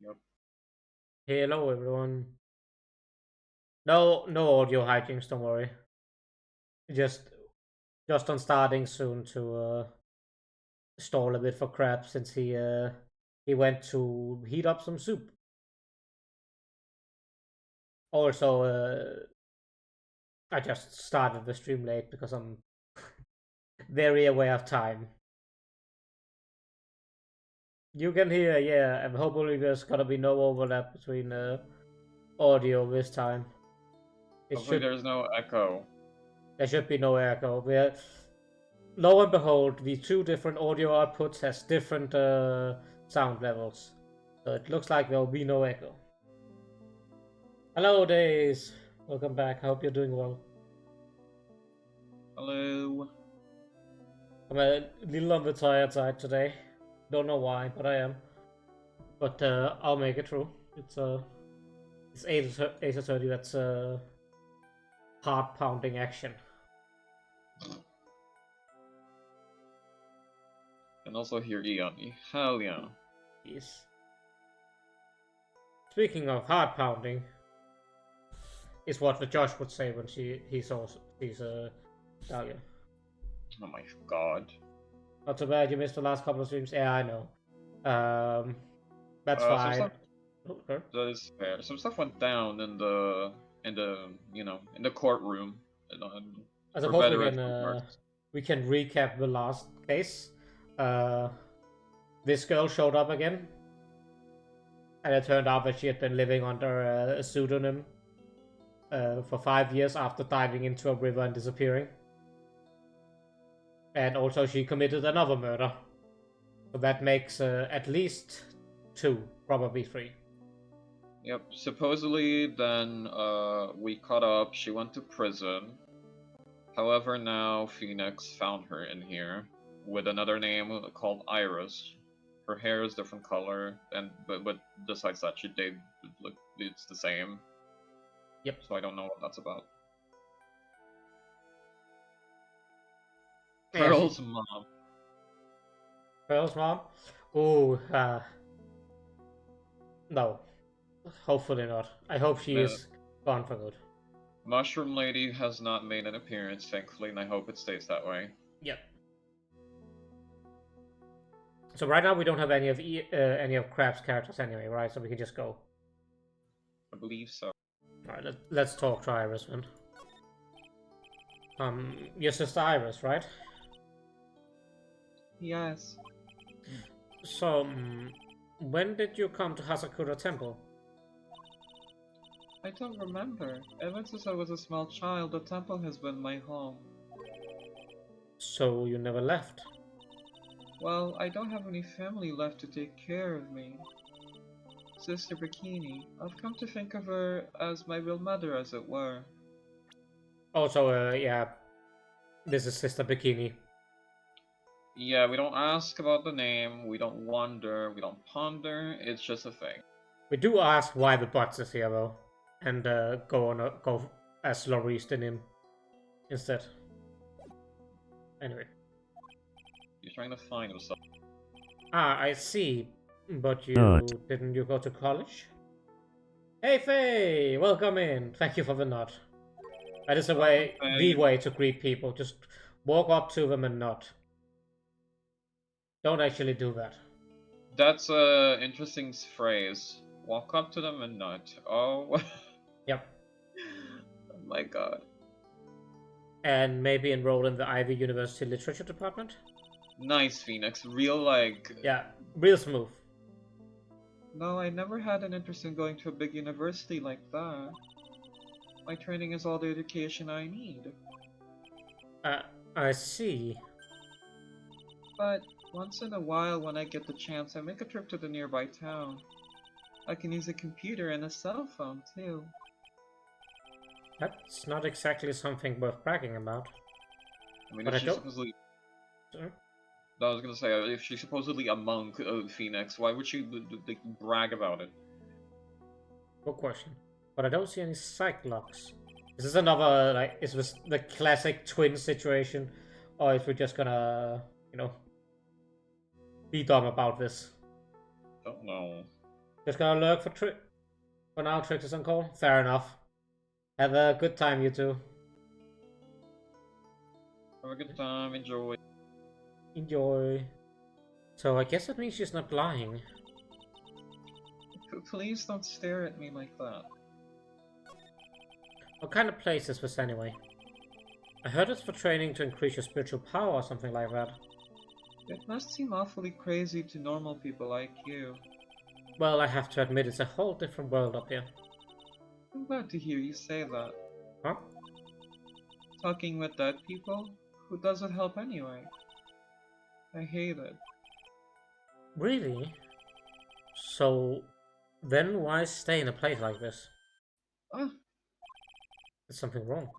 Yep. Hello everyone. No audio hijinks, don't worry. Just just on starting soon to stall a bit for Crab since he went to heat up some soup. Also, I just started the stream late because I'm very aware of time. You can hear, yeah, and hopefully there's gonna be no overlap between audio this time. It Hopefully should there's no echo. There should be no echo. We're Lo and behold, the two different audio outputs has different sound levels. So it looks like there will be no echo. Hello, Days. Welcome back. I hope you're doing well. Hello. I'm a little on the tired side today. Don't know why, but I am. But I'll make it through. It's 8:30. That's heart pounding action. And also hear Eon. Hell yeah. Yes. Speaking of heart pounding, is what the Josh would say when he saw sees Dahlia. Oh my god. Not too bad. You missed the last couple of streams. Yeah, I know. Um, that's Some fine. stuff Okay. that is fair. Some stuff went down in the courtroom. I For suppose better and for worse. we can recap the last case. Uh, this girl showed up again, and it turned out that she had been living under a pseudonym for 5 years after diving into a river and disappearing. And also, she committed another murder. So that makes at least two, probably three. Yep. Supposedly then we caught up, she went to prison. However, now Phoenix found her in here with another name called Iris. Her hair is different color, and but besides that, they look it's the same. Yep. So I don't know what that's about. Yeah, Pearl's mom. Pearl's mom. Oh, no. Hopefully not. I hope she The is gone for good. Mushroom Lady has not made an appearance, thankfully, and I hope it stays that way. Yep. So right now we don't have any of Crab's characters anyway, right? So we can just go. I believe so. All right, let's talk to Iris then. Your sister Iris, right? Yes. So, when did you come to Hasakura Temple? I don't remember. Ever since I was a small child, the temple has been my home. So you never left? Well, I don't have any family left to take care of me. Sister Bikini, I've come to think of her as my real mother, as it were. Also, yeah, this is Sister Bikini. Yeah, we don't ask about the name, we don't wonder, we don't ponder, it's just a thing. We do ask why the Butts is here though, and go as Laurice in him instead. Anyway. He's trying to find himself. Ah, I see. But Not. didn't you go to college? Hey Faye, welcome in. Thank you for the nod. That is the way to greet people. Just walk up to them and nod. Don't actually do that. That's a interesting phrase. Walk up to them and nod. Oh. Yep. Oh my god. And maybe enroll in the Ivy University Literature Department? Nice, Phoenix. Real, like... Yeah, real smooth. No, I never had an interest in going to a big university like that. My training is all the education I need. I see. But once in a while, when I get the chance, I make a trip to the nearby town. I can use a computer and a cell phone, too. That's not exactly something worth bragging about. I mean, But if I she's don't... supposedly... Sorry? I was gonna say, if she's supposedly a monk of Phoenix, why would she brag about it? Good question. But I don't see any Cyclops. Is this another, like, is this the classic twin situation? Or is we just gonna, be dumb about this? Don't know. Just gonna lurk for now. Trix is on call. Fair enough. Have a good time, you two. Have a good time, enjoy. Enjoy. So I guess that means she's not lying. Please don't stare at me like that. What kind of place is this anyway? I heard it's for training to increase your spiritual power or something like that. It must seem awfully crazy to normal people like you. Well, I have to admit it's a whole different world up here. I'm glad to hear you say that. Huh? Talking with dead people? Who does it help anyway? I hate it. Really? So, then why stay in a place like this? Ah, Is something wrong?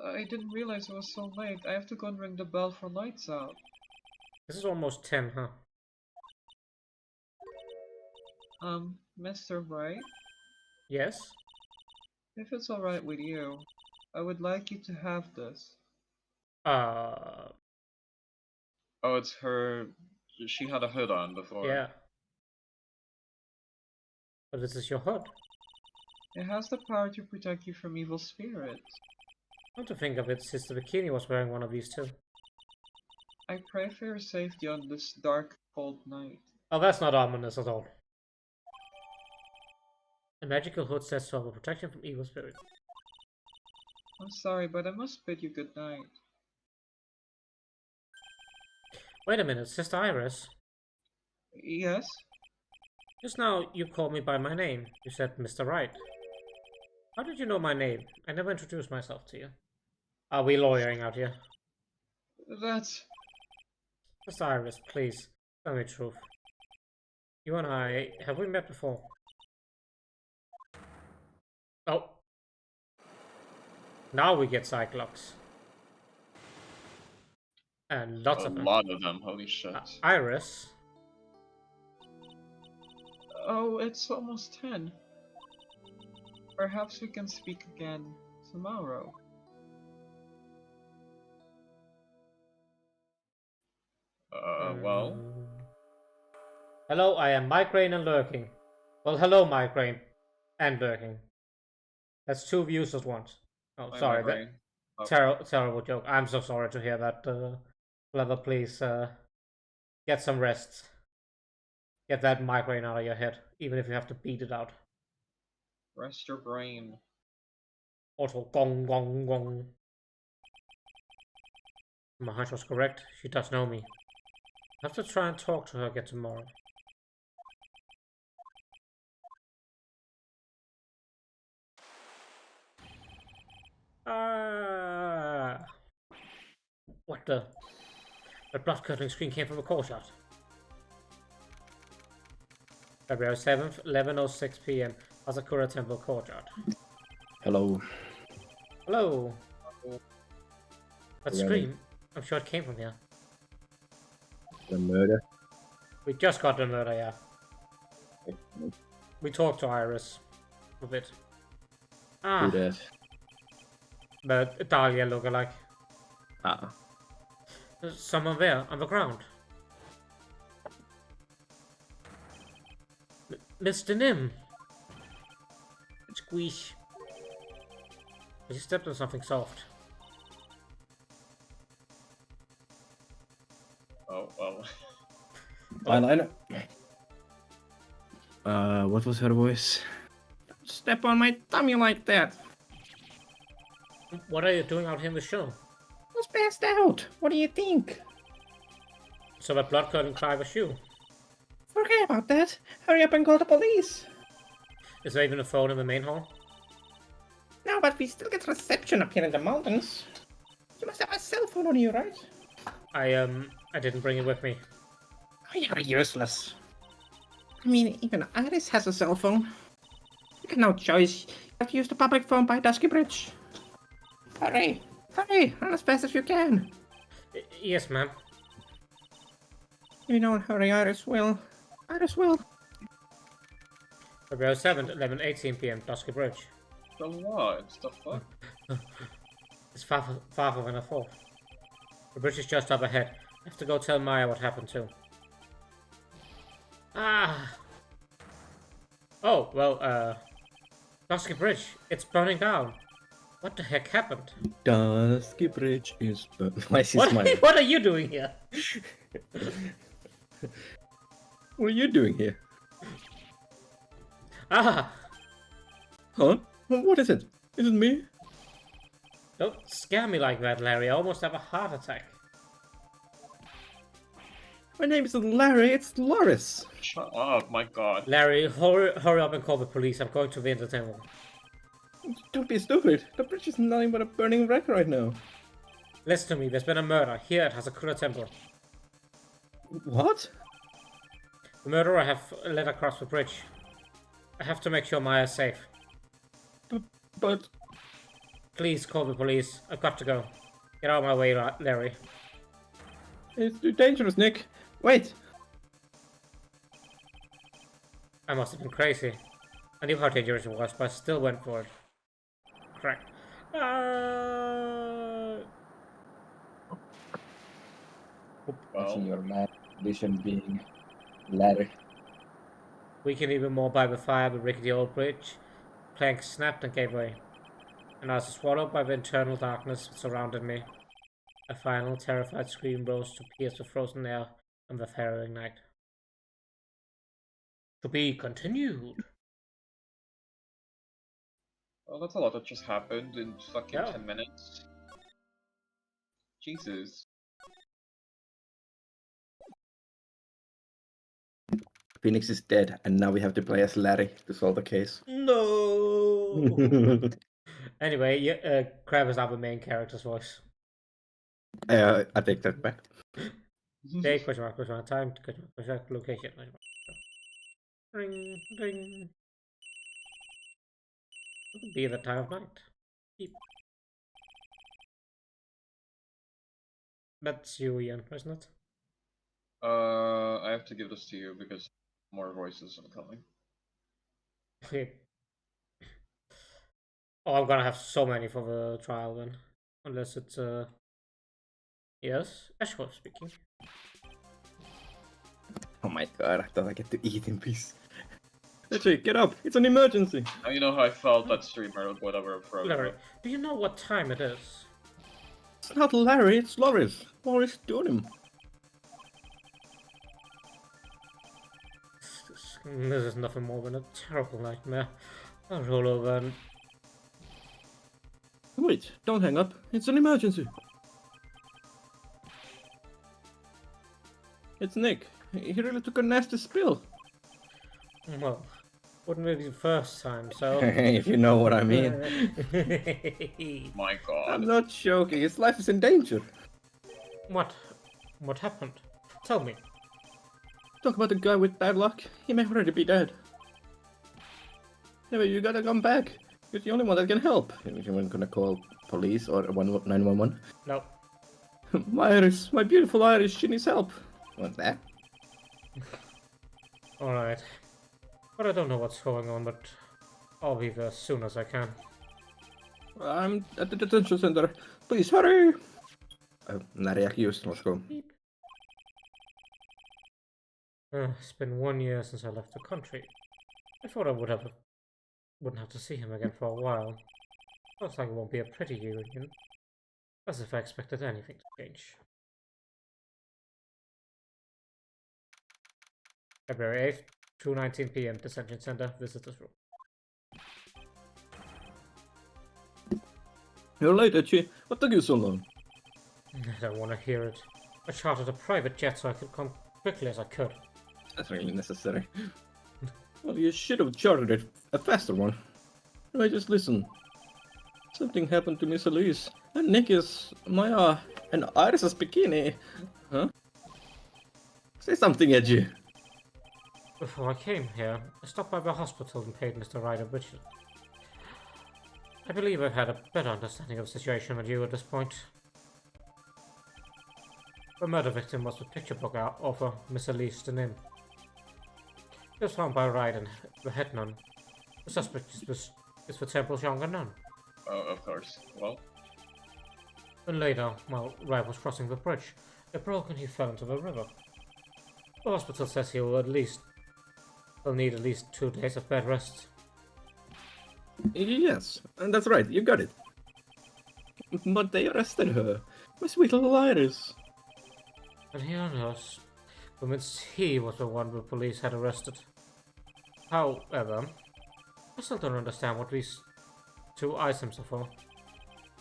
I didn't realize it was so late. I have to go and ring the bell for lights out. This is almost 10, huh? Mr. Wright? Yes? If it's alright with you, I would like you to have this. Uh, Oh, it's her... She had a hood on before. yeah. But this is your hood. It has the power to protect you from evil spirits. Come to think of it, Sister Bikini was wearing one of these too. I pray for your safety on this dark, cold night. Oh, that's not ominous at all. A magical hood says to offer protection from evil spirits. I'm sorry, but I must bid you good night. Wait a minute, Sister Iris. Yes? Just now you called me by my name. You said Mr. Wright. How did you know my name? I never introduced myself to you. Are we lawyering out here? That's... Sister Iris, please, tell me the truth. You and I, have we met before? Oh. Now we get Cyclops. And lots a of them. lot of them, holy shit. Iris? Oh, it's almost 10. Perhaps we can speak again tomorrow. Well? Hello, I am Migraine and Lurking. Well, hello, Migraine and Lurking. That's two views at once. Oh, I'm sorry. Migraine. Terrible joke. I'm so sorry to hear that. Clever, please get some rest. Get that migraine out of your head, even if you have to beat it out. Rest your brain. Also, gong, gong, gong. My hunch was correct. She does know me. I have to try and talk to her again tomorrow. What the? The blood curdling scream came from a courtyard. February 7th, 11:06 p.m. Asakura Temple Courtyard. Hello. Hello. That Really? scream, I'm sure it came from here. The murder? We just got the murder, yeah. We talked to Iris a bit. Who that? The Dahlia lookalike. Ah. There's someone there on the ground. Mr. Nim. Squeeze. He stepped on something soft. Oh, well. Eyeliner. What was her voice? Don't step on my tummy like that. What are you doing out here in the show? I was passed out. What do you think? So that blood curdling cry was you. Forget about that. Hurry up and call the police. Is there even a phone in the main hall? No, but we still get reception up here in the mountains. You must have a cell phone on you, right? I didn't bring it with me. Oh, you're useless. I mean, even Iris has a cell phone. You got no choice. You have to use the public phone by Dusky Bridge. Hurry! Hurry! Run as fast as you can! Yes, ma'am. If you don't hurry, Iris will. Iris will. February 7th, 11:18 p.m. Dusky Bridge. The what? The fuck? It's farther than I thought. The bridge is just up ahead. I have to go tell Maya what happened too. Ah! Oh, well, Dusky Bridge, it's burning down. What the heck happened? Dusky Bridge is Why is he What, smiling? what are you doing here? What are you doing here? Ah, Huh? What is it? Is it me? don't scare me like that, Larry. I almost have a heart attack. My name isn't Larry, it's Loris. Shut up, my god. Larry, hurry up and call the police. I'm going to the entertainment. Don't be stupid. The bridge is nothing but a burning wreck right now. Listen to me, there's been a murder. Here it has a Hasakura Temple. What? The murderer have led across the bridge. I have to make sure Maya is safe. But Please call the police. I've got to go. Get out of my way, Larry. it's too dangerous, Nick. Wait. I must have been crazy. I knew how dangerous it was, but I still went for it. Crack. Watching Well, your mad vision being Larry. Weakened even more by the fire of the rickety old bridge, planks snapped and gave way, and I was swallowed by the internal darkness that surrounded me. A final, terrified scream rose to pierce the frozen air on the harrowing night. To be continued. well, that's a lot that just happened in fucking Yeah. 10 minutes. Jesus. Phoenix is dead, and now we have to play as Larry to solve the case. No. Anyway, yeah, Crab is now the main character's voice. I take that back. Day, question mark, time, question mark, location, question mark. Ring, ring. It could be the time of night. Beep. That's you, Ian, isn't it? I have to give this to you because more voices are coming. Okay. Oh, I'm gonna have so many for the trial then. Unless it's, Yes, Ashworth speaking. Oh my god, I thought I get to eat in peace. Let's get up! It's an emergency! Now you know how I felt that streamer or whatever from. Larry, do you know what time it is? It's not Larry, it's Loris. Loris Durham. This is nothing more than a terrible nightmare. I'll roll over and... Wait, don't hang up. It's an emergency. It's Nick. He really took a nasty spill. Well, wouldn't be the first time, so... If you know what I mean. My god. I'm not joking, his life is in danger. What? What happened? Tell me. Talk about the guy with bad luck. He may already be dead. Yeah, but you gotta come back. You're the only one that can help. You're gonna call police or 911? No. My Iris, my beautiful Iris, she needs help. Want that? Alright. But I don't know what's going on, but I'll be there as soon as I can. I'm at the detention center. Please hurry! Not accused, let's go. It's been 1 year since I left the country. I thought I wouldn't have to see him again for a while. Looks like it won't be a pretty reunion. As if I expected anything to change. February 8th, 2:19 p.m. Detention Center, Visitors Room. You're late, Etchi. What took you so long? I don't want to hear it. I chartered a private jet so I could come quickly as I could. That's really necessary. Well, you should have chartered a faster one. Anyway, just listen. Something happened to Miss Elise. And Nikki's, Maya, and Iris's bikini. Huh? Say something, Edgy. Before I came here, I stopped by the hospital and paid Mr. Ryder Richard. I believe I've had a better understanding of the situation than you at this point. The murder victim was the picture book author, Miss Elise Denim. He was found by Ryder, the head nun. The suspect is the temple's younger nun. Oh, of course. Well, And later, while Ryder was crossing the bridge, it broke and he fell into the river. The hospital says he will at least I'll need at least 2 days of bed rest. Yes, and that's right, you got it. But they arrested her. My sweet little Iris. But he knows. Convinced he was the one the police had arrested. However, I still don't understand what these 2 items are for.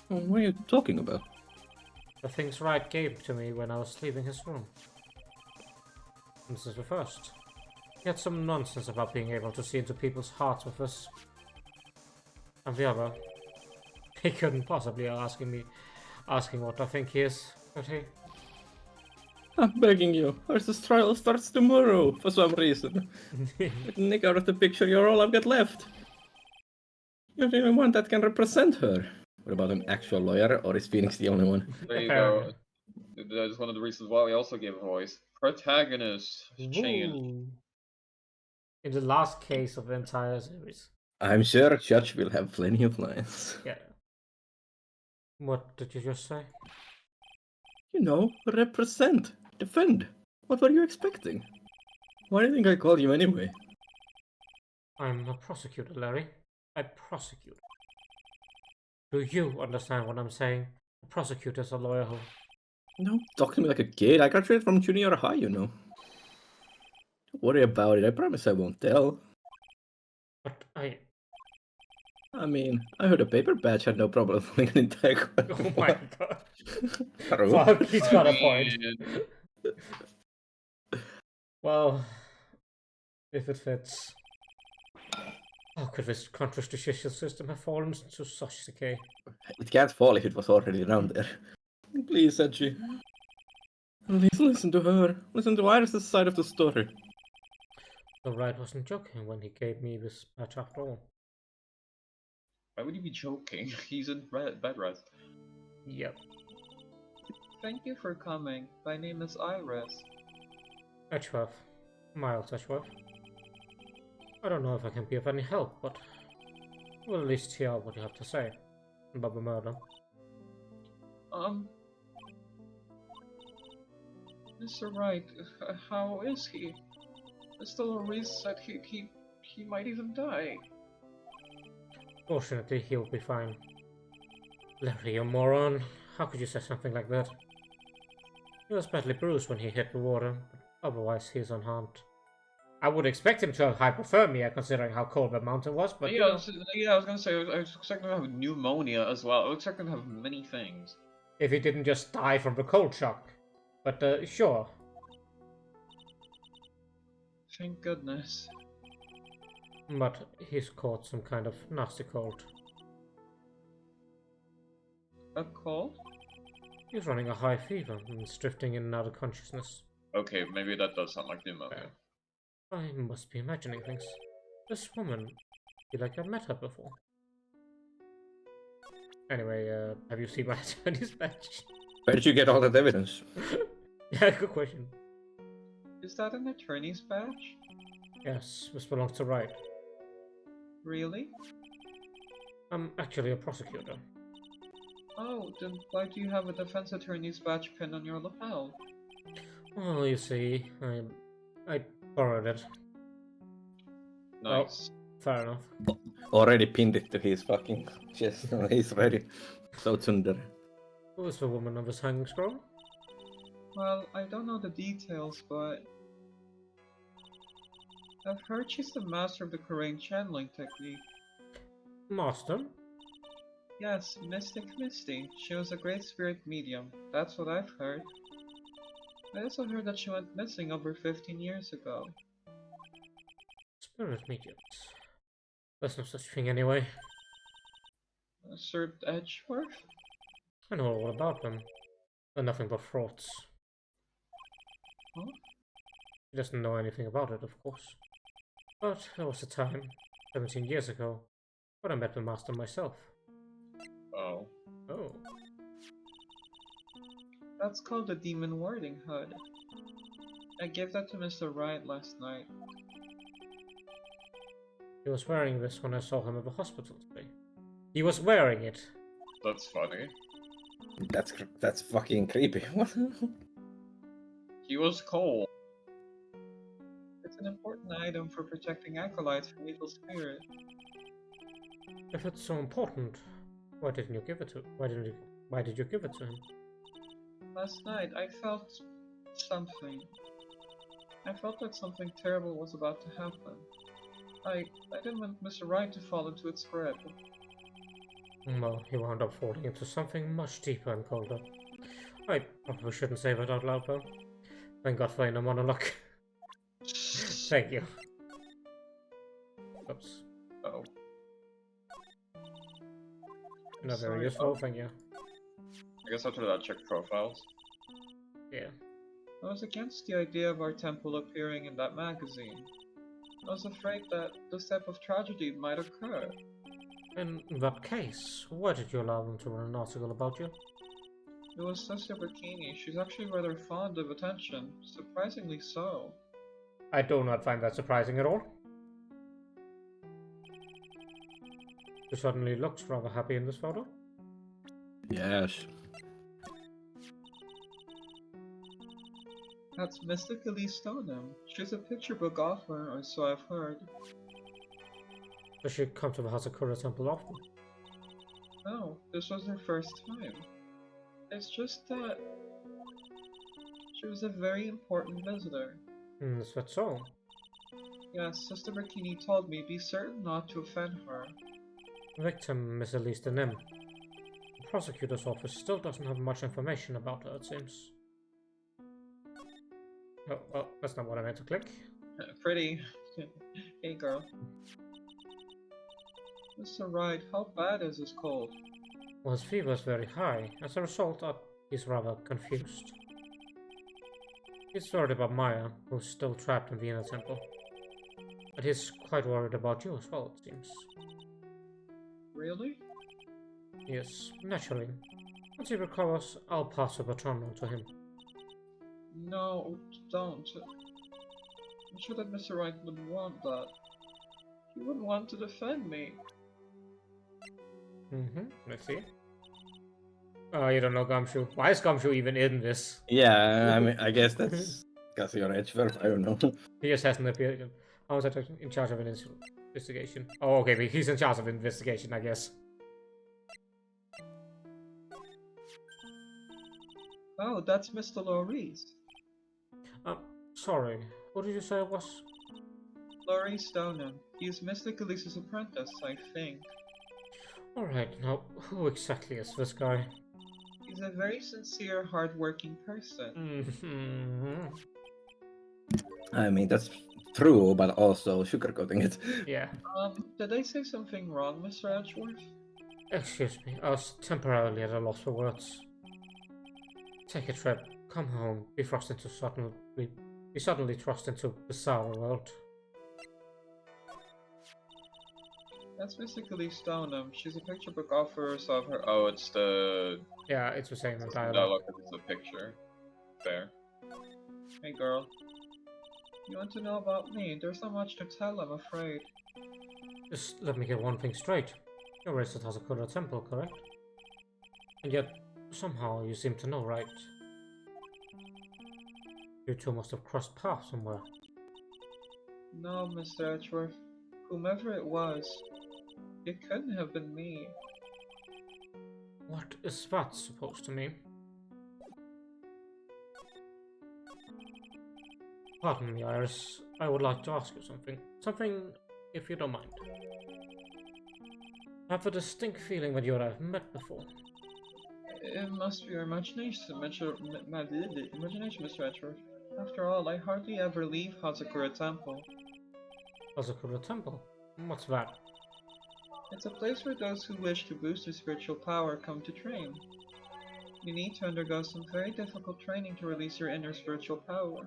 What are you talking about? The things Wright gave to me when I was leaving his room. This is the first. He had some nonsense about being able to see into people's hearts with this. And the other, he couldn't possibly asking what I think he is, could he? I'm begging you, Iris' trial starts tomorrow for some reason. With Nick out of the picture, you're all I've got left. You're the only one that can represent her. What about an actual lawyer, or is Phoenix the only one? There you go. That's one of the reasons why we also gave a voice. Protagonist. Chain. Ooh. In the last case of the entire series. I'm sure Judge will have plenty of lines. Yeah. What did you just say? You know, represent, defend. What were you expecting? Why do you think I called you anyway? I'm a prosecutor, Larry. I prosecute. Do you understand what I'm saying? A prosecutor's a lawyer who... No, talk to me like a kid. I graduated from junior high, you know. Don't worry about it. I promise I won't tell. But I mean, I heard a paper badge had no problem filling an entire Oh my god. Haru. Fuck, he's got a point. And Well, if it fits. How could this country's judicial system have fallen into such decay? It can't fall if it was already around there. Please, Edgy. Please listen to her. Listen to Iris' side of the story. The Wright wasn't joking when he gave me this badge after all. why would you be joking? He's in bed rest. Yep. Thank you for coming. My name is Iris. Edgeworth. Miles Edgeworth. I don't know if I can be of any help, but we'll at least hear what you have to say about the murder. Mr. Wright, how is he? There's still a risk that he might even die. Fortunately, he'll be fine. Larry, you moron. How could you say something like that? He was badly bruised when he hit the water, but otherwise he's unharmed. I would expect him to have hypothermia, considering how cold the mountain was, but Yeah, I was gonna say, I was expecting to have pneumonia as well. I was expecting to have many things. if he didn't just die from the cold shock. But, sure. Thank goodness. But he's caught some kind of nasty cold. A cold? He's running a high fever and is drifting in and out of consciousness. Okay, maybe that does sound like pneumonia. I must be imagining things. This woman, I feel like I've met her before. Anyway, have you seen my attorney's badge? Where did you get all that evidence? Yeah, good question. Is that an attorney's badge? Yes, this belongs to Wright. Really? I'm actually a prosecutor. Oh, then why do you have a defense attorney's badge pinned on your lapel? Well, you see, I borrowed it. Nice. Fair enough. Already pinned it to his fucking chest. He's ready. So tsundere. Who is the woman of his hanging scroll? Well, I don't know the details, but I've heard she's the master of the Korean channeling technique. Master? Yes, Mystic Misty. She was a great spirit medium. That's what I've heard. I also heard that she went missing over 15 years ago. Spirit mediums. There's no such thing anyway. Sir Edgeworth? I know all about them. They're nothing but frauds. Huh? He doesn't know anything about it, of course. But there was a time, 17 years ago, when I met the master myself. Oh. Oh. That's called the Demon Warding Hood. I gave that to Mr. Wright last night. He was wearing this when I saw him at the hospital today. He was wearing it! That's funny. That's fucking creepy. What? He was cold. It's an important item for protecting acolytes from evil spirits. If it's so important, why didn't you give it to? Why did you give it to him? Last night, I felt something. I felt that something terrible was about to happen. I didn't want Mr. Wright to fall into its grip. Well, he wound up falling into something much deeper and colder. I probably shouldn't say that out loud, though. Thank God for inner monologue. Thank you. Oops. Oh. Not very Sorry. useful, thank you. I guess after that, check profiles. Yeah. I was against the idea of our temple appearing in that magazine. I was afraid that this type of tragedy might occur. In that case, why did you allow them to run an article about you? It was Sister Bikini. She's actually rather fond of attention. Surprisingly so. I do not find that surprising at all. She suddenly looks rather happy in this photo. Yes. That's Mystically Stoneham. She's a picture book author, or so I've heard. Does she come to the Hazakura temple often? No, this was her first time. It's just that she was a very important visitor. Is that so? Yes, Sister Bikini told me be certain not to offend her. The victim is Elise Nim. The prosecutor's office still doesn't have much information about her, it seems. Oh, well, that's not what I meant to click. Pretty. Hey girl. Mr. Wright, how bad is this cold? Well, his fever is very high. As a result, he's rather confused. He's worried about Maya, who's still trapped in the inner temple. But he's quite worried about you as well, it seems. Really? Yes, naturally. Once he recovers, I'll pass the baton on to him. No, don't. I'm sure that Mr. Wright wouldn't want that. He wouldn't want to defend me. Let's see. Oh, you don't know Gumshoe. Why is Gumshoe even in this? Yeah, I mean, I guess that's because you're Edgeworth. I don't know. He just hasn't appeared. How is that in charge of an investigation? Oh, okay, but he's in charge of investigation, I guess. Oh, that's Mr. Laurie. Sorry. What did you say it was? Laurie Stoneham. He's Mystic Elise's apprentice, I think. Alright, now, who exactly is this guy? He's a very sincere, hard-working person. I mean, that's true, but also sugarcoating it. Yeah. Did I say something wrong, Mr. Edgeworth? Excuse me, I was temporarily at a loss for words. Take a trip, come home, be suddenly thrust into bizarre world. That's Mystically Stoneham. She's a picture book author, so I've heard. Oh, it's the. Yeah, it's the same No, dialogue. look, it's the picture. There. Hey, girl. You want to know about me? There's not much to tell, I'm afraid. Just let me get one thing straight. You're raised at Hazakura Temple, correct? And yet, somehow you seem to know, right? You two must have crossed paths somewhere. No, Mr. Edgeworth. Whomever it was, it couldn't have been me. What is that supposed to mean? Pardon me, Iris. I would like to ask you something. Something, if you don't mind. I have a distinct feeling that you and I have met before. It must be your imagination, Mr. Edgeworth. After all, I hardly ever leave Hazakura Temple. Hazakura Temple? What's that? It's a place where those who wish to boost their spiritual power come to train. You need to undergo some very difficult training to release your inner spiritual power.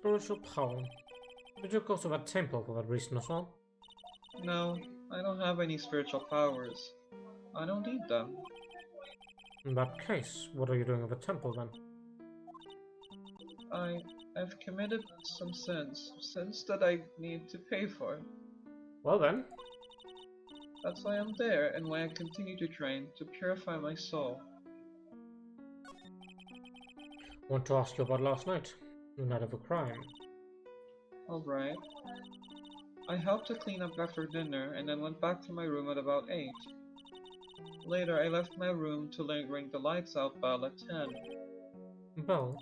Spiritual power? Did you go to that temple for that reason as well? No, I don't have any spiritual powers. I don't need them. In that case, what are you doing at the temple then? I've committed some sins that I need to pay for. Well then. That's why I'm there, and why I continue to train, to purify my soul. Want to ask you about last night? The night of a crime. Alright. I helped to clean up after dinner and then went back to my room at about 8. Later, I left my room to ring the lights out bell at 10. Well,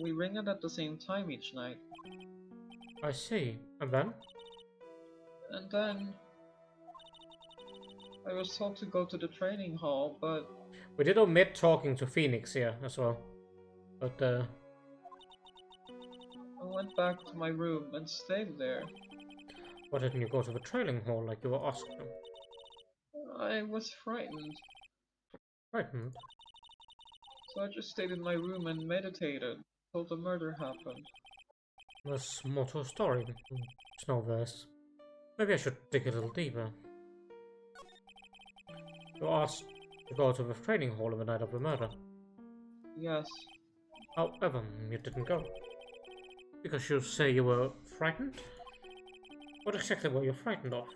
We ring it at the same time each night. I see. And then? And then I was told to go to the training hall, but We did omit talking to Phoenix here as well. But, I went back to my room and stayed there. why didn't you go to the training hall like you were asked to? I was frightened, Frightened? so I just stayed in my room and meditated till the murder happened. There's more to a story. It's no verse. Maybe I should dig a little deeper. You were asked to go to the training hall on the night of the murder. Yes, However, you didn't go. Because you say you were frightened? What exactly were you frightened of?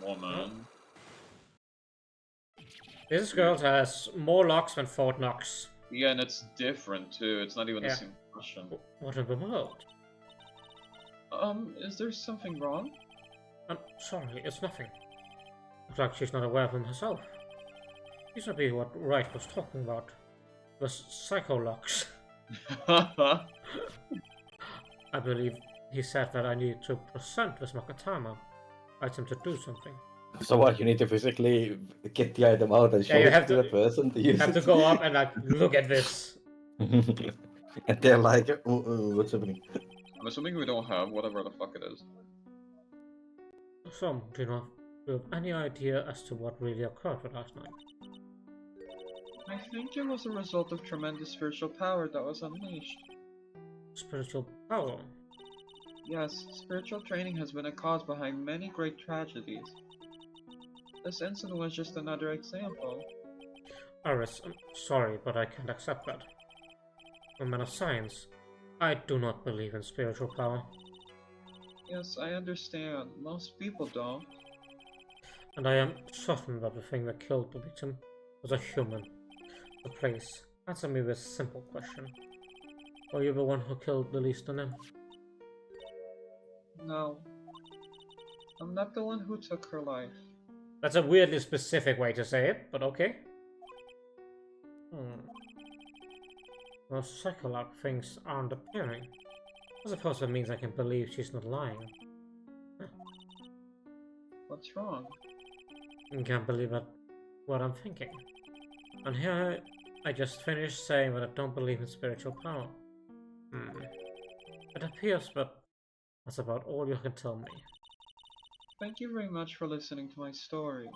woman. This girl has more locks than Fort Knox. Yeah, and it's different too. It's not even Yeah. the same question. What in the world? Is there something wrong? I'm sorry, it's nothing. Looks like she's not aware of them herself. These would be what Wright was talking about. The psycho-locks. I believe he said that I need to present this Makatama item to do something. So what? You need to physically get the item out and show you it have to to- the person to You use have to it. go up and like, look at this. And they're like, what's happening? I'm assuming we don't have whatever the fuck it is. So, do you have any idea as to what really occurred last night? I think it was a result of tremendous spiritual power that was unleashed. Spiritual power. Yes, spiritual training has been a cause behind many great tragedies. This incident was just another example. Aris, I'm sorry, but I can't accept that. I'm a man of science. I do not believe in spiritual power. Yes, I understand. Most people don't. And I am certain that the thing that killed the victim was a human. So please, answer me this simple question. Were you the one who killed Lilith Stonem? No. I'm not the one who took her life. That's a weirdly specific way to say it, but okay. Those psychologue things aren't appearing. I suppose that means I can believe she's not lying. What's wrong? I can't believe what I'm thinking. And here I just finished saying that I don't believe in spiritual power. It appears, but that's about all you can tell me. Thank you very much for listening to my story.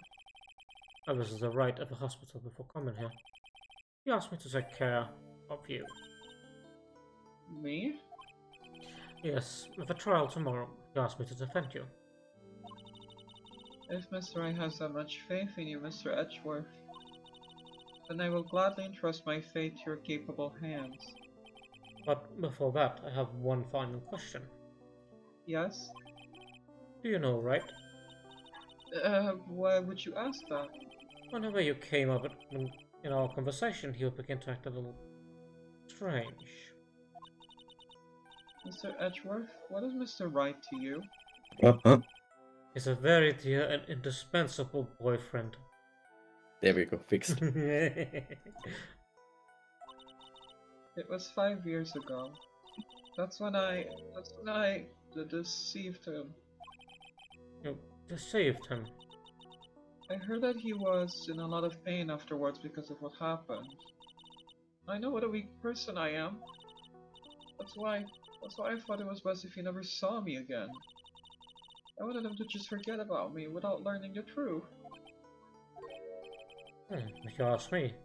I was at the right at the hospital before coming here. He asked me to take care of you. Me? Yes, with a trial tomorrow, he asked me to defend you. If Mr. Wright has that much faith in you, Mr. Edgeworth, then I will gladly entrust my fate to your capable hands. But before that, I have one final question. Yes? Do you know, right? Why would you ask that? Whenever you came up in our conversation, he would begin to act a little strange. Mr. Edgeworth, what is Mr. Wright to you? He's a very dear and indispensable boyfriend. There we go, fixed. It was 5 years ago. That's when I deceived him. You deceived him. I heard that he was in a lot of pain afterwards because of what happened. I know what a weak person I am. That's why I thought it was best if he never saw me again. I wanted him to just forget about me without learning the truth. If you ask me,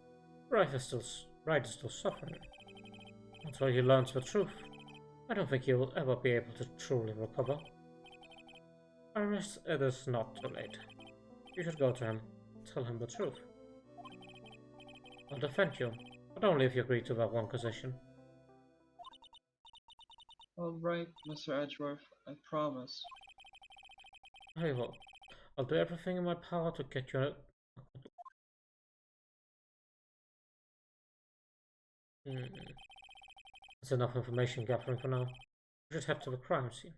Wright is still suffering. Until he learns the truth, I don't think he will ever be able to truly recover. Iris, it is not too late. You should go to him, tell him the truth. I'll defend you, but only if you agree to that one condition. Alright, Mr. Edgeworth, I promise. Very well. I'll do everything in my power to get you That's enough information gathering for now. We should head to the crime scene.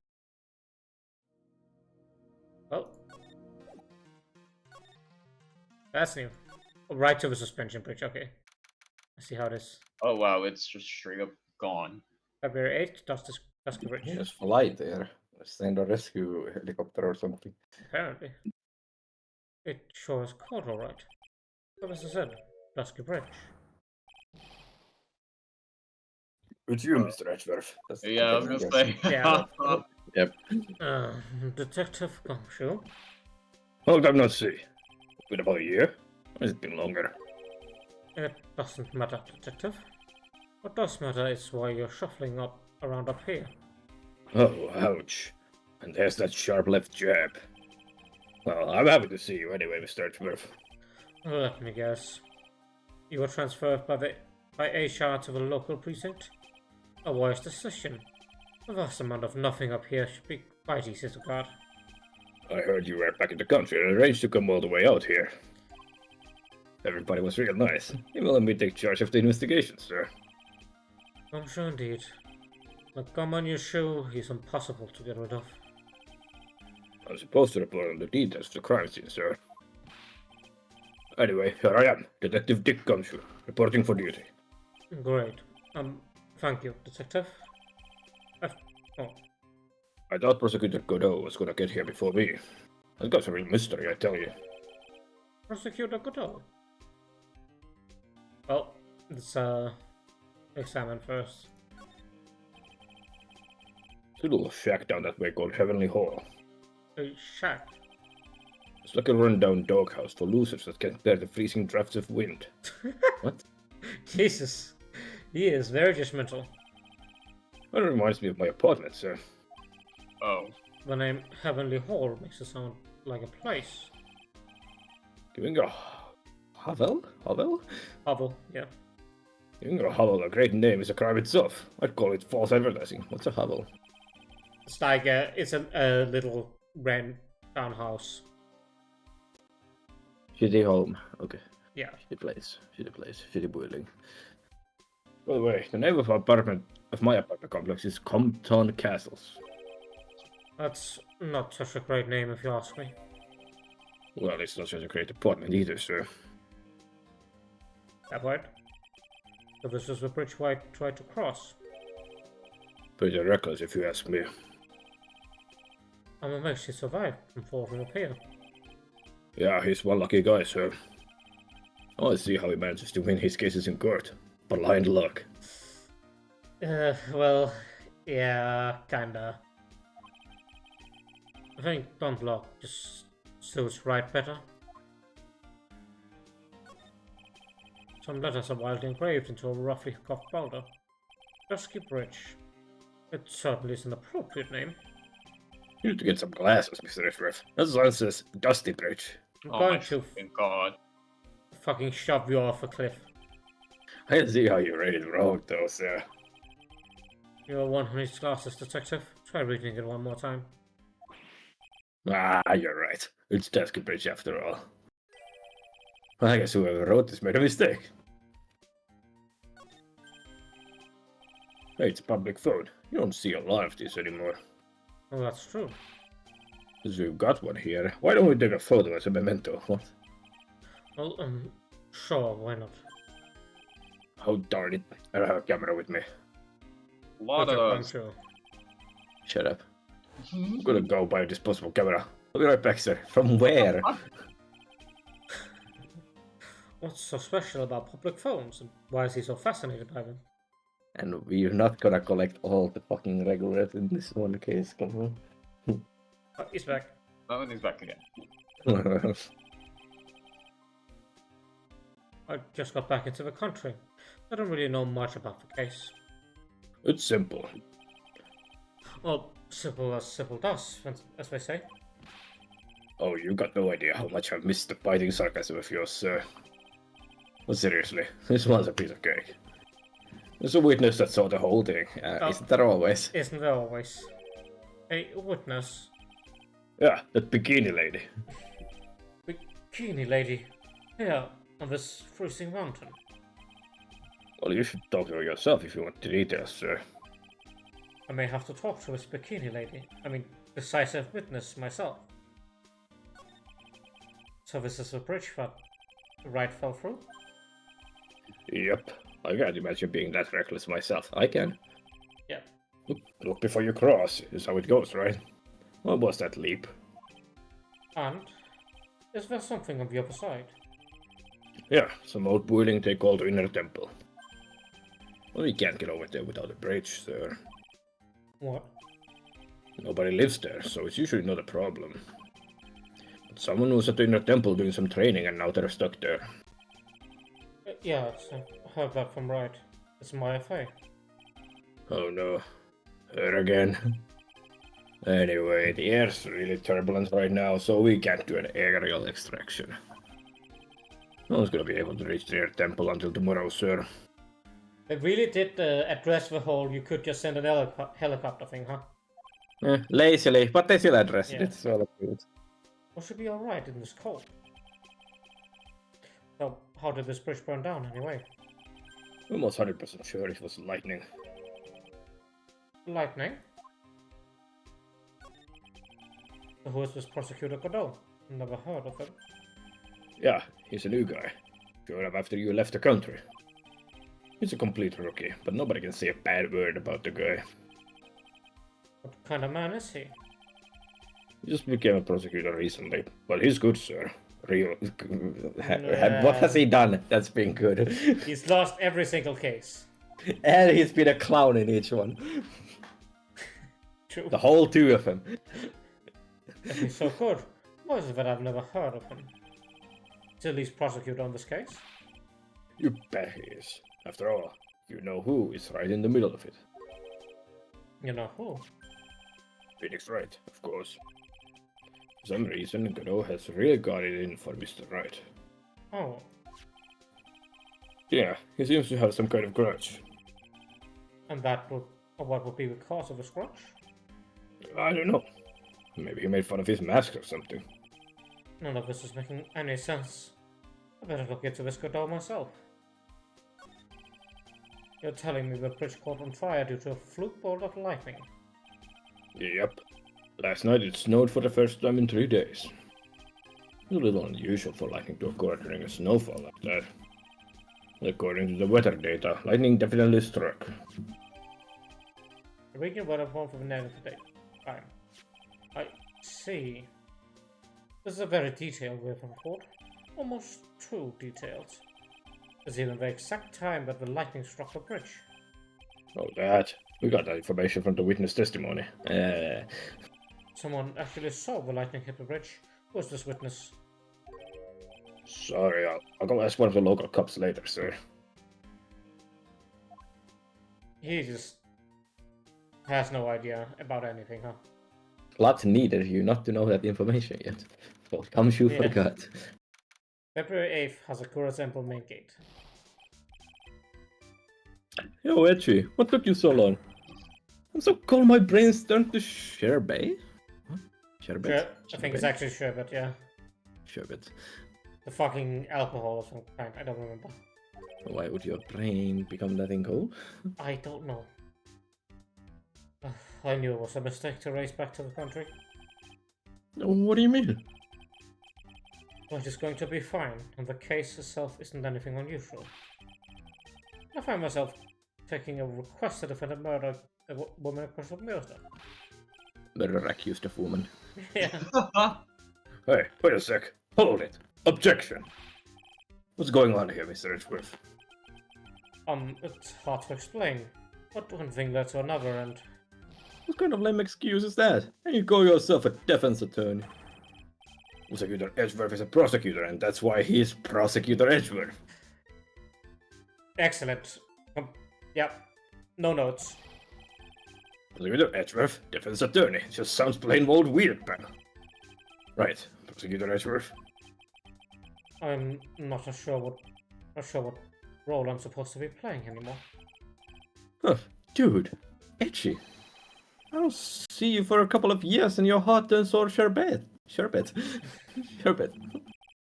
Oh. That's new. Oh, right to the suspension bridge, okay. I see how it is. Oh wow, it's just straight up gone. February 8th, Dusky Bridge. Just fly there. Send a rescue helicopter or something. Apparently. It sure is cold, alright. What was I said? Dusky Bridge. It's you, Mr. Edgeworth. Yeah, I was gonna say. Yeah. Yep. Detective Gumshoe. Long time no see. Been about a year? Or has it been longer? It doesn't matter, Detective. What does matter is why you're shuffling around up here. Oh, ouch. And there's that sharp left jab. Well, I'm happy to see you anyway, Mr. Edgeworth. Let me guess. You were transferred by HR to the local precinct? A wise decision. A vast amount of nothing up here should be quite easy to guard. I heard you were back in the country and arranged to come all the way out here. Everybody was real nice. You will let me take charge of the investigation, sir. I'm sure indeed. The gum on your shoe is impossible to get rid of. I'm supposed to report on the details of the crime scene, sir. Anyway, here I am, Detective Dick Gumshoe, reporting for duty. Great. Thank you, Detective. Oh, I thought Prosecutor Godot was gonna get here before me. That guy's a real mystery, I tell you. Prosecutor Godot. Well, let's examine first. It's a little shack down that way called Heavenly Hall. A shack. It's like a rundown doghouse for losers that can't bear the freezing drafts of wind. What? Jesus. He is very judgmental. That reminds me of my apartment, sir. Oh. The name Heavenly Hall makes it sound like a place. Giving a hovel? Hovel, yeah. Giving a hovel a great name is a crime itself. I'd call it false advertising. What's a hovel? It's like it's a little rent townhouse. Shitty home. Okay. Yeah. Shitty place. Shitty building. By the way, the name of my apartment complex is Compton Castles. That's not such a great name if you ask me. Well, it's not such a great apartment either, sir. That right? So this is the bridge White tried to cross. Pretty reckless if you ask me. I'm amazed he survived from falling up here. Yeah, he's one lucky guy, sir. I want to see how he manages to win his cases in court. Blind luck. Well, yeah, kinda. I think Don't Luck just suits right better. Some letters are wildly engraved into a roughly carved boulder. Dusky Bridge. It certainly is an appropriate name. You need to get some glasses, Mr. Edgeworth. That sign says Dusty Bridge. I'm Oh going my to fucking god. fucking shove you off a cliff. I can see how you read it wrong, though, sir. You're one who needs glasses, Detective. Try reading it one more time. Ah, you're right. It's Dusky Bridge after all. I guess whoever wrote this made a mistake. Hey, it's a public phone. You don't see a lot of these anymore. Well, that's true. Since we've got one here, why don't we take a photo as a memento? What? Well, sure, why not? Oh, darn it. I don't have a camera with me. A lot I'm of. sure. Shut up. I'm gonna go buy a disposable camera. I'll be right back, sir. From where? What's so special about public phones, and why is he so fascinated by them? And we're not gonna collect all the fucking regulars in this one case. Come Oh, he's back. Oh, and he's back again. on. I just got back into the country. I don't really know much about the case. It's simple. Well, simple as simple does, as they say. Oh, you got no idea how much I've missed the biting sarcasm of yours, sir. But seriously, this one's a piece of cake. There's a witness that saw the whole thing. Oh. Isn't that always? Isn't there always a witness? Yeah, that bikini lady. Bikini lady here on this freezing mountain. Well, you should talk to her yourself if you want the details, sir. I may have to talk to this bikini lady. I mean, decisive witness myself. So this is the bridge that the ride fell through? Yep. I can't imagine being that reckless myself. I can. Yeah. Look before you cross, is how it goes, right? What was that leap? And is there something on the other side? Yeah, some old building they call the Inner Temple. Well, we can't get over there without a bridge, sir. What? Nobody lives there, so it's usually not a problem. But someone was at the Inner Temple doing some training and now they're stuck there. Yeah, I heard that from right. It's my affair. Oh no. Her again. Anyway, the air's really turbulent right now, so we can't do an aerial extraction. No one's gonna be able to reach the Inner Temple until tomorrow, sir. They really did address the whole you could just send an helicopter thing, huh? Lazily, but they still addressed Yeah. it, so that's good. We should be alright in this cold. So, how did this bridge burn down anyway? Almost 100% sure it was lightning. Lightning? So who is this Prosecutor Godot? Never heard of him. Yeah, he's a new guy. Showed up after you left the country. He's a complete rookie, but nobody can say a bad word about the guy. What kind of man is he? He just became a prosecutor recently, but he's good, sir. Real. What has he done that's been good? He's lost every single case. And he's been a clown in each one. True. The whole two of them. If he's so good, why is it that I've never heard of him? Is at least prosecutor on this case? You bet he is. After all, you know who is right in the middle of it. You know who? Phoenix Wright, of course. For some reason, Godot has really got it in for Mr. Wright. Oh, Yeah, he seems to have some kind of grudge. and that would... Or what would be the cause of his grudge? I don't know. Maybe he made fun of his mask or something. None of this is making any sense. I better look into this Godot myself. You're telling me the bridge caught on fire due to a fluke bolt of lightning? Yep. Last night it snowed for the first time in 3 days. It's a little unusual for lightning to occur during a snowfall like that. According to the weather data, lightning definitely struck. The region weather report for the negative date. Fine. I see. This is a very detailed weather report. Almost too detailed. There's even the exact time that the lightning struck the bridge. Oh, that. We got that information from the witness testimony. Someone actually saw the lightning hit the bridge. Who is this witness? Sorry, I'll go ask one of the local cops later, sir. He just has no idea about anything, huh? Lot needed you not to know that information yet. What comes you Yeah. forgot. February 8th has a Kura Temple main gate. Yo, Etchy, what took you so long? I'm so cold my brain's turned to sherbet. Huh? Sherbet? I think it's actually sherbet, yeah. Sherbet. The fucking alcohol of some kind, I don't remember. Why would your brain become that in cold? I don't know. I knew it was a mistake to race back to the country. What do you mean? But it's going to be fine, and the case itself isn't anything unusual. I find myself taking a request to defend a murder a woman across the Millstone. Murder accused of woman. Yeah. Hey, wait a sec. Hold it. Objection. What's going on here, Mr. Edgeworth? It's hard to explain. But one thing led to another, and What kind of lame excuse is that? And you call yourself a defense attorney. Prosecutor Edgeworth is a prosecutor, and that's why he's Prosecutor Edgeworth. excellent. Yep. No notes. Prosecutor Edgeworth, defense attorney. Just sounds plain old weird, pal. Right, Prosecutor Edgeworth. I'm not sure what role I'm supposed to be playing anymore. Huh, dude, Etchy. I don't see you for a couple of years and your heart turns sore sherbet. Sherbet. Sherbet.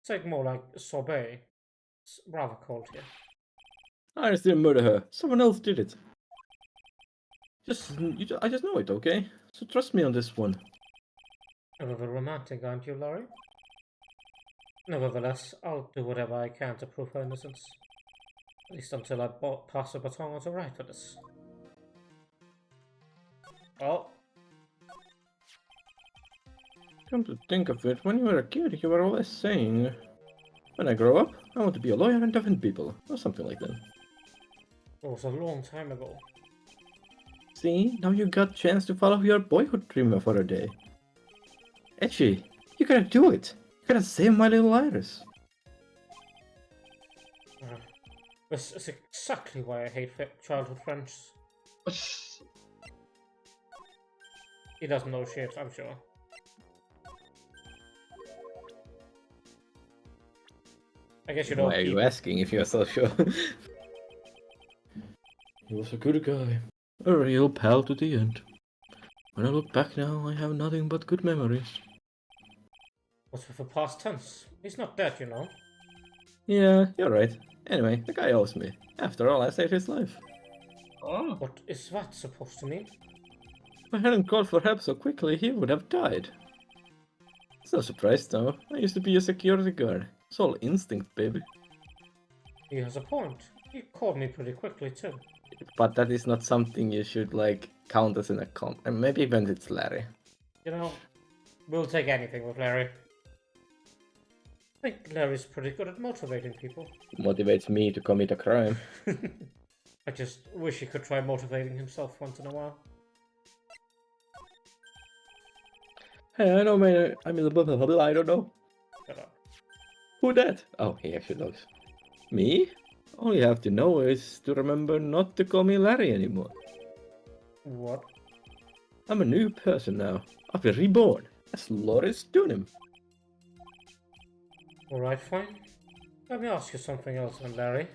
It's like more like sorbet. It's rather cold here. Iris didn't murder her. Someone else did it. I just know it, okay? So trust me on this one. A little romantic, aren't you, Laurie? Nevertheless, I'll do whatever I can to prove her innocence. At least until I pass the baton on to right for this. Oh. Come to think of it, when you were a kid, you were always saying, when I grow up, I want to be a lawyer and defend people, or something like that. It was a long time ago. See, now you got chance to follow your boyhood dream for a day. Etchy, you gotta do it. You gotta save my little Iris. This is exactly why I hate childhood friends. He doesn't know shit, I'm sure. I guess you don't. Why are you asking if you're so sure? He was a good guy. A real pal to the end. When I look back now, I have nothing but good memories. What's with the past tense? He's not dead, you know. Yeah, you're right. Anyway, the guy owes me. After all, I saved his life. Oh. What is that supposed to mean? If I hadn't called for help so quickly, he would have died. It's no surprise though. I used to be a security guard. It's all instinct, baby. He has a point. He called me pretty quickly too. But that is not something you should count as an account. And maybe when it's Larry. You know, we'll take anything with Larry. I think Larry's pretty good at motivating people. Motivates me to commit a crime. I just wish he could try motivating himself once in a while. Hey, I know, man. I'm in the blah blah blah. I don't know. Shut up. Who that? Oh, he actually knows. Me? All you have to know is to remember not to call me Larry anymore. What? I'm a new person now. I've been reborn as Loris Dunham. Alright, fine. Let me ask you something else then, Larry.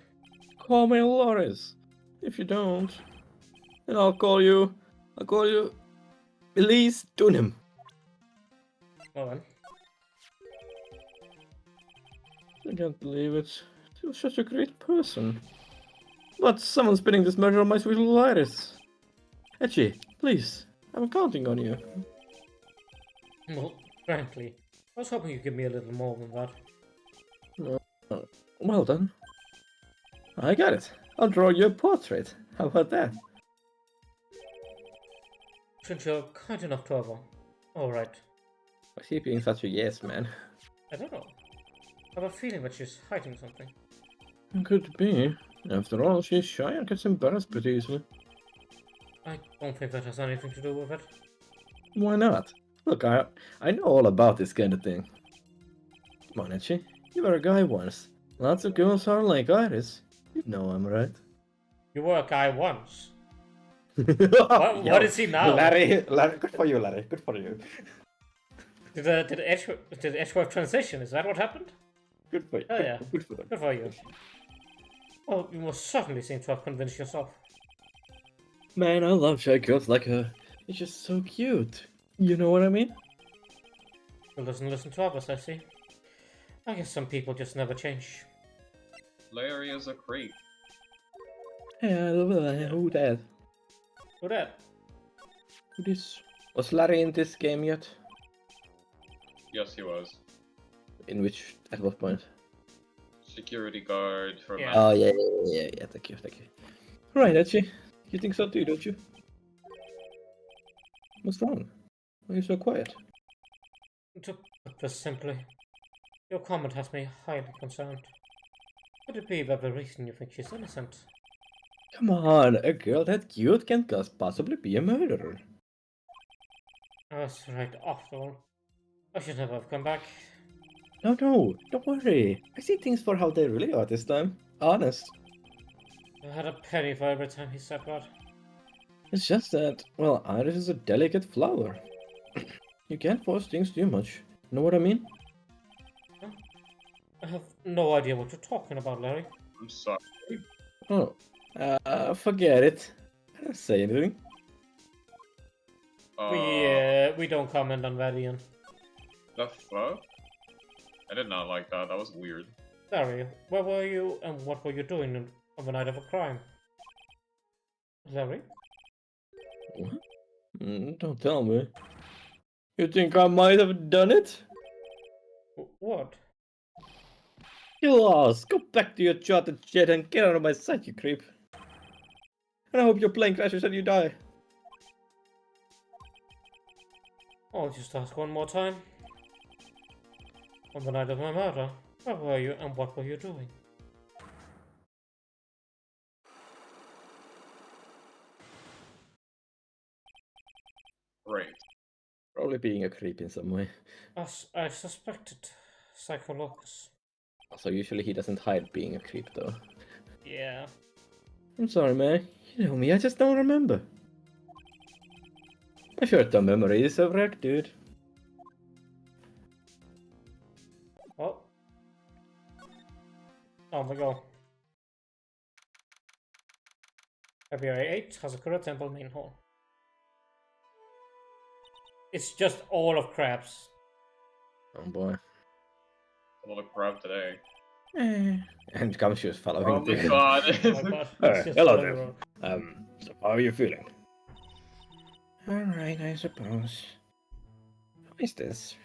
Call me Loris. If you don't, then I'll call you Elise Dunham. Well then. I can't believe it. She was such a great person. But someone's pinning this murder on my sweet little Iris. Etchy, please. I'm counting on you. Well, frankly, I was hoping you'd give me a little more than that. Well done. I got it. I'll draw you a portrait. How about that? Since you're kind enough to offer. Alright. Why is he being such a yes man? I don't know. I have a feeling that she's hiding something. Could be. After all, she's shy and gets embarrassed pretty easily. I don't think that has anything to do with it. Why not? Look, I know all about this kind of thing. Come on, Etchy. You were a guy once. Lots of girls are like Iris. You know I'm right. You were a guy once. What What is he now? Larry, good for you, Larry. Good for you. Did Edgeworth transition? Is that what happened? Good for you. Oh, yeah. Good for them. Good for you. Well, you most certainly seem to have convinced yourself. Man, I love shy girls like her. It's just so cute. You know what I mean? He doesn't listen to others, I see. I guess some people just never change. Larry is a creep. Yeah, who that? Who that? Who this? Was Larry in this game yet? Yes, he was. In which? At what point? Security guard for Yeah. Oh yeah. Thank you. Right, Etchy. You think so too, don't you? What's wrong? Why are you so quiet? To put this simply, your comment has me highly concerned. Could it be that the reason you think she's innocent? Come on, a girl that cute can't possibly be a murderer. That's right, after all. I should never have come back. No, don't worry. I see things for how they really are this time. Honest. I had a penny for every time he said that. It's just that, well, Iris is a delicate flower. You can't force things too much. Know what I mean? I have no idea what you're talking about, Larry. I'm sorry. Oh, forget it. I didn't say anything. We don't comment on that, Ian. The fuck? I did not like that. That was weird. Larry, where were you and what were you doing on the night of a crime. Larry? What? Don't tell me. You think I might have done it? What? You lost. Go back to your chartered jet and get out of my sight, you creep. And I hope your plane crashes and you die. I'll just ask one more time. On the night of my murder, where were you and what were you doing? Great. Probably being a creep in some way. As I suspected, Psycholocus. Also, usually he doesn't hide being a creep, though. Yeah. I'm sorry, man. You know me, I just don't remember. My short-term memory is a wreck, dude. Oh. On we go. February 8th, Hazakura Temple main hall. It's just all of crabs. Oh boy. A lot of crap today. And Gumshoe's following Oh my too. god. Oh my god. Alright, It's just hello following there. around. So how are you feeling? Alright, I suppose. Who is this?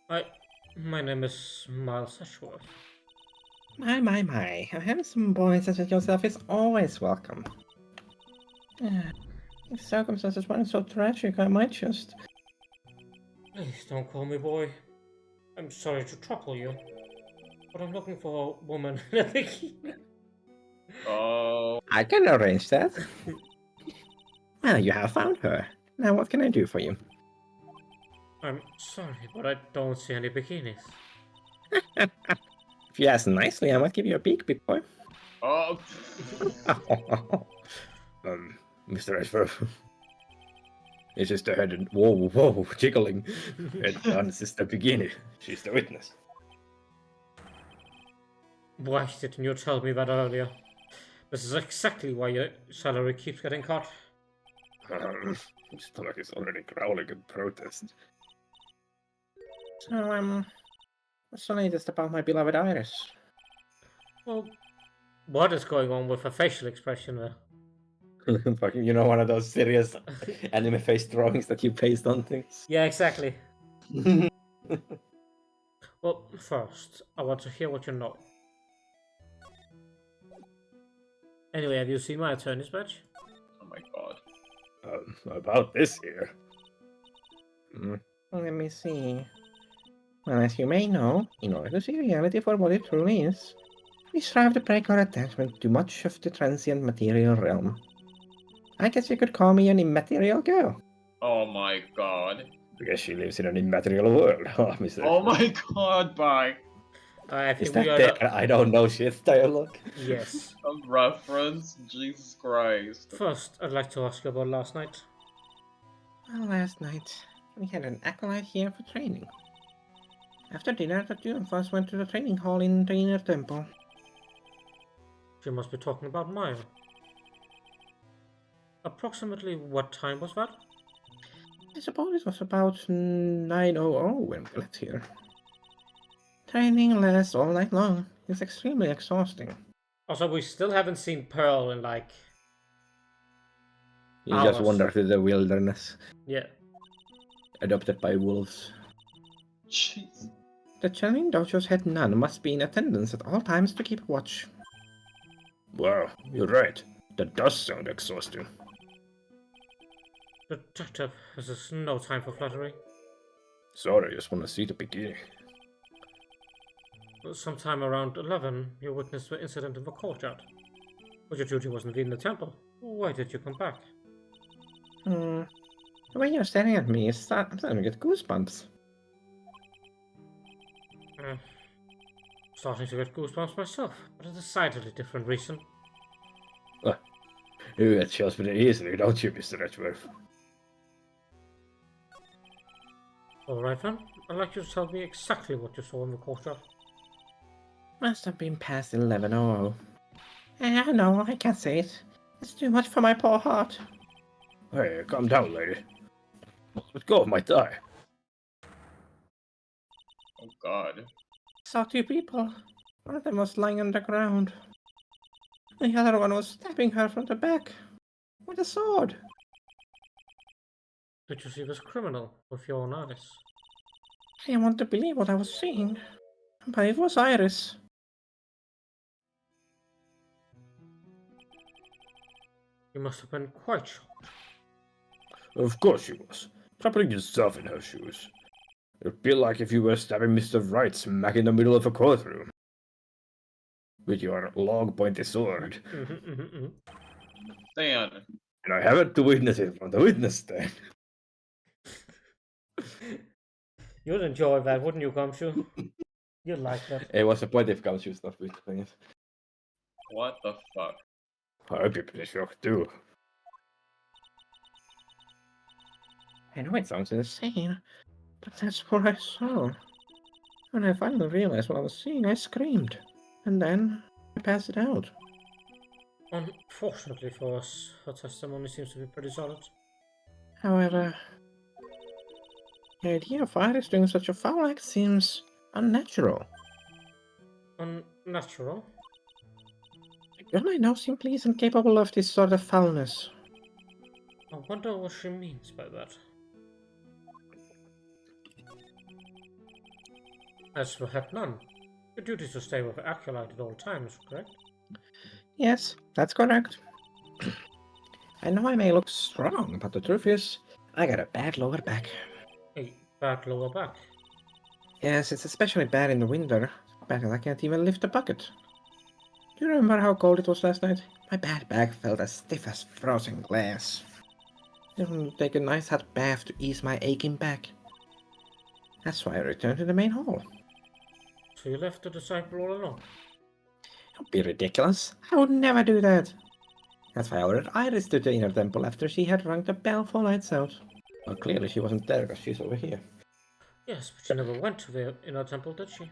My name is Miles Ashworth. My. A handsome boy such as yourself is always welcome. If circumstances weren't so tragic, I might just... Please don't call me boy. I'm sorry to trouble you, but I'm looking for a woman in a bikini. Oh, I can arrange that. Well, you have found her. Now what can I do for you? I'm sorry, but I don't see any bikinis. If you ask nicely, I might give you a peek, big boy. oh. Mr. Ashford. It's just a head and whoa, jiggling. And on Sister Bikini. She's the witness. Why didn't you tell me that earlier? This is exactly why your salary keeps getting cut. My stomach is already growling in protest. So, what's the latest about my beloved Iris? Well, what is going on with her facial expression there? Fucking, you know, one of those serious anime face drawings that you paste on things. Yeah, exactly. Well, first, I want to hear what you know. Anyway, have you seen my attorney's badge? Oh my god. About this here. Let me see. Well, as you may know, in order to see reality for what it truly is, we strive to break our attachment to much of the transient material realm. I guess you could call me an immaterial girl. Oh my god. I guess she lives in an immaterial world. Oh, Mr. Oh my god, bye. I Is think that we are there? not... I don't know shit dialogue. Yes. A reference? Jesus Christ. First, I'd like to ask you about last night. Well, last night, we had an acolyte here for training. After dinner, the two of us went to the training hall in the inner temple. You must be talking about Maya. Approximately what time was that? I suppose it was about 9:00 when we left here. Training lasts all night long. It's extremely exhausting. Also, we still haven't seen Pearl in like... You just Hours. wander through the wilderness, Yeah. adopted by wolves. Jeez. The Channeling Dojo's head nun must be in attendance at all times to keep watch. Wow, you're right. That does sound exhausting. Detective, this is no time for flattery. Sorry, I just want to see the beginning. Sometime around 11, you witnessed the incident in the courtyard. But your duty wasn't in the temple. Why did you come back? The way you're staring at me is I'm starting to get goosebumps. Starting to get goosebumps myself, but a decidedly different reason. You get chills pretty easily, don't you, Mr. Edgeworth? Alright then, I'd like you to tell me exactly what you saw in the courtyard. Must have been past 11:00. No, I can't say it. It's too much for my poor heart. Hey, calm down, lady. Let go of my thigh. Oh god. Saw two people. One of them was lying on the ground. The other one was stabbing her from the back with a sword. Did you see this criminal with your own eyes? I didn't want to believe what I was seeing, but it was Iris. You must have been quite shocked. Of course she was. Try putting yourself in her shoes. It'd be like if you were stabbing Mr. Wright smack in the middle of a courtroom. With your long-pointed sword. Dan, And I haven't to witness it from the witness stand. You'd enjoy that, wouldn't you, Gumshoe? You'd like that. It was a point if Gumshoe's not witnessing it. what the fuck? I'd be pretty shocked too. I know it sounds insane, but that's what I saw. When I finally realized what I was seeing, I screamed. And then I passed it out. Unfortunately for us, her testimony seems to be pretty solid. However, the idea of Iris doing such a foul act seems unnatural. Unnatural? The girl I know simply isn't capable of this sort of foulness. I wonder what she means by that. As for head nun, your duty is to stay with Acolyte at all times, correct? Yes, that's correct. I know I may look strong, but the truth is, I got a bad lower back. A bad lower back. Yes, it's especially bad in the winter. So bad that I can't even lift a bucket. Do you remember how cold it was last night? My bad back felt as stiff as frozen glass. It would take a nice hot bath to ease my aching back. That's why I returned to the main hall. So you left the disciple all alone? Don't be ridiculous. I would never do that. That's why I ordered Iris to the inner temple after she had rung the bell for lights out. Well, clearly she wasn't there because she's over here. Yes, but she never went to the inner temple, did she?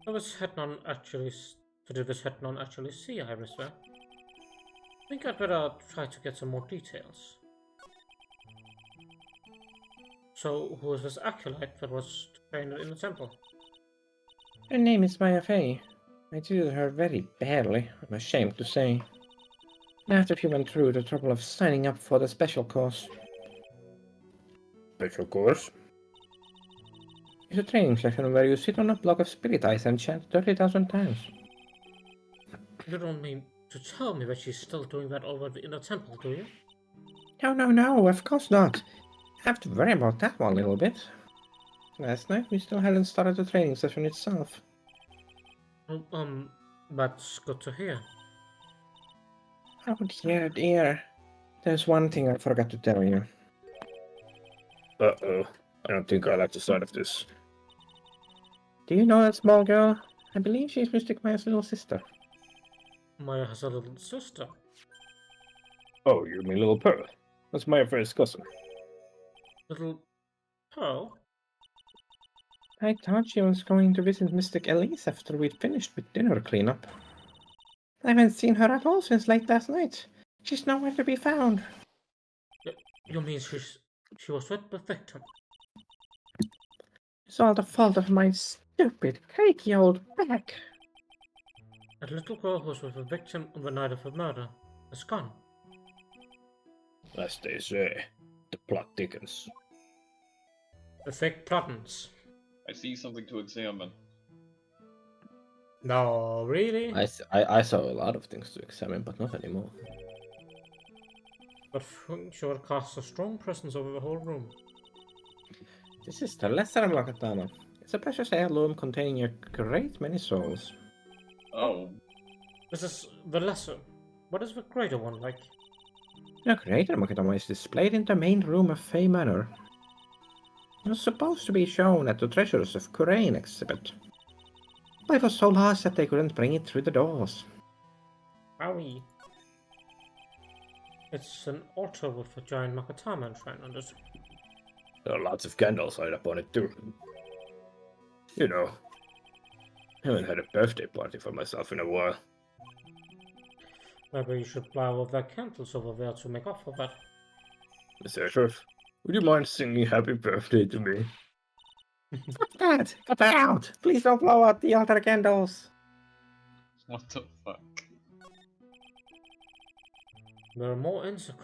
Did this head nun actually see Iris there? I think I'd better try to get some more details. So, who was this acolyte that was trained in the temple? Her name is Maya Fey. I treated her very badly, I'm ashamed to say. After she went through the trouble of signing up for the special course. Special course? It's a training session where you sit on a block of spirit ice and chant 30,000 times. You don't mean to tell me that she's still doing that over the inner temple, do you? No, of course not. I have to worry about that one a little bit. Last night we still hadn't started the training session itself. Oh, that's good to hear. Oh dear. There's one thing I forgot to tell you. Uh-oh. I don't think I like the sight of this. Do you know that small girl? I believe she's Mystic Maya's little sister. Maya has a little sister. Oh, you mean Little Pearl? That's my first cousin. Little Pearl? I thought she was going to visit Mystic Elise after we'd finished with dinner cleanup. I haven't seen her at all since late last night. She's nowhere to be found. You mean she was with the victim? It's all the fault of my stupid, cakey old back. A little girl who was with the victim on the night of the murder is gone. As they say, the plot thickens. The fake plottins. I see something to examine. No, really? I saw a lot of things to examine, but not anymore. But sure casts a strong presence over the whole room. This is the Lesser Makatama. It's a precious heirloom containing a great many souls. Oh, This is the lesser. What is the greater one like? The greater Makatama is displayed in the main room of Fey Manor. It was supposed to be shown at the Treasures of Kurain exhibit. But it was so large that they couldn't bring it through the doors. Owie. It's an altar with a giant Makatama enshrined on it. There are lots of candles light up on it too. You know, I haven't had a birthday party for myself in a while. Maybe you should blow out their candles over there to make up for that. Mr. Sheriff, would you mind singing happy birthday to me? Dad, cut that out! Please don't blow out the altar candles! what the fuck? There are more insert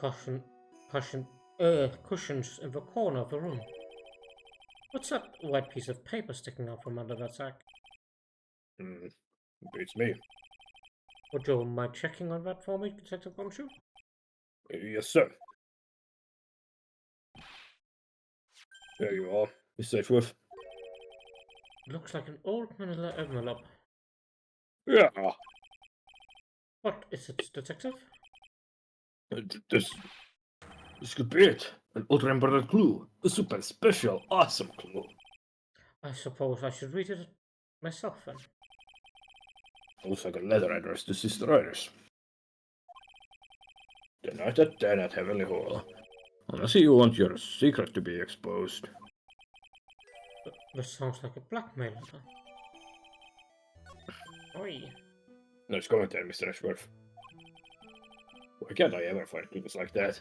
cushions in the corner of the room. What's that white piece of paper sticking out from under that sack? Beats me. Would you mind checking on that for me, Detective Gumshoe? Yes, sir. There you are, Mr. Edgeworth. Looks like an old manila envelope. Yeah. What is it, Detective? This could be it. An ultra important clue. A super special, awesome clue. I suppose I should read it myself then. Looks like a letter addressed to Sister Iris. The night at 10 at Heavenly Hall. I see you want your secret to be exposed. This sounds like a blackmail letter. Oi. Nice commentary, Mr. Ashworth. Why can't I ever find clues like that?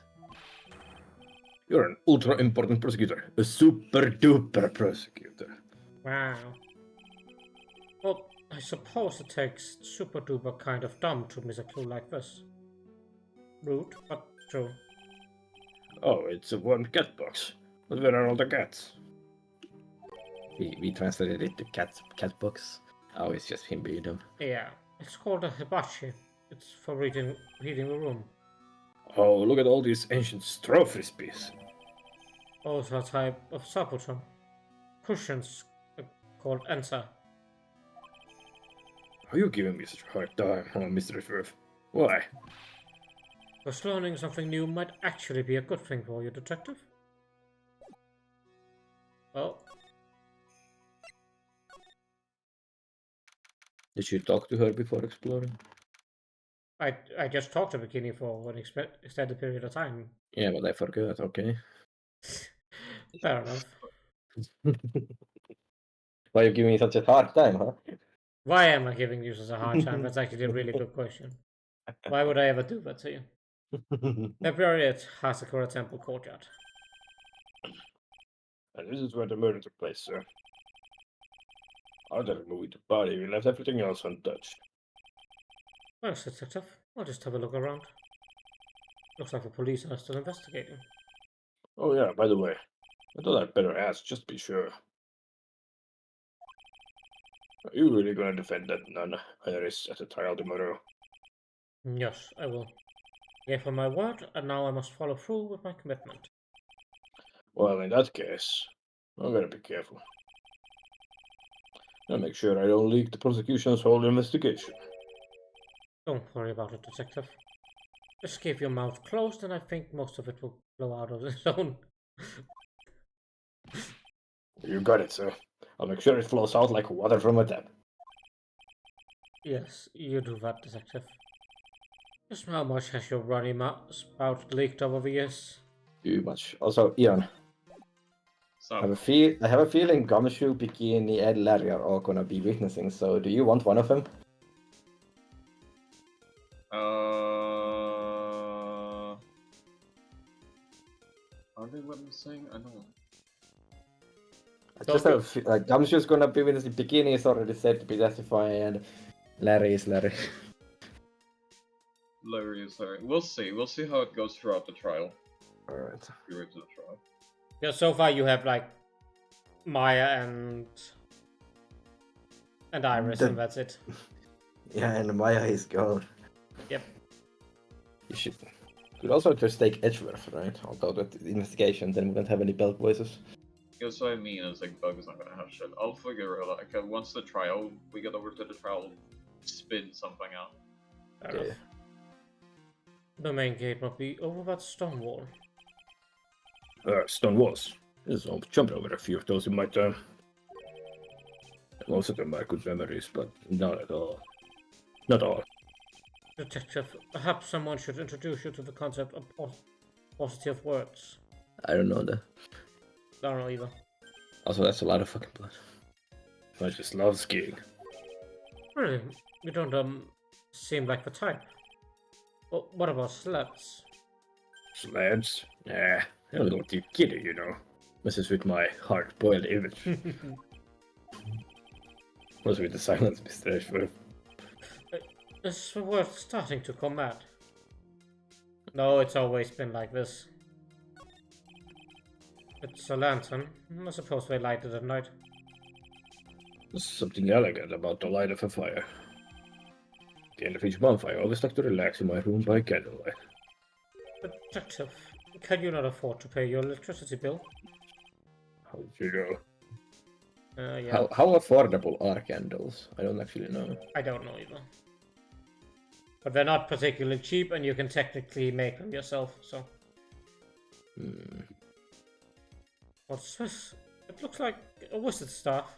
You're an ultra important prosecutor. A super duper prosecutor. Wow. Well, I suppose it takes super duper kind of dumb to miss a clue like this. Rude, but true. Oh, it's a one cat box. But where are all the cats? We translated it to cat box. Oh, it's just him being them. Yeah, it's called a hibachi. It's for reading the room. Oh, look at all these ancient straw frisbees. Also a type of saboteur. Cushions called Ensa. Are you giving me such a hard time, Mr. Ashworth? Why? Because learning something new might actually be a good thing for you, Detective. Well, Did you talk to her before exploring? I just talked to Bikini for an extended period of time. Yeah, but I forgot, okay. Fair enough. Why are you giving me such a hard time, huh? Why am I giving you such a hard time? That's actually a really good question. Why would I ever do that to you? February at Hasakura Temple Courtyard. And this is where the murder took place, sir. After removing the body, we left everything else untouched. Thanks, Detective. I'll just have a look around. Looks like the police are still investigating. Oh yeah, by the way, I thought I'd better ask just to be sure. Are you really gonna defend that nun, Iris, at the trial tomorrow? Yes, I will. I gave her my word, and now I must follow through with my commitment. Well, in that case, I'm gonna be careful. I'll make sure I don't leak the prosecution's whole investigation. Don't worry about it, Detective. Just keep your mouth closed, and I think most of it will blow out of its own. You got it, sir. I'll make sure it flows out like water from a tap. Yes, you do that, Detective. Just how much has your runny spout leaked over the years? Too much. Also, Ian, So, I have a feeling Gumshoe, Bikini, and Larry are all gonna be witnessing, so do you want one of them? Are they what I'm saying? I don't. I just have a like Gumshoe's gonna be witnessing, Bikini is already said to be testifying, and Larry is Larry. Larry is Larry. We'll see. We'll see how it goes throughout the trial. Alright. Through to the trial. Yeah, so far you have like Maya and Iris, and that's it. Yeah, and Maya is gone. Yep. You should. Could also just take Edgeworth, right? Although with the investigation, then we don't have any belt voices. Guess what I mean is like Bug's not gonna have shit. I'll figure it out. Like once we get over to the trial, spin something out. Fair enough. The main gate must be over that stone wall. Stone walls. I'll jump over a few of those in my time. Most of them are good memories, but not at all. Not all. Detective, perhaps someone should introduce you to the concept of positive words. I don't know that. I don't know either. Also, that's a lot of fucking blood. I just love skiing. Really? You don't seem like the type. Well, what about sleds? Sleds? Nah, I don't want you kidding, you know. Messes with my hard-boiled image. What's with the silence, Mr. Ashworth? Is the word starting to come mad? No, it's always been like this. It's a lantern. I suppose they light it at night. There's something elegant about the light of a fire. At the end of each month, I always like to relax in my room by candlelight. Detective, can you not afford to pay your electricity bill? How did you know? Yeah, How affordable are candles? I don't actually know. I don't know either. But they're not particularly cheap, and you can technically make them yourself, so... What's this? It looks like a wizard staff.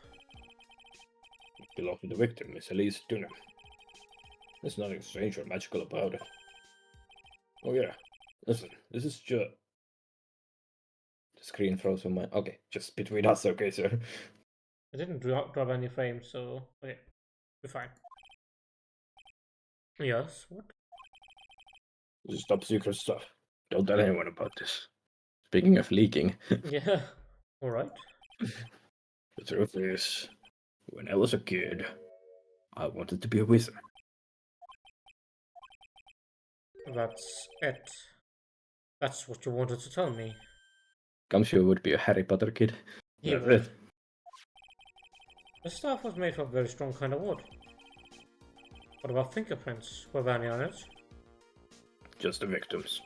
It belongs to the victim, Miss Elise Dunham. There's nothing strange or magical about it. Oh yeah, listen, this is just... The screen froze on my... Okay, just between us, okay, sir? I didn't drop any frames, so... Okay, we're fine. Yes, what? This is top secret stuff. Don't tell anyone about this. Speaking of leaking, Yeah, alright. the truth is, when I was a kid, I wanted to be a wizard. That's it. That's what you wanted to tell me. Gumshoe would be a Harry Potter kid. He Never would. read. The staff was made from a very strong kind of wood. What about fingerprints? Were there any on it? Just the victims.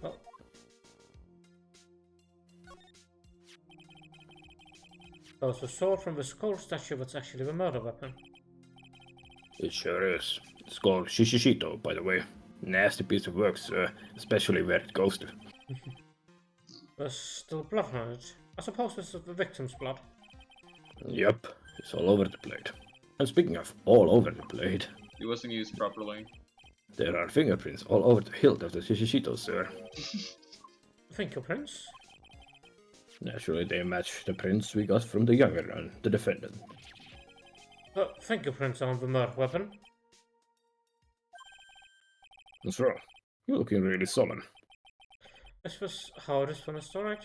Well, those were sword from the skull statue, that's actually the murder weapon. It sure is. It's called Shishishito, by the way. Nasty piece of work, sir. Especially where it goes to. There's still blood on it. I suppose this is the victim's blood. Yup, it's all over the plate. And speaking of all over the plate, It wasn't used properly. there are fingerprints all over the hilt of the Shishishito, sir. Fingerprints? Naturally, they match the prints we got from the younger one, the defendant. The fingerprints on the murder weapon? What's wrong? You're looking really sullen. This was how it is finished, alright?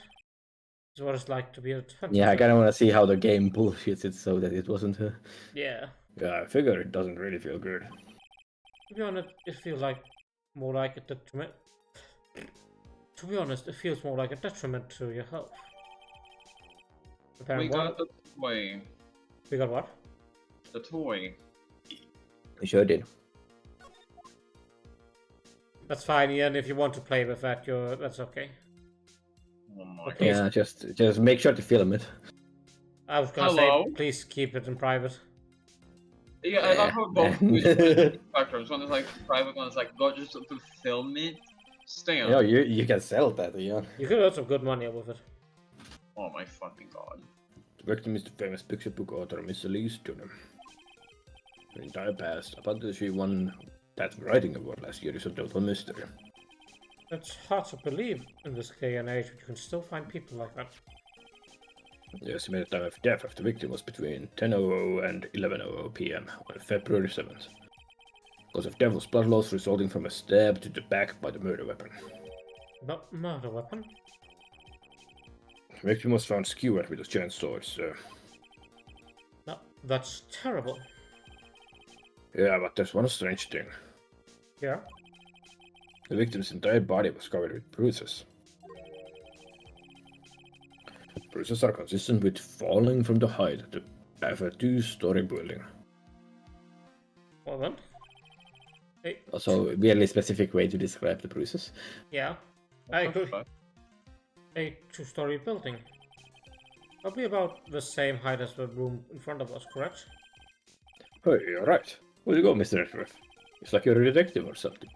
It's what it's like to be a defense. Yeah, I officer. kind of want to see how the game bullshits it so that it wasn't. Yeah. Yeah, I figure it doesn't really feel good. To be honest, it feels like more like a detriment. To be honest, it feels more like a detriment to your health. We got the toy. We got what? The toy. We sure did. That's fine, Ian. If you want to play with that, that's okay. Oh my Okay. god. Yeah, just make sure to film it. I was gonna Hello? say, please keep it in private. Yeah, I love how both spectrums. One is like private, one is like, God, just to film it. Stand. You know, you can sell that, yeah. You could earn some good money with it. Oh my fucking god. The victim is the famous picture book author Miss Elise Dunham. Her entire past, up until she won that writing award last year, is a total mystery. It's hard to believe in this day and age, but you can still find people like that. The estimated time of death of the victim was between 10:00 and 11:00 p.m. on February 7th. Cause of death was blood loss resulting from a stab to the back by the murder weapon. The murder weapon? The victim was found skewered with a giant sword, so... No, that's terrible. Yeah, but there's one strange thing. Yeah? The victim's entire body was covered with bruises. Bruises are consistent with falling from the height of a two-story building. Well then. Hey, Also, a really specific way to describe the bruises. yeah. I What the agree. fuck? A two-story building. That'll be about the same height as the room in front of us, correct? Hey, you're right. Where'd you go, Mr. Edgeworth? It's like you're a detective or something.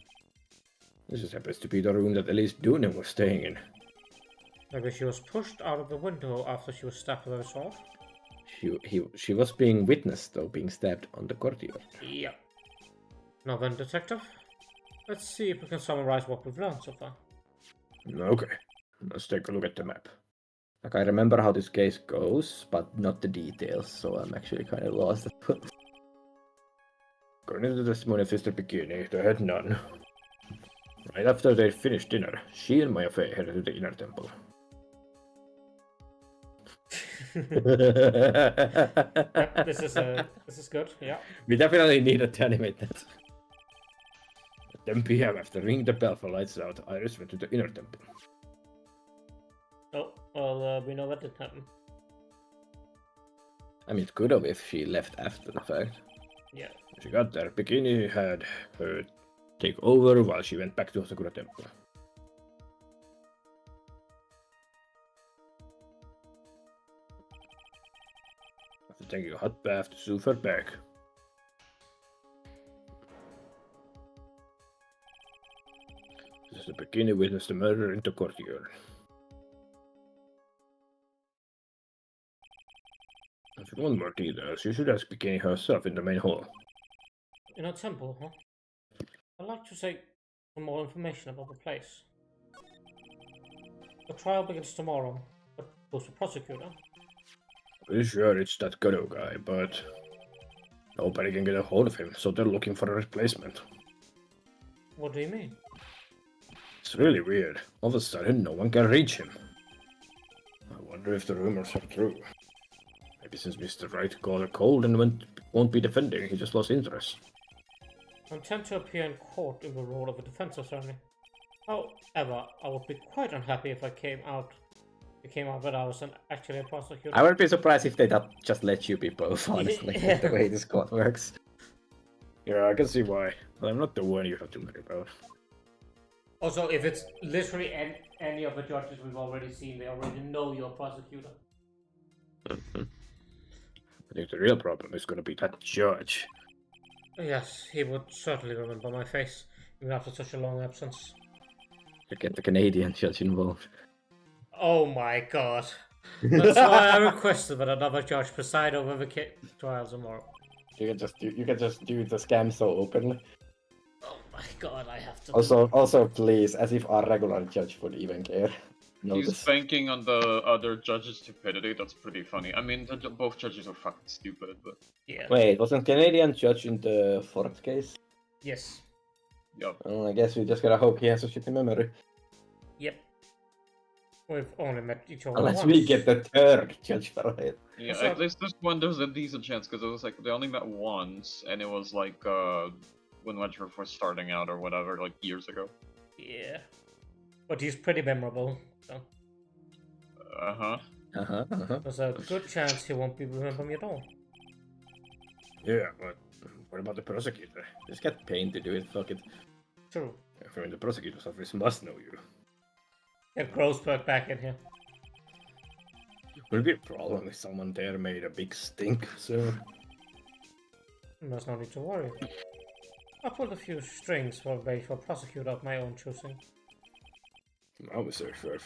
This just happens to be the room that Elise Dunham was staying in. Maybe she was pushed out of the window after she was stabbed with a sword? She was being witnessed, though, being stabbed on the courtyard. Yeah. Now then, detective. Let's see if we can summarize what we've learned so far. Okay, let's take a look at the map. Like, I remember how this case goes, but not the details, so I'm actually kind of lost. According to the testimony of Sister Bikini, they had none. Right after they finished dinner, she and Maya Fey headed to the inner temple. Yep, this is good, yeah. We definitely needed to animate that. 10 p.m. after ringing the bell for lights out, Iris went to the inner temple. Oh, well, we know what did happen. I mean, it could have if she left after the fact. Yeah. When she got there, Bikini had her take over while she went back to Asakura Temple. After taking a hot bath to soothe her back. This is the Bikini witnessed the murder in the courtyard. And for one more detail, she should ask Bikini herself in the main hall. In a temple, huh? I'd like to say some more information about the place. The trial begins tomorrow, but who's the prosecutor? Pretty sure it's that Gado guy, but nobody can get a hold of him, so they're looking for a replacement. What do you mean? It's really weird. All of a sudden, no one can reach him. I wonder if the rumors are true. Maybe since Mr. Wright caught a cold and won't be defending, he just lost interest. I intend to appear in court in the role of a defense attorney. However, I would be quite unhappy if it came out that I was actually a prosecutor. I would be surprised if they just let you be both, honestly, Yeah. the way this court works. Yeah, I can see why. But I'm not the one you have to worry about. Also, if it's literally any of the judges we've already seen, they already know you're a prosecutor. I think the real problem is going to be that judge. Yes, he would certainly remember my face, even after such a long absence. You get the Canadian judge involved. Oh my god. That's why I requested that another judge preside over the trial tomorrow. You can just do the scam so openly. Oh my god, I have to. Also, please, as if our regular judge would even care. He's Notice. banking on the other judge's stupidity. That's pretty funny. I mean, both judges are fucking stupid, but Yeah. Wait, wasn't Canadian judge in the fourth case? Yes. yep. Well, I guess we just gotta hope he has a shitty memory. Yep. We've only met each other Unless once. we get the third judge for it. Yeah, Also- at least this one there's a decent chance because it was like they only met once, and it was like when Wedgeworth was starting out or whatever, like years ago. Yeah. But he's pretty memorable, so there's a good chance he won't be remembering me at all. Yeah, but what about the prosecutor? Just get Payne to do it, fuck it. True. I mean, the prosecutor's office must know you. Get Grossberg back in here. Would it be a problem if someone there made a big stink soon? There's no need to worry. I pulled a few strings for a prosecutor of my own choosing. I was so sure.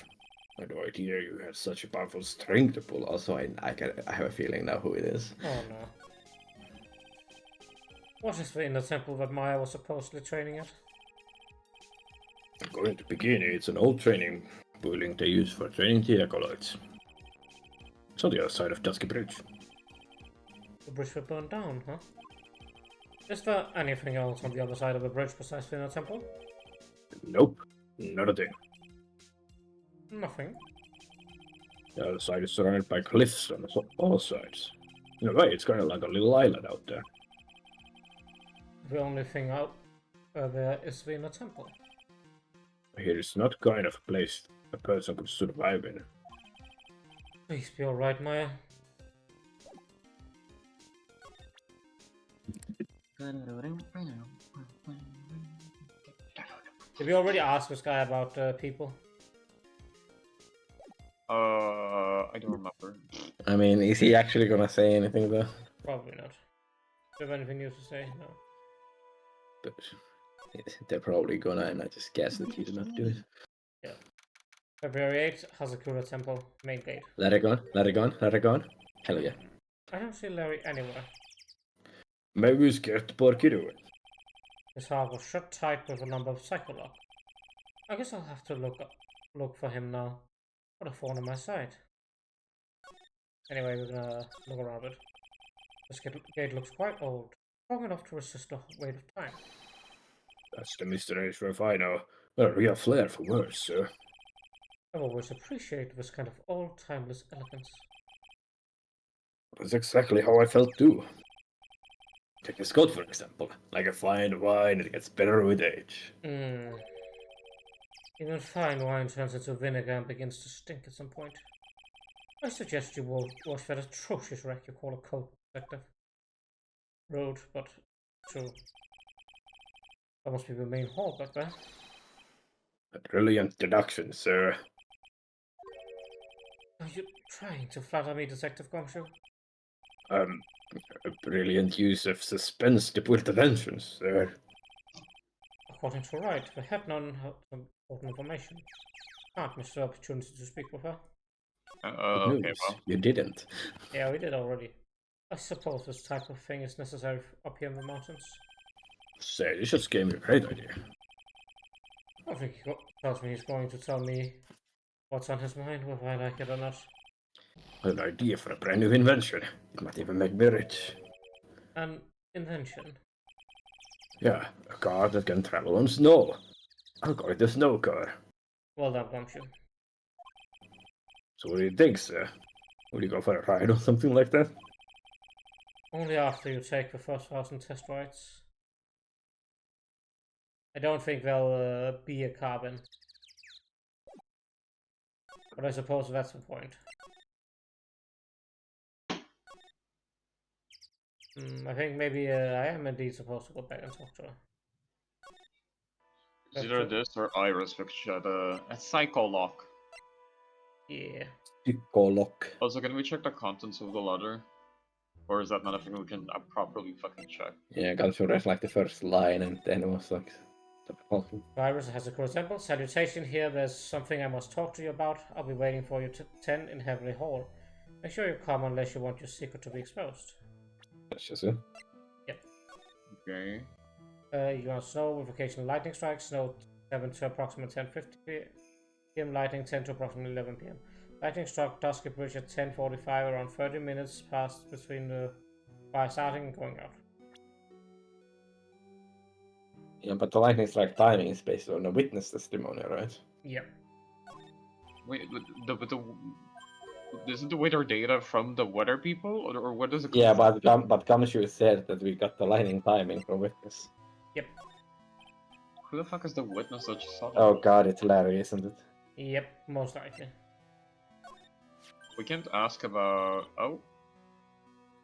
I had no idea you had such a powerful string to pull. Also, I have a feeling now who it is. Oh no. What is the inner temple that Maya was supposedly training at? According to Bikini, it's an old training building they use for training the acolytes. It's on the other side of Dusky Bridge. The bridge was burned down, huh? Is there anything else on the other side of the bridge besides the inner temple? Nope, not a thing. Nothing. The other side is surrounded by cliffs on all sides. In a way, it's kind of like a little island out there. The only thing out there is the inner temple. Here is not kind of a place a person could survive in. Please be alright, Maya. Did we already ask this guy about people? I don't remember. I mean, is he actually gonna say anything though? Probably not. Do you have anything new to say? No. But they're probably gonna, and I just guess that he's not do it. February 8th, Hazakura Temple, main gate. Let it go, let it go, let it go. Hell yeah. I don't see Larry anywhere. Maybe we scared the poor kiddo. His heart was shut tight with a number of psycholock. I guess I'll have to look for him now. What a thorn in my side. Anyway, we're gonna look around it. This gate looks quite old, strong enough to resist the weight of time. That's the Mr. Ashworth I know. A real flair for words, sir. I've always appreciated this kind of old, timeless elegance. That's exactly how I felt too. Take a Scott, for example. Like a fine wine, it gets better with age. Hmm. Even fine wine turns into vinegar and begins to stink at some point. I suggest you wash that atrocious wreck you call a cult detective. Rude, but true. That must be the main hall back there. A brilliant deduction, sir. Are you trying to flatter me, Detective Gumshoe? A brilliant use of suspense to put attention, sir. According to Wright, we have none of some important information. Can't miss the opportunity to speak with her. Good Okay, news, well. you didn't. Yeah, we did already. I suppose this type of thing is necessary up here in the mountains. Say, this just gave me a great idea. I think he tells me he's going to tell me what's on his mind, whether I like it or not. An idea for a brand new invention. It might even make me rich. An invention. Yeah, a car that can travel on snow. I'll call it the snow car. Well done, Gumshoe. So what do you think, sir? Would you go for a ride or something like that? Only after you take the first 1,000 test rides. I don't think there'll be a carbon. But I suppose that's the point. I think maybe I am indeed supposed to go back and talk to her. It's either this or Iris, which had a psycho lock. Yeah. Psycholog. Also, can we check the contents of the letter? Or is that not a thing we can properly fucking check? Yeah, I should read like the first line and then it was like... Virus has a correspondent. Salutation here, there's something I must talk to you about. I'll be waiting for you to 10 in Heavenly Hall. Make sure you come unless you want your secret to be exposed. That's just it. Okay. You want snow with occasional lightning strikes, snow 7 to approximately 10:50 p.m., lightning 10 to approximately 11 p.m. Lightning struck Dusky Bridge at 10:45, around 30 minutes passed between the fire starting and going out. Yeah, but the lightning strike timing is based on a witness testimony, right? Yep. Wait, isn't the weather data from the weather people? Or what does it Yeah, but Gumshoe said that we got the lightning timing from witness. Yep. Who the fuck is the witness that just saw that? Oh god, it's Larry, isn't it? Yep, most likely. We can't ask about... Oh?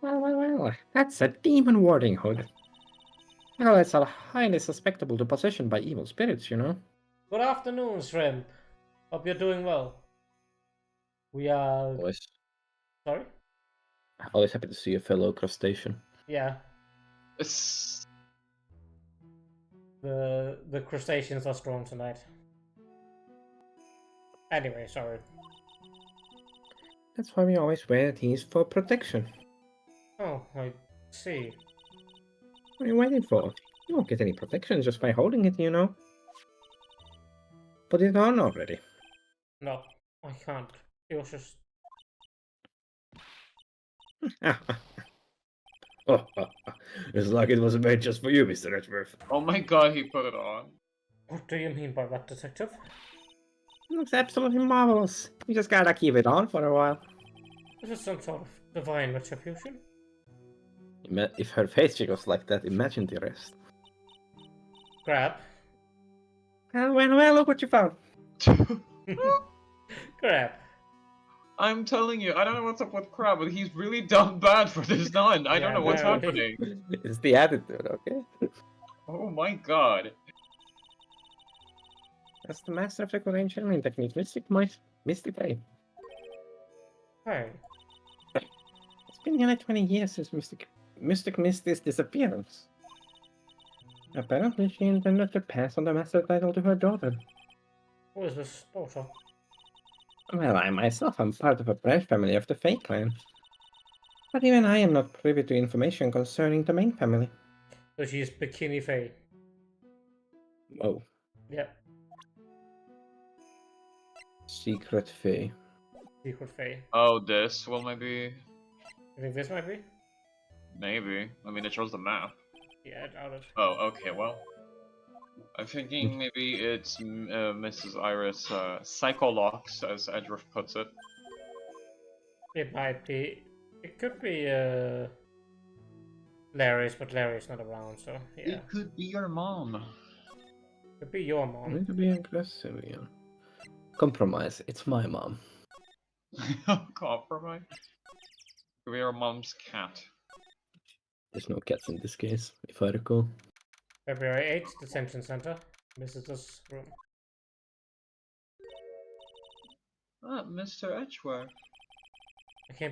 Well, that's a demon warding hood. Well, it's a highly susceptible to possession by evil spirits, you know. Good afternoon, Shrimp. Hope you're doing well. We are... Always, Sorry? always happy to see a fellow crustacean. Yeah. It's... The crustaceans are strong tonight. Anyway, sorry. That's why we always wear these for protection. Oh, I see. What are you waiting for? You won't get any protection just by holding it, you know. Put it on already. No, I can't. It was just... It's like it was made just for you, Mr. Edgeworth. Oh my god, he put it on. What do you mean by that, Detective? Looks absolutely marvelous. You just gotta keep it on for a while. Is it some sort of divine retribution? If her face was like that, imagine the rest. Grab. Well, look what you found. Grab. I'm telling you, I don't know what's up with Crab, but he's really done bad for this nun. I don't know what's Yeah, happening. It's the attitude, okay? Oh my god. That's the master of the Korean channeling technique, Mystic Ray. Hey. It's been nearly 20 years since Mystic missed his disappearance. Apparently, she intended to pass on the master title to her daughter. Who is this daughter? Well, I myself am part of a branch family of the Fae clan. But even I am not privy to information concerning the main family. So she's Bikini Faye. Whoa. Yep. Secret Fae. Secret Faye. Oh, this will maybe... You think this might be? Maybe. I mean, it shows the map. Yeah, I doubt it. Oh, okay, well. I'm thinking maybe it's Mrs. Iris Psycholocks, as Edgeworth puts it. It might be. It could be Larry's, but Larry's not around, so yeah. It could be your mom. Could be your mom. Need to be aggressive again. Compromise. It's my mom. Compromise. Could be your mom's cat. There's no cats in this case, if I recall. February 8th, detention center. Visitors room. Ah, Mr. Edgeworth. I came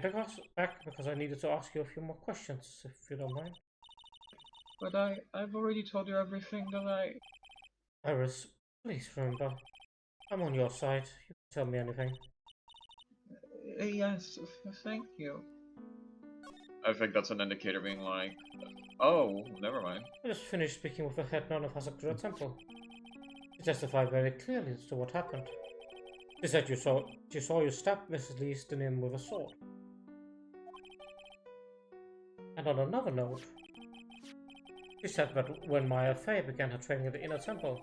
back because I needed to ask you a few more questions, if you don't mind. But I've already told you everything that Iris, please remember, I'm on your side. You can tell me anything. Yes, thank you. I think that's an indicator being like, oh, never mind. I just finished speaking with the head nun of Hasakura Temple. She testified very clearly as to what happened. She said she saw you stab Mrs. Lee Stinim with a sword. And on another note, she said that when Maya Fey began her training at the Inner Temple,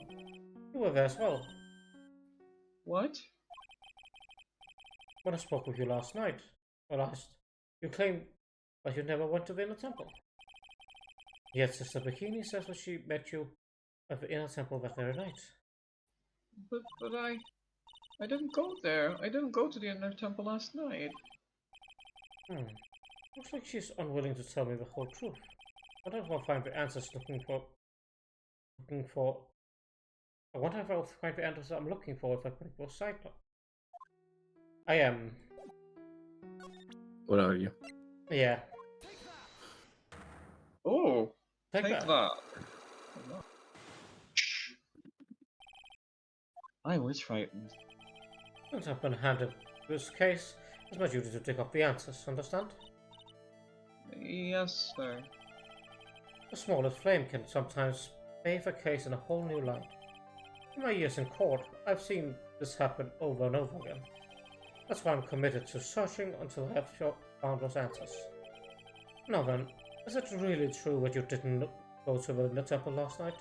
you were there as well. What? When I spoke with you last, you claimed that you never went to the Inner Temple. Yet Sister Bikini says that she met you at the Inner Temple that very night. But I didn't go there. I didn't go to the Inner Temple last night. Looks like she's unwilling to tell me the whole truth. I wonder if I'll find the answers I wonder if I'll find the answers I'm looking for if I break those cyclops. I am. What are you? Yeah. Oh, Take take that. that. I was frightened. Since I've been handed this case, it's my duty to dig up the answers, understand? Yes, sir. The smallest flame can sometimes bathe a case in a whole new light. In my years in court, I've seen this happen over and over again. That's why I'm committed to searching until I have found those answers. Now then, is it really true that you didn't go to the temple last night?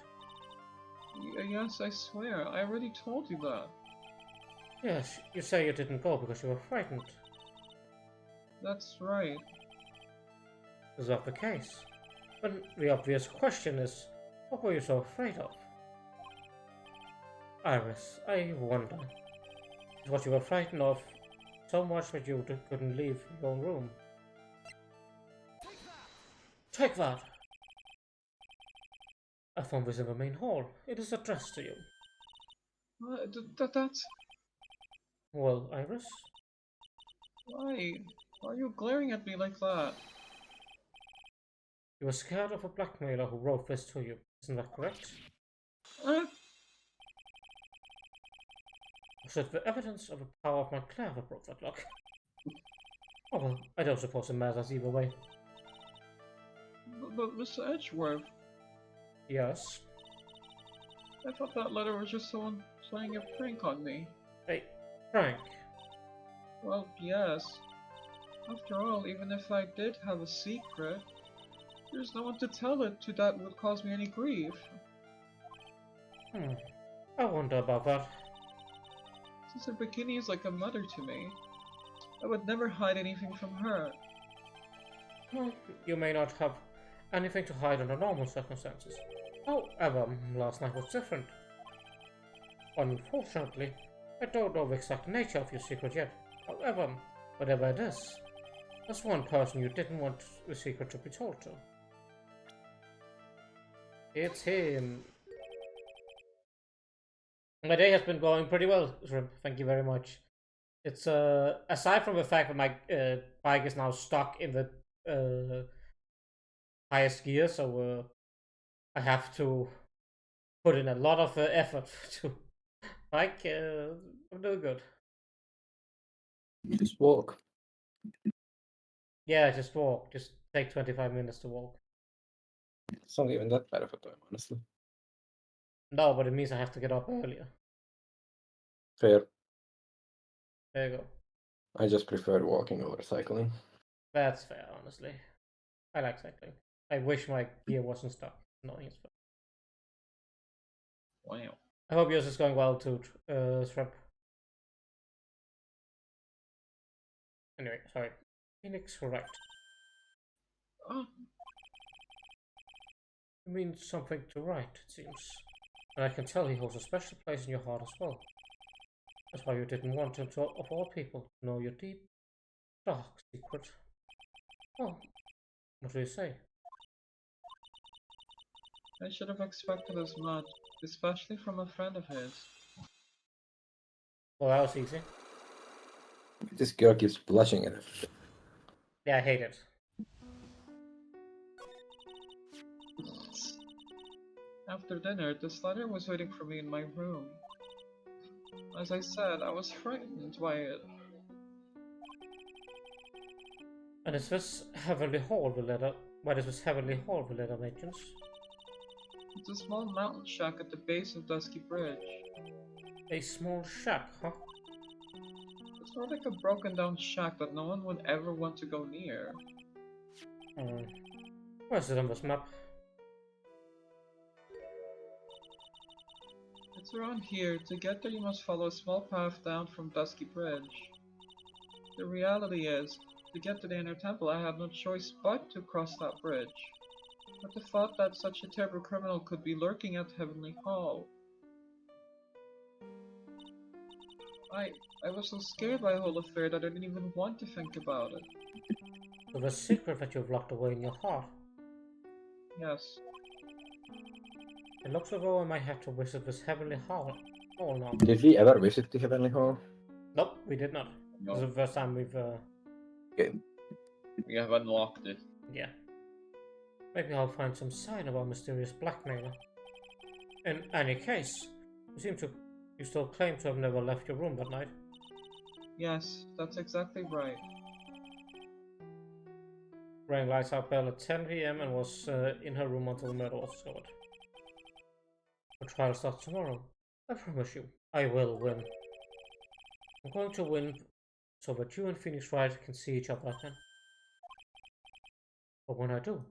Yes, I swear. I already told you that. Yes, you say you didn't go because you were frightened. That's right. Is that the case? But the obvious question is, what were you so afraid of? Iris, I wonder. Is what you were frightened of so much that you couldn't leave your own room? Take that! I found this in the main hall. It is addressed to you. That's... Well, Iris? Why? Why are you glaring at me like that? You were scared of a blackmailer who wrote this to you, isn't that correct? Was it the evidence of the power of Montclair that broke that lock? Oh well, I don't suppose it matters either way. But Mr. Edgeworth, Yes? I thought that letter was just someone playing a prank on me. Hey, Frank. Well, yes. After all, even if I did have a secret, there's no one to tell it to that would cause me any grief. I wonder about that. Sister Bikini is like a mother to me. I would never hide anything from her. Well, you may not have anything to hide under normal circumstances. However, last night was different. Unfortunately, I don't know the exact nature of your secret yet. However, whatever it is, there's one person you didn't want the secret to be told to. It's him. My day has been going pretty well, Shrimp. Thank you very much. It's aside from the fact that my bike is now stuck in the highest gear, so I have to put in a lot of effort to bike. I'm doing good. Just walk. Yeah, just walk. Just take 25 minutes to walk. It's not even that bad of a time, honestly. No, but it means I have to get up earlier. Fair. There you go. I just prefer walking over cycling. That's fair, honestly. I like cycling. I wish my gear wasn't stuck. Annoying as fuck. Wow. I hope yours is going well too, Shrimp. Anyway, sorry. Phoenix, right. Oh, means something to Wright, it seems. And I can tell he holds a special place in your heart as well. That's why you didn't want him to, of all people, know your deep, dark secret. Well, what do you say? I should have expected as much, especially from a friend of his. Well, that was easy. This girl keeps blushing at it. Yeah, I hate it. After dinner, this letter was waiting for me in my room. As I said, I was frightened by it. And is this Heavenly Hall the letter? Why does this Heavenly Hall the letter mentions? It's a small mountain shack at the base of Dusky Bridge. A small shack, huh? It's more like a broken down shack that no one would ever want to go near. Where's it on this map? It's around here. To get there you must follow a small path down from Dusky Bridge. The reality is, to get to the inner temple I had no choice but to cross that bridge. But the thought that such a terrible criminal could be lurking at Heavenly Hall. I was so scared by the whole affair that I didn't even want to think about it. So the secret that you've locked away in your heart. Yes. It looks as though I might have to visit this Heavenly Hall now. Did we ever visit the Heavenly Hall? Nope, we did not. This is the first time we've, We have unlocked it. yeah. Maybe I'll find some sign of our mysterious blackmailer. In any case, you still claim to have never left your room that night. Yes, that's exactly right. Rang lights out bell at 10 PM and was in her room until the murder was discovered. The trial starts tomorrow. I promise you, I will win. I'm going to win so that you and Phoenix Wright can see each other again. But when I do,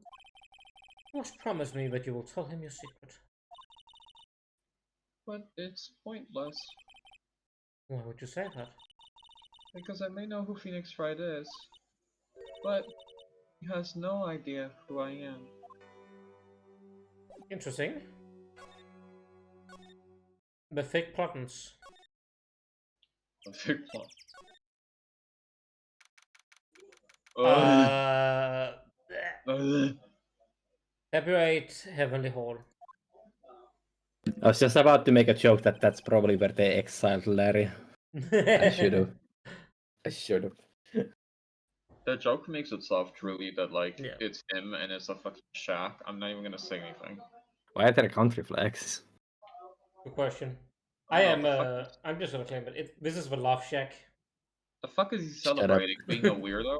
you must promise me that you will tell him your secret. But it's pointless. Why would you say that? Because I may know who Phoenix Wright is. But he has no idea who I am. Interesting. The fake plugins. A big plot. February Heavenly Hall. I was just about to make a joke that that's probably where they exiled Larry. I should have. The joke makes itself truly that like Yeah. it's him and it's a fucking shack. I'm not even gonna say anything. Why are there country flags? Good question. I'm just gonna claim it. This is the Love Shack. The fuck is he Shut up. celebrating? Being a weirdo?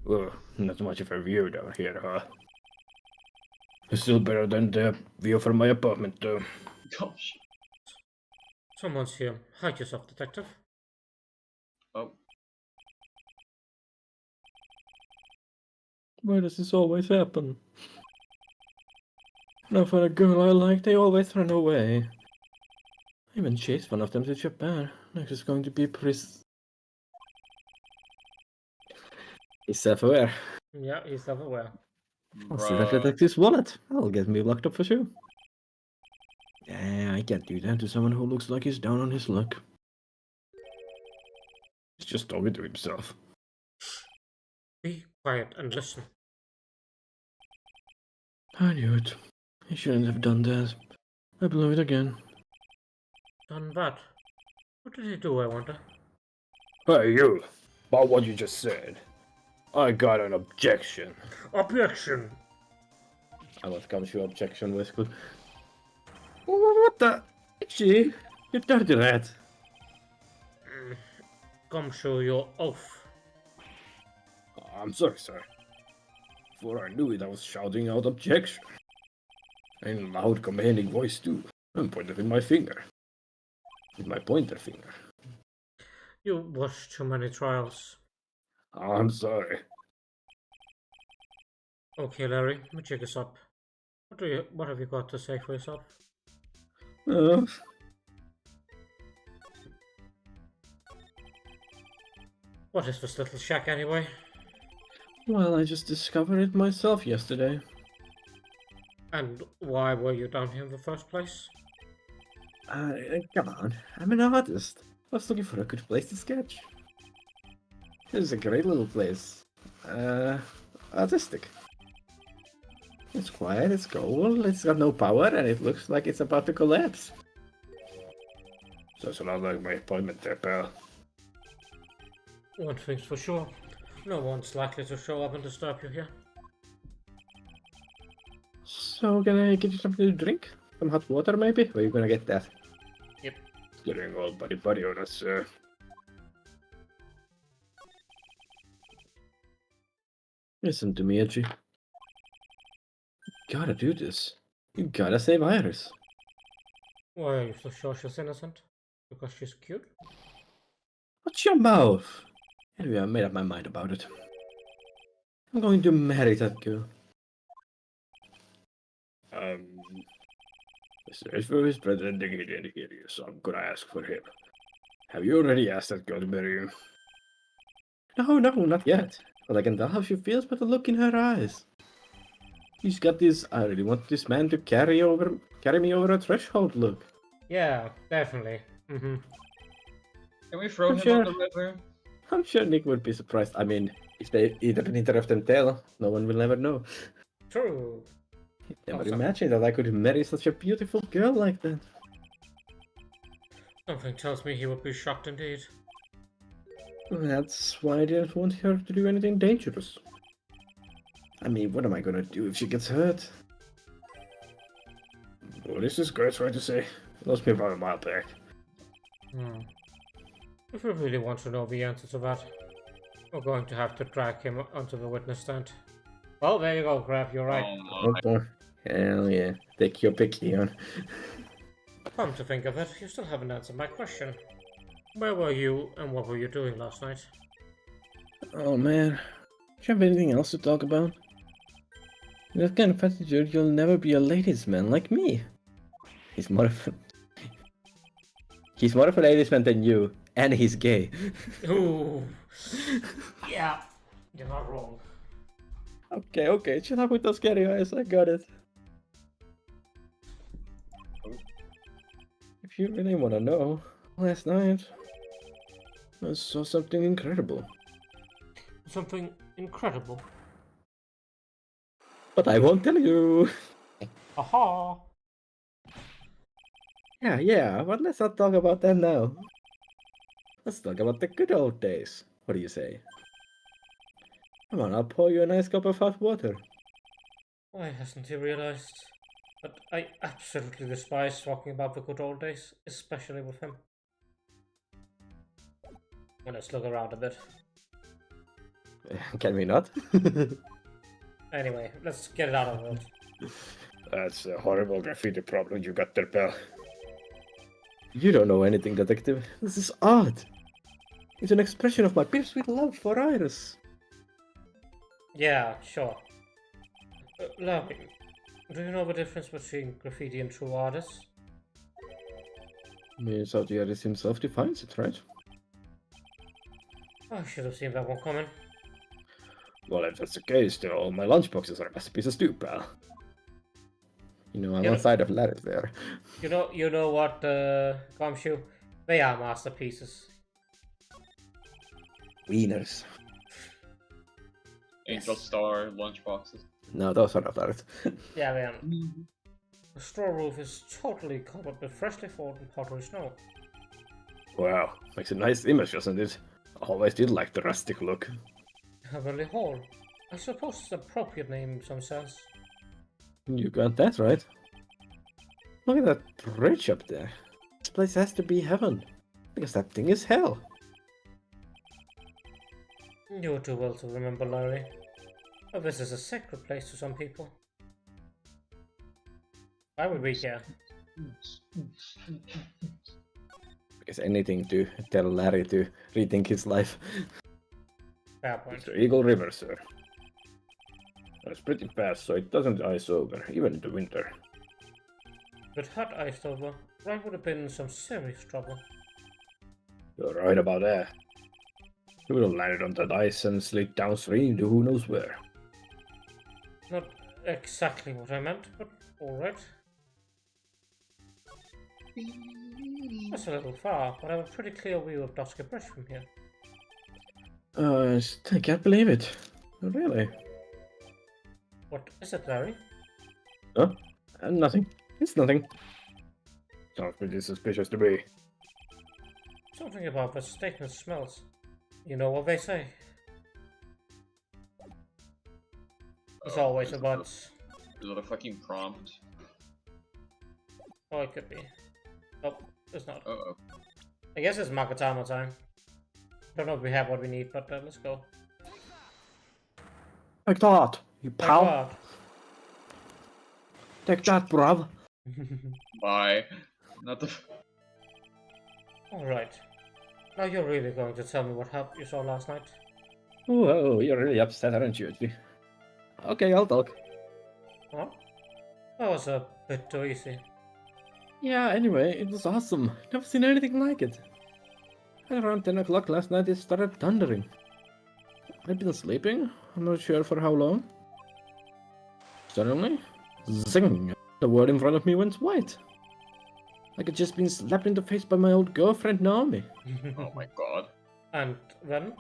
Oh, not much of a view down here, huh? It's still better than the view from my apartment, though. Gosh. Someone's here. Hide yourself, detective. Oh, Why does this always happen? Now for a girl I like, they always run away. I even chased one of them to Japan. Next is going to be He's self-aware. Yeah, he's self-aware. I'll see that detective's wallet. That'll get me locked up for sure. Yeah, I can't do that to someone who looks like he's down on his luck. He's just talking to himself. Be quiet and listen. I knew it. He shouldn't have done that. I blew it again. Done that. What did he do, I wonder? Hey, you! About what you just said. I got an objection. Objection! And what comes your objection, Westwood? What the? Gee, you dirty rat. Come show your oath. I'm sorry, sir. Before I knew it, I was shouting out objection. In a loud, commanding voice, too. And pointed with my finger. With my pointer finger. You watched too many trials. I'm sorry. Okay, Larry, let me check this up. What have you got to say for yourself? What is this little shack anyway? Well, I just discovered it myself yesterday. And why were you down here in the first place? Come on, I'm an artist. I was looking for a good place to sketch. This is a great little place. Artistic. It's quiet, it's cold, it's got no power, and it looks like it's about to collapse. Sounds a lot like my appointment there, pal. One thing's for sure. No one's likely to show up and disturb you here. So, can I get you something to drink? Some hot water, maybe? Where are you gonna get that? Getting all buddy on us, sir. Listen to me, Edgy. You gotta do this. You gotta save Iris. Why are you so sure she's innocent? Because she's cute? Watch your mouth! Anyway, I made up my mind about it. I'm going to marry that girl. Mr. Ashford is president here, so I'm gonna ask for him. Have you already asked that girl to marry you? No, not yet. But I can tell how she feels by the look in her eyes. She's got this, I really want this man to carry me over a threshold look. Yeah, definitely. Can we throw I'm him sure. on the river? I'm sure Nick would be surprised. I mean, if they either neither of them tell, no one will ever know. True. Never Awesome. imagined that I could marry such a beautiful girl like that. Something tells me he would be shocked indeed. That's why I didn't want her to do anything dangerous. I mean, what am I gonna do if she gets hurt? What is this girl trying to say? Lost me about a mile back. If you really want to know the answer to that, we're going to have to drag him onto the witness stand. Well, there you go, Grab, you're right. Oh, Oh, hell yeah. Take your pick, Leon. Come to think of it, you still haven't answered my question. Where were you and what were you doing last night? Oh man. Do you have anything else to talk about? In that kind of attitude, you'll never be a ladies' man like me. He's more of a ladies' man than you, and he's gay. Ooh. Yeah, you're not wrong. Okay, chill out with those scary eyes, I got it. If you really want to know, last night I saw something incredible. Something incredible. But I won't tell you. Aha! Yeah, but let's not talk about that now. Let's talk about the good old days. What do you say? Come on, I'll pour you a nice cup of hot water. Why hasn't he realized? But I absolutely despise talking about the good old days, especially with him. Well, let's look around a bit. Can we not? Anyway, let's get it out of the world. That's a horrible graffiti problem you got there, pal. You don't know anything, detective. This is art. It's an expression of my bittersweet love for Iris. Yeah, sure. Larry, do you know the difference between graffiti and true artists? I mean, it's how the artist himself defines it, right? I should have seen that one coming. Well, if that's the case, then all my lunchboxes are masterpieces too, pal. You know, I'm Yeah. on side of Larry there. You know what, Gumshoe? They are masterpieces. Wieners. Angel Star lunchboxes. No, those are not art. Yeah, man. The straw roof is totally covered with freshly fallen powdery snow. Wow, makes a nice image, doesn't it? I always did like the rustic look. Heavenly Hall. I suppose it's an appropriate name in some sense. You got that right. Look at that bridge up there. This place has to be heaven. Because that thing is hell. You're too well to remember, Larry. But this is a sacred place to some people. Why would we care? Because anything to tell Larry to rethink his life. Fair point. It's the Eagle River, sir. It's pretty fast, so it doesn't ice over, even in the winter. If it had iced over, Ryan would have been in some serious trouble. You're right about that. He would have landed on that ice and slid downstream to who knows where. Not exactly what I meant, but Alright. That's a little far, but I have a pretty clear view of Dusky Bridge from here. I can't believe it. Really? What is it, Larry? Nothing. It's nothing. Sounds pretty suspicious to me. Something about the statement smells. You know what they say. It's always is it about... Is it a fucking prompt? Oh, it could be. Nope, it's not. Uh-oh. I guess it's Makatama time. Don't know if we have what we need, but let's go. Take that, you My pal. God. Take that, bruv. Bye. Not the. Alright. Now you're really going to tell me what you saw last night? Whoa, you're really upset, aren't you? Okay, I'll talk. Huh? That was a bit too easy. Yeah, anyway, it was awesome. Never seen anything like it. At around 10 o'clock last night, it started thundering. I'd been sleeping, I'm not sure for how long. Suddenly, zing! The world in front of me went white. Like I'd just been slapped in the face by my old girlfriend Naomi. Oh my god. And then?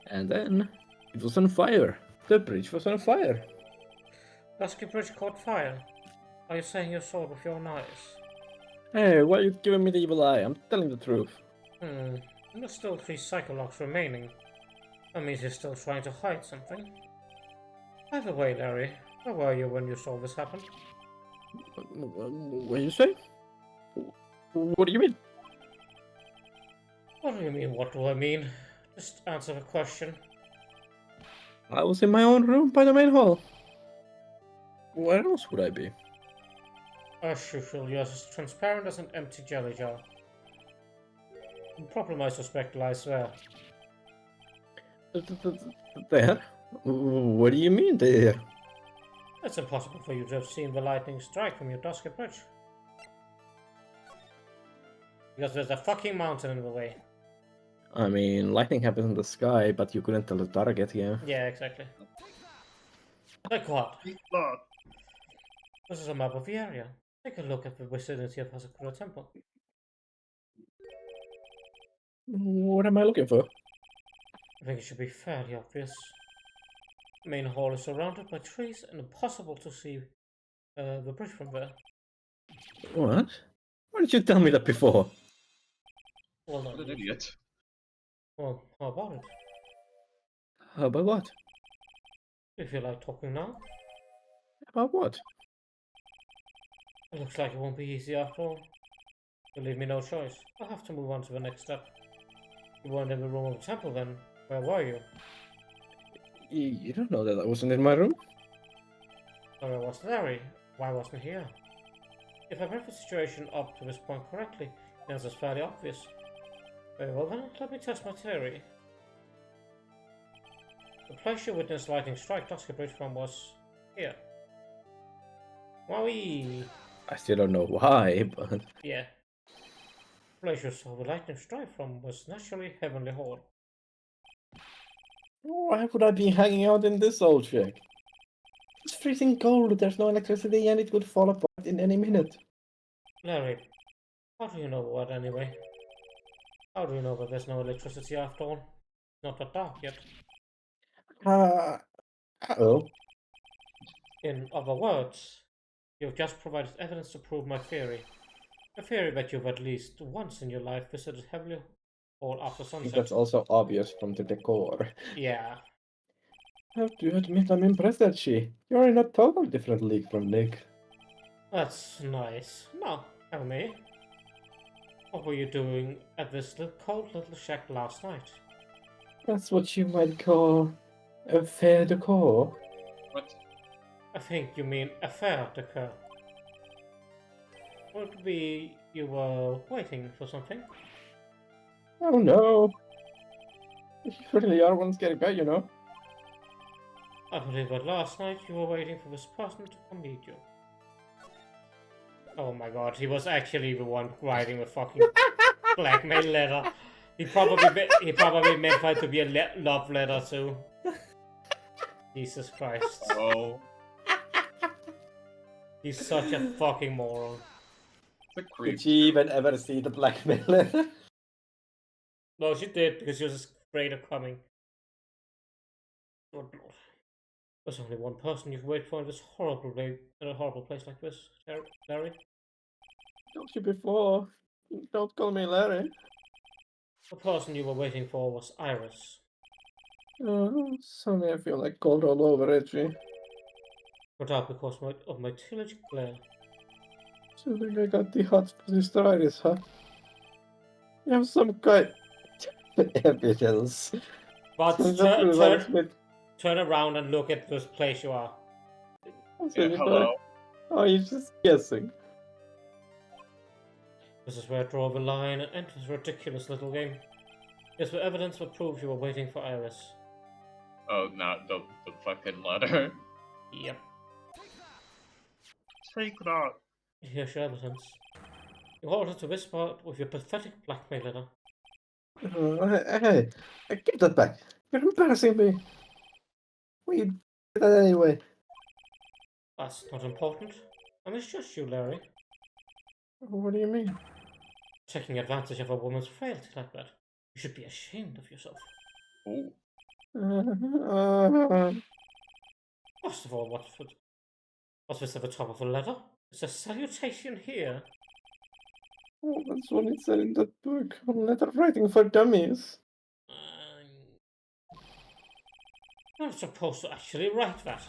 And then, it was on fire. The bridge was on fire. Dusky Bridge caught fire. Are you saying you saw it with your own eyes? Hey, why are you giving me the evil eye? I'm telling the truth. And there's still 3 Psychologs remaining. That means you're still trying to hide something. By the way, Larry, where were you when you saw this happen? What do you say? What do you mean? What do you mean, what do I mean? Just answer the question. I was in my own room by the main hall. Where else would I be? As usual, you're as transparent as an empty jelly jar. The problem, I suspect, lies there. There? What do you mean there? It's impossible for you to have seen the lightning strike from your Dusky Bridge. Because there's a fucking mountain in the way. I mean, lightning happens in the sky, but you couldn't tell the target, yeah. Yeah, exactly. Like what? Look. This is a map of the area. Take a look at the vicinity of Hasakura Temple. What am I looking for? I think it should be fairly obvious. The main hall is surrounded by trees and impossible to see the bridge from there. What? Why did you tell me that before? Well What an done. idiot. Well, how about it? About what? If you like talking now, About what? it looks like it won't be easy after all. You leave me no choice. I'll have to move on to the next step. You weren't in the room of the temple then. Where were you? You don't know that I wasn't in my room? Where was Larry? Why wasn't he here? If I read the situation up to this point correctly, the answer is fairly obvious. Very well then, let me test my theory. The place you witnessed lightning strike Dusky Bridge from was here. Wowee! I still don't know why, but... Yeah. The place you saw the lightning strike from was naturally Heavenly Hall. Why would I be hanging out in this old shack? It's freezing cold, there's no electricity, and it would fall apart in any minute. Larry, how do you know what anyway? How do you know that there's no electricity after all? It's not that dark yet. Uh-oh. In other words, you've just provided evidence to prove my theory. A theory that you've at least once in your life visited Heavenly Hall after I think sunset. that's also obvious from the decor. Yeah. I have to admit I'm impressed at she. You're in a total different league from Nick. That's nice. Now, tell me, what were you doing at this cold little shack last night? That's what you might call a fair decor. What? I think you mean affair decor. Would be you were waiting for something? Oh no. You really are one scary guy, you know. I believe that last night you were waiting for this person to come meet you. Oh my god, he was actually the one writing the fucking blackmail letter. He probably meant for it to be a love letter too. Jesus Christ. Oh. He's such a fucking moron. It's a creep. Did she even ever see the blackmailer? No, she did because she was afraid of coming. Good lord. There's only one person you can wait for in this horrible in a horrible place like this, Larry. Told you before. Don't call me Larry. The person you were waiting for was Iris. Suddenly I feel like cold all over, Edgy. But out because of my tillage glare. So I think I got the hot cystitis, huh? You have some kind evidence. But That reminds me. turn around and look at this place you are. Yeah, hello. Oh, you're just guessing. This is where I draw the line and end this ridiculous little game. Is there evidence that proves you were waiting for Iris? Oh, not the fucking letter. Yep. Take that. Here's your evidence. You ordered to this part with your pathetic blackmail letter. Hey, give that back. You're embarrassing me. We did that anyway. That's not important. I misjudged you, Larry. What do you mean? Taking advantage of a woman's frailty like that. You should be ashamed of yourself. Ooh. First of all, what's this at the top of the letter? It's a salutation here. Oh, that's what it said in that book. Letter writing for dummies. You're not supposed to actually write that.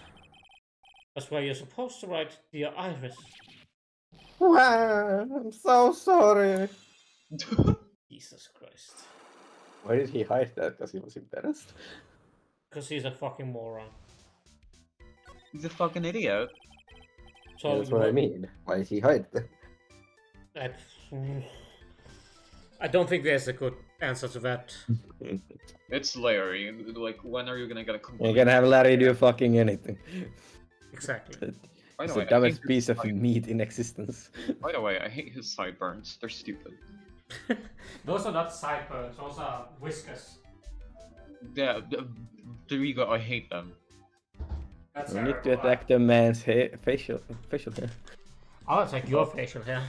That's where you're supposed to write, Dear Iris. Wow, I'm so sorry. Jesus Christ. Why did he hide that? Because he was embarrassed? Because he's a fucking moron. He's a fucking idiot. So That's what I mean. Why did he hide that? I don't think there's a good answer to that. It's Larry. Like, when are you gonna get a You're complete? gonna have Larry do fucking anything. Exactly. By It's the the way, I dumbest hate piece his of meat in existence. By the way, I hate his sideburns. They're stupid. Those are not sideburns, those are whiskers. Yeah, there you go. I hate them. That's You need to terrible. attack the man's facial hair. I'll attack your facial hair.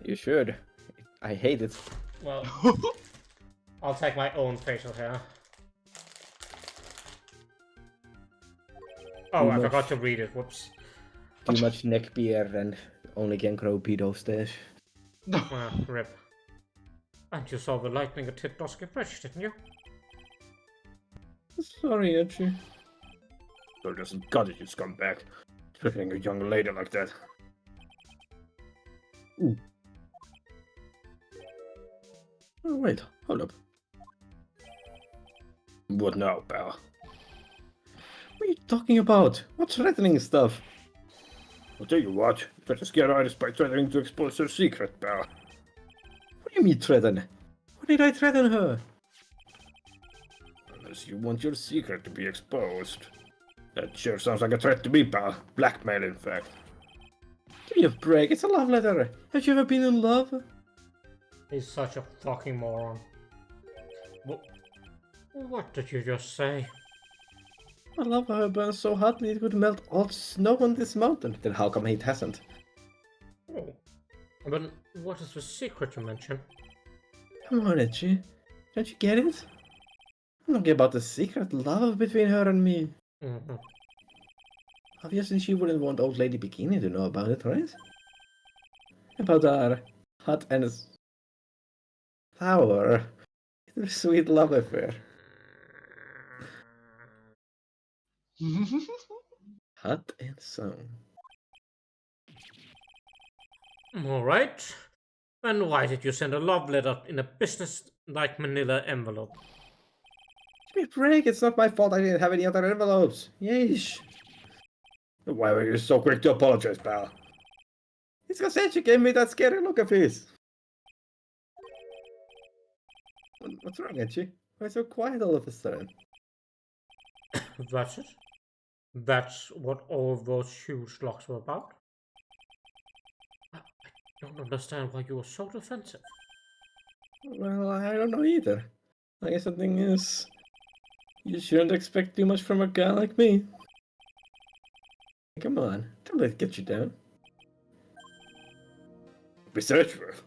You should. I hate it. Well, I'll take my own facial hair. Oh, I much. forgot to read it. Whoops. Too much neck beard and only can grow pedo stash. Rip. And you saw the lightning at Dusky Bridge, didn't you? Sorry, Edgy. So doesn't got it, you scumbag. Threatening a young lady like that. Oh, wait, hold up. What now, pal? What are you talking about? What threatening stuff? I'll tell you what, you better scare Iris by threatening to expose her secret, pal. What do you mean threaten? Why did I threaten her? Unless you want your secret to be exposed. That sure sounds like a threat to me, pal. Blackmail, in fact. Give me a break, it's a love letter. Have you ever been in love? He's such a fucking moron. What did you just say? My love for her burns so hotly it would melt all snow on this mountain. Then how come it hasn't? Oh. But what is the secret you mentioned? Come on, Edgy. Don't you get it? I'm talking about the secret love between her and me. Mm-hmm. Obviously, she wouldn't want old lady Bikini to know about it, right? About our hot and sour, sweet love affair. Hot and sour. Alright. And why did you send a love letter in a business-like manila envelope? Give me a break, it's not my fault I didn't have any other envelopes. Yeesh. Why were you so quick to apologize, pal? It's because Edgy gave me that scary look of his. What's wrong, Edgy? Why so quiet all of a sudden? That's it? That's what all those huge locks were about? I don't understand why you were so defensive. Well, I don't know either. I guess the thing is, you shouldn't expect too much from a guy like me. Come on, don't let it get you down. Mr. Edgeworth.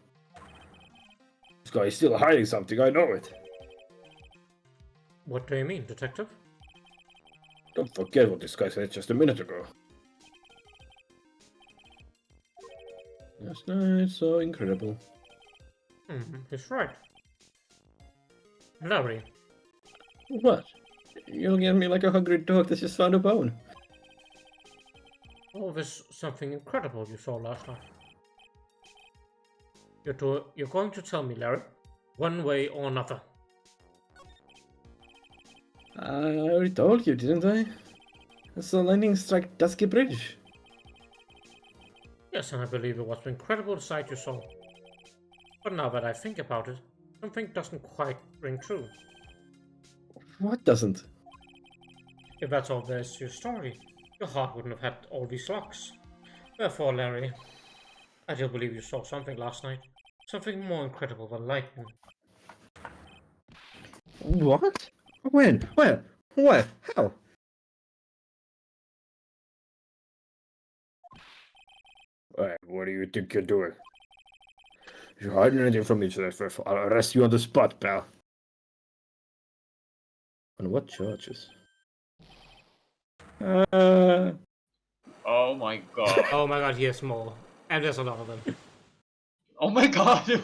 This guy is still hiding something, I know it. What do you mean, detective? Don't forget what this guy said just a minute ago. Last night, so incredible. He's right. Larry, What? You look at me like a hungry dog that just found a bone. oh, there's something incredible you saw last night. You're going to tell me, Larry, one way or another. I already told you, didn't I? I saw lightning strike Dusky Bridge. Yes, and I believe it was an incredible sight you saw. But now that I think about it, something doesn't quite ring true. What doesn't? If that's all there is to your story, your heart wouldn't have had all these locks. Therefore, Larry, I do believe you saw something last night. Something more incredible than lightning. What? When? Where? What? How? Hey, what do you think you're doing? If you're hiding anything from me, Edgeworth, I'll arrest you on the spot, pal. On what charges? Oh my god. Oh my god, yes, more. And there's a lot of them. Oh my god.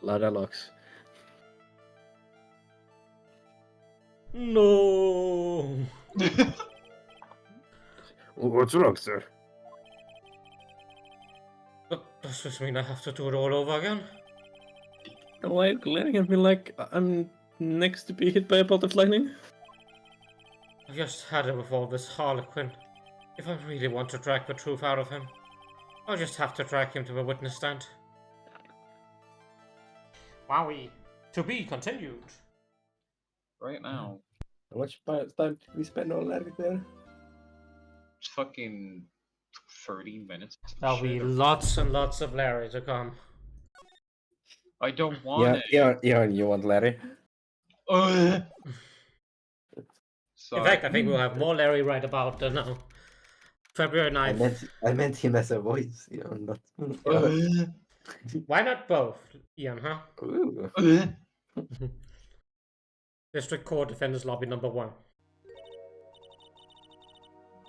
Ladder locks. No. What's wrong, sir? But does this mean I have to do it all over again? Why are you glaring at me like I'm next to be hit by a bolt of lightning? I just had it with all this Harlequin. If I really want to drag the truth out of him, I'll just have to drag him to the witness stand. Wowie. To be continued. Right now. How much time did we spend on Larry there? It's fucking 30 minutes. There'll be lots and lots of Larry to come. I don't want it. You want Larry? Ugh. In Sorry. fact, I think we'll have more Larry right about now. February 9th. I meant him as a voice, not. Ugh. Why not both, Ian, huh? Ooh. Ugh. District Court Defenders Lobby number 1.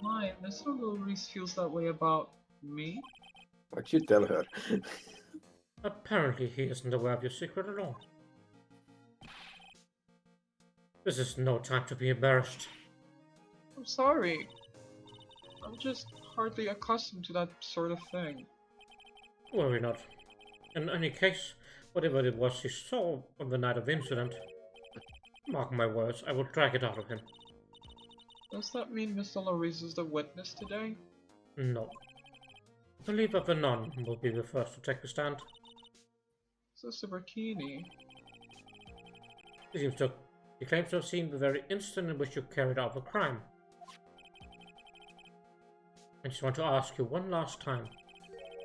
Why? Mr. Lewis feels that way about me? What'd you tell her? Apparently he isn't aware of your secret at all. This is no time to be embarrassed. I'm sorry. I'm just hardly accustomed to that sort of thing. Worry not. In any case, whatever it was he saw on the night of the incident, mark my words, I will drag it out of him. Does that mean Mr. Lewis is the witness today? No. I believe that the nun will be the first to take the stand. Sister Burkini. He claims to have seen the very instant in which you carried out the crime. I just want to ask you one last time.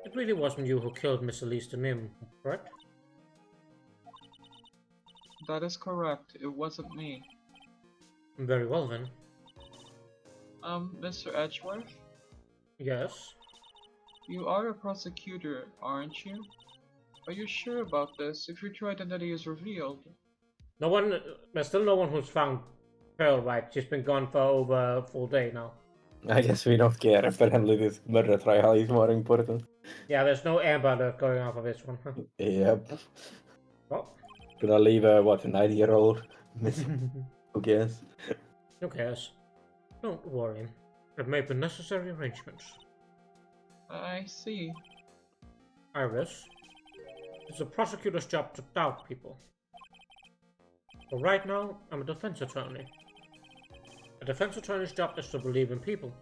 It really wasn't you who killed Miss Elise de Nim, correct? That is correct. It wasn't me. Very well then. Mr. Edgeworth? Yes? You are a prosecutor, aren't you? Are you sure about this if your true identity is revealed? There's still no one who's found Pearl, right? She's been gone for over a full day now. I guess we don't care. Apparently this murder trial is more important. Yeah, there's no Amber Alert going on for this one. Huh? Yep. Well, Gonna leave a 90-year-old missing. Who cares? who cares? Don't worry. I've made the necessary arrangements. I see. Iris, it's a prosecutor's job to doubt people. But right now, I'm a defense attorney. A defense attorney's job is to believe in people.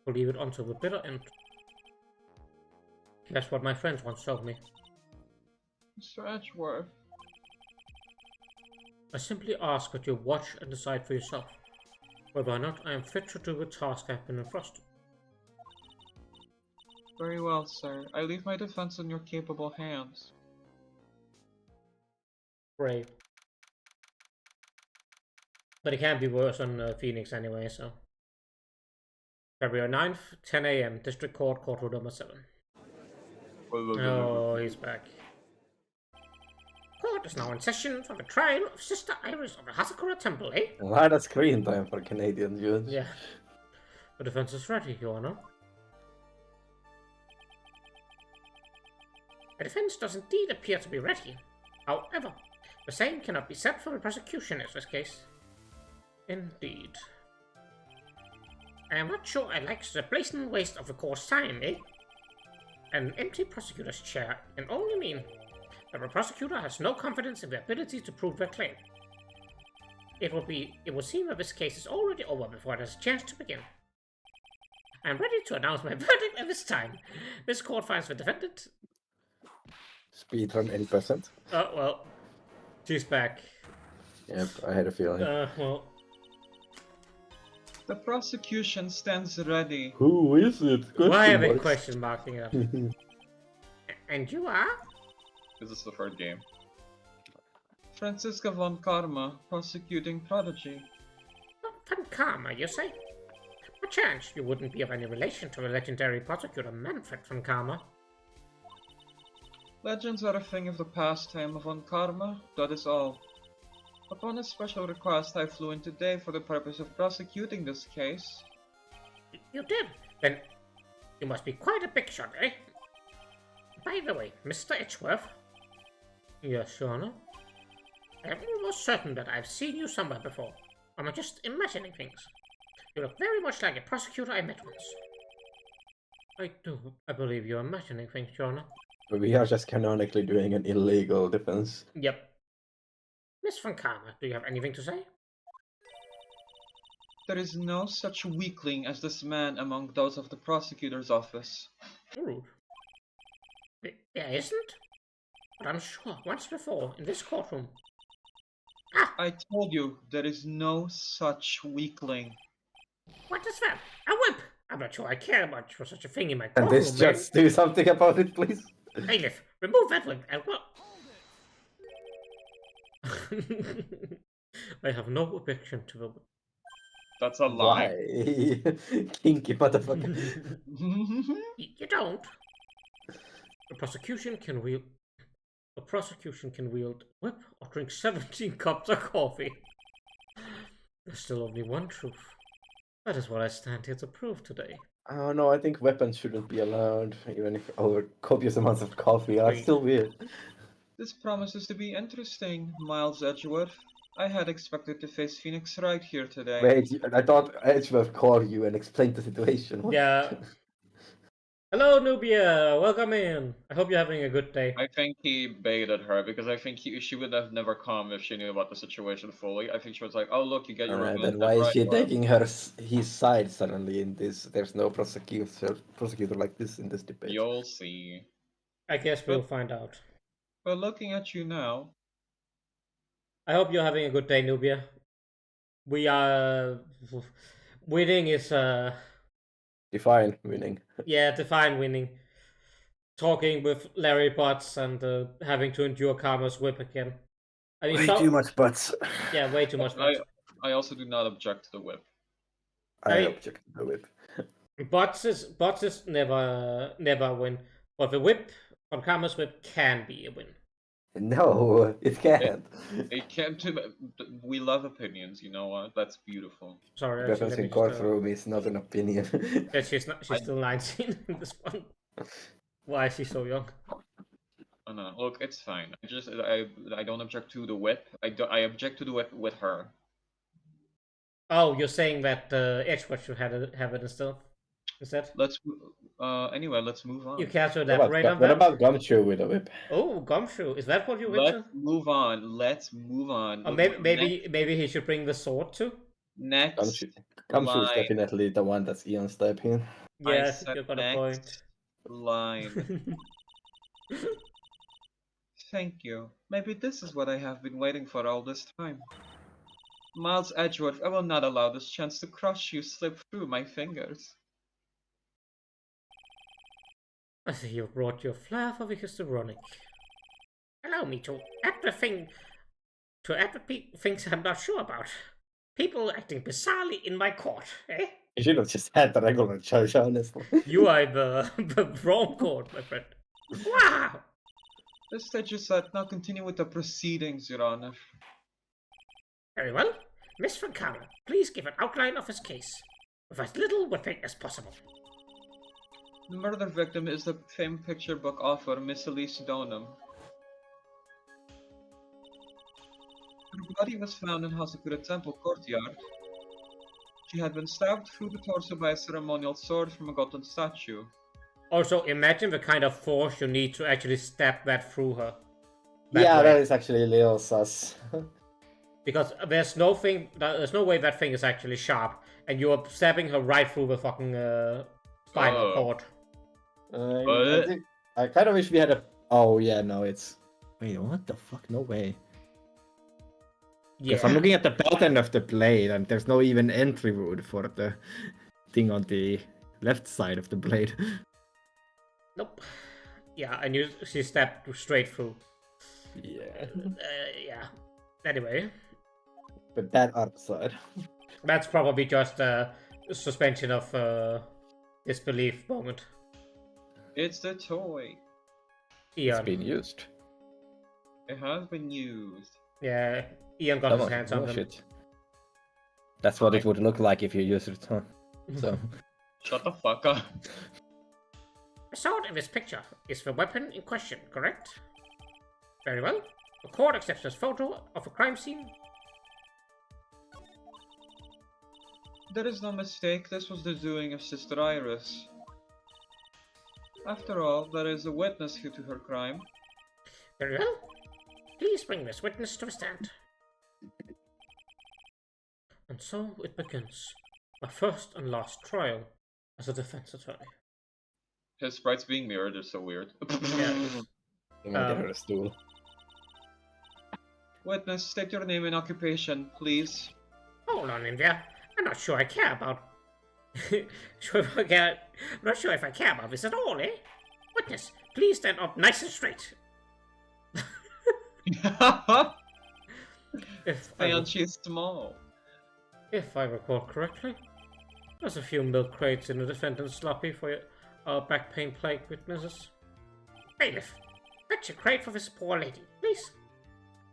Believe it until the bitter end. That's what my friends once told me. Mr. Edgeworth. I simply ask that you watch and decide for yourself whether or not I am fit to do the task I've been entrusted. Very well, sir. I leave my defense in your capable hands. Brave. But it can't be worse on Phoenix anyway, so... February 9th, 10 a.m. District Court, courtroom number 7. Oh, he's back. Court is now in session for the trial of Sister Iris of the Hasakura Temple, eh? A lot of screen time for a Canadian judge. Yeah. The defense is ready, Your Honor. The defense does indeed appear to be ready. However, the same cannot be said for the prosecution in this case. Indeed. I am not sure I like the blatant waste of the court's time, eh? An empty prosecutor's chair can only mean that the prosecutor has no confidence in their ability to prove their claim. It will seem that this case is already over before it has a chance to begin. I am ready to announce my verdict at this time. This court finds the defendant... Speedrun 80%. Oh, well. She's back. Yep, I had a feeling. Well... The prosecution stands ready. Who is it? Why have a question marking it up? And you are? This is the third game. Franziska von Karma, prosecuting prodigy. Von Karma, you say? Perchance you wouldn't be of any relation to the legendary prosecutor Manfred von Karma. Legends are a thing of the past time of von Karma, that is all. Upon a special request, I flew in today for the purpose of prosecuting this case. You did? Then you must be quite a big shot, eh? By the way, Mr. Edgeworth? Yes, Your Honor? I am almost certain that I've seen you somewhere before. Am I just imagining things? You look very much like a prosecutor I met once. I do. I believe you're imagining things, Your Honor. We are just canonically doing an illegal defense. Yep. Miss von Karma, do you have anything to say? There is no such weakling as this man among those of the prosecutor's office. Rude. There isn't? But I'm sure once before, in this courtroom. Ah! I told you, there is no such weakling. What is that? A whip! I'm not sure I care much for such a thing in my And courtroom, this just do something about it, please. Bailiff, remove that whip and what? I have no objection to the whip. That's a lie. Why? Kinky motherfucker. You don't? The prosecution can wield whip or drink 17 cups of coffee. There's still only one truth. That is what I stand here to prove today. Oh no, I think weapons shouldn't be allowed, even if over copious amounts of coffee are still weird. This promises to be interesting, Miles Edgeworth. I had expected to face Phoenix right here today. Wait, I thought Edgeworth called you and explained the situation. What? Yeah. Hello, Nubia. Welcome in. I hope you're having a good day. I think he baited her because I think she would have never come if she knew about the situation fully. I think she was like, "Oh look, you get your Alright, revenge." then why is right, she well." taking his side suddenly in this? There's no prosecutor like this in this debate. You'll see. I guess we'll find out. But looking at you now, I hope you're having a good day, Nubia. We are... winning is, Define winning. yeah, define winning. Talking with Larry Butts and having to endure Karma's whip again. I mean, Way too much butts. Yeah, way too much butts. I also do not object to the whip. I I- object to the whip. Butts is never a win. But the whip, on Karma's whip, can be a win. No, it can't. It can't. We love opinions. You know what? That's beautiful. Sorry, Weapons actually, in courtroom is not an opinion. yeah, she's still 19 in this one. Why is she so young? Oh no, look, it's fine. I don't object to the whip. I object to the whip with her. Oh, you're saying that Edgeworth should have it instead? Anyway, let's move on. You care to What elaborate on about, what that? about Gumshoe with a whip? Oh, Gumshoe. Is that what you went Let's to? move on. Let's move on. Or maybe he should bring the sword too? Next. Gumshoe is line. definitely the one that's Ian's typing. I Yes, said you got a next point. line. Thank you. Maybe this is what I have been waiting for all this time. Miles Edgeworth, I will not allow this chance to crush you slip through my fingers. I see you brought your flair for the histrionic. Allow me to add the things I'm not sure about. People acting bizarrely in my court, eh? You should have just had the regular judge, honestly. You are in the wrong court, my friend. Wow! The stage is set. Now continue with the proceedings, Your Honor. Very well. Miss Francaro, please give an outline of his case, with as little whipping as possible. The murder victim is the famed picture book author, Miss Elise Donham. Her body was found in Hasakura Temple courtyard. She had been stabbed through the torso by a ceremonial sword from a Goten statue. Also, imagine the kind of force you need to actually stab that through her. Yeah, way. that is actually a little sus. Because there's no way that thing is actually sharp, and you are stabbing her right through the fucking spinal cord. I kind of wish we had a. Oh yeah, no, it's. Wait, what the fuck? No way. Yeah. Because I'm looking at the belt end of the blade, and there's no even entry wood for the thing on the left side of the blade. Nope. Yeah, and she stabbed straight through. Yeah. Yeah. Anyway. But that other side. That's probably just a suspension of disbelief moment. It's the toy. Ian. It's been used. It has been used. Yeah, Ian got his hands on them. Shit. That's what it would look like if you used it, huh? So. Shut the fuck up. The sword in this picture is the weapon in question, correct? Very well. The court accepts this photo of a crime scene. There is no mistake, this was the doing of Sister Iris. After all, there is a witness here to her crime. Very well. Please bring this witness to the stand. And so it begins. My first and last trial as a defense attorney. His sprites being mirrored is so weird. Yeah. I'm gonna get her a stool. Witness, state your name and occupation, please. Hold on in there. I'm not sure I care about. I'm not sure if I care about this at all, eh? Witness, please stand up nice and straight. And she's small. If I recall correctly, there's a few milk crates in the defendant's lobby for your back pain plague witnesses. Bailiff, fetch a crate for this poor lady, please.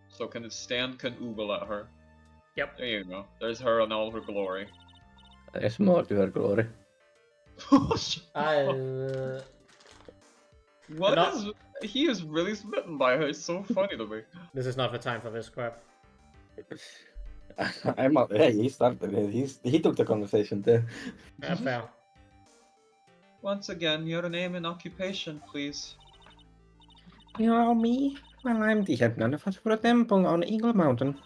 So can it stand, can oogle at her. Yep. There you go. There's her in all her glory. There's more to her glory. He is really smitten by her. It's so funny to me. This is not the time for this crap. I'm not. Hey, he started it. He took the conversation there. Fair. Once again, your name and occupation, please. You know me? Well, I'm the head nun of Hasakura Temple on Eagle Mountain.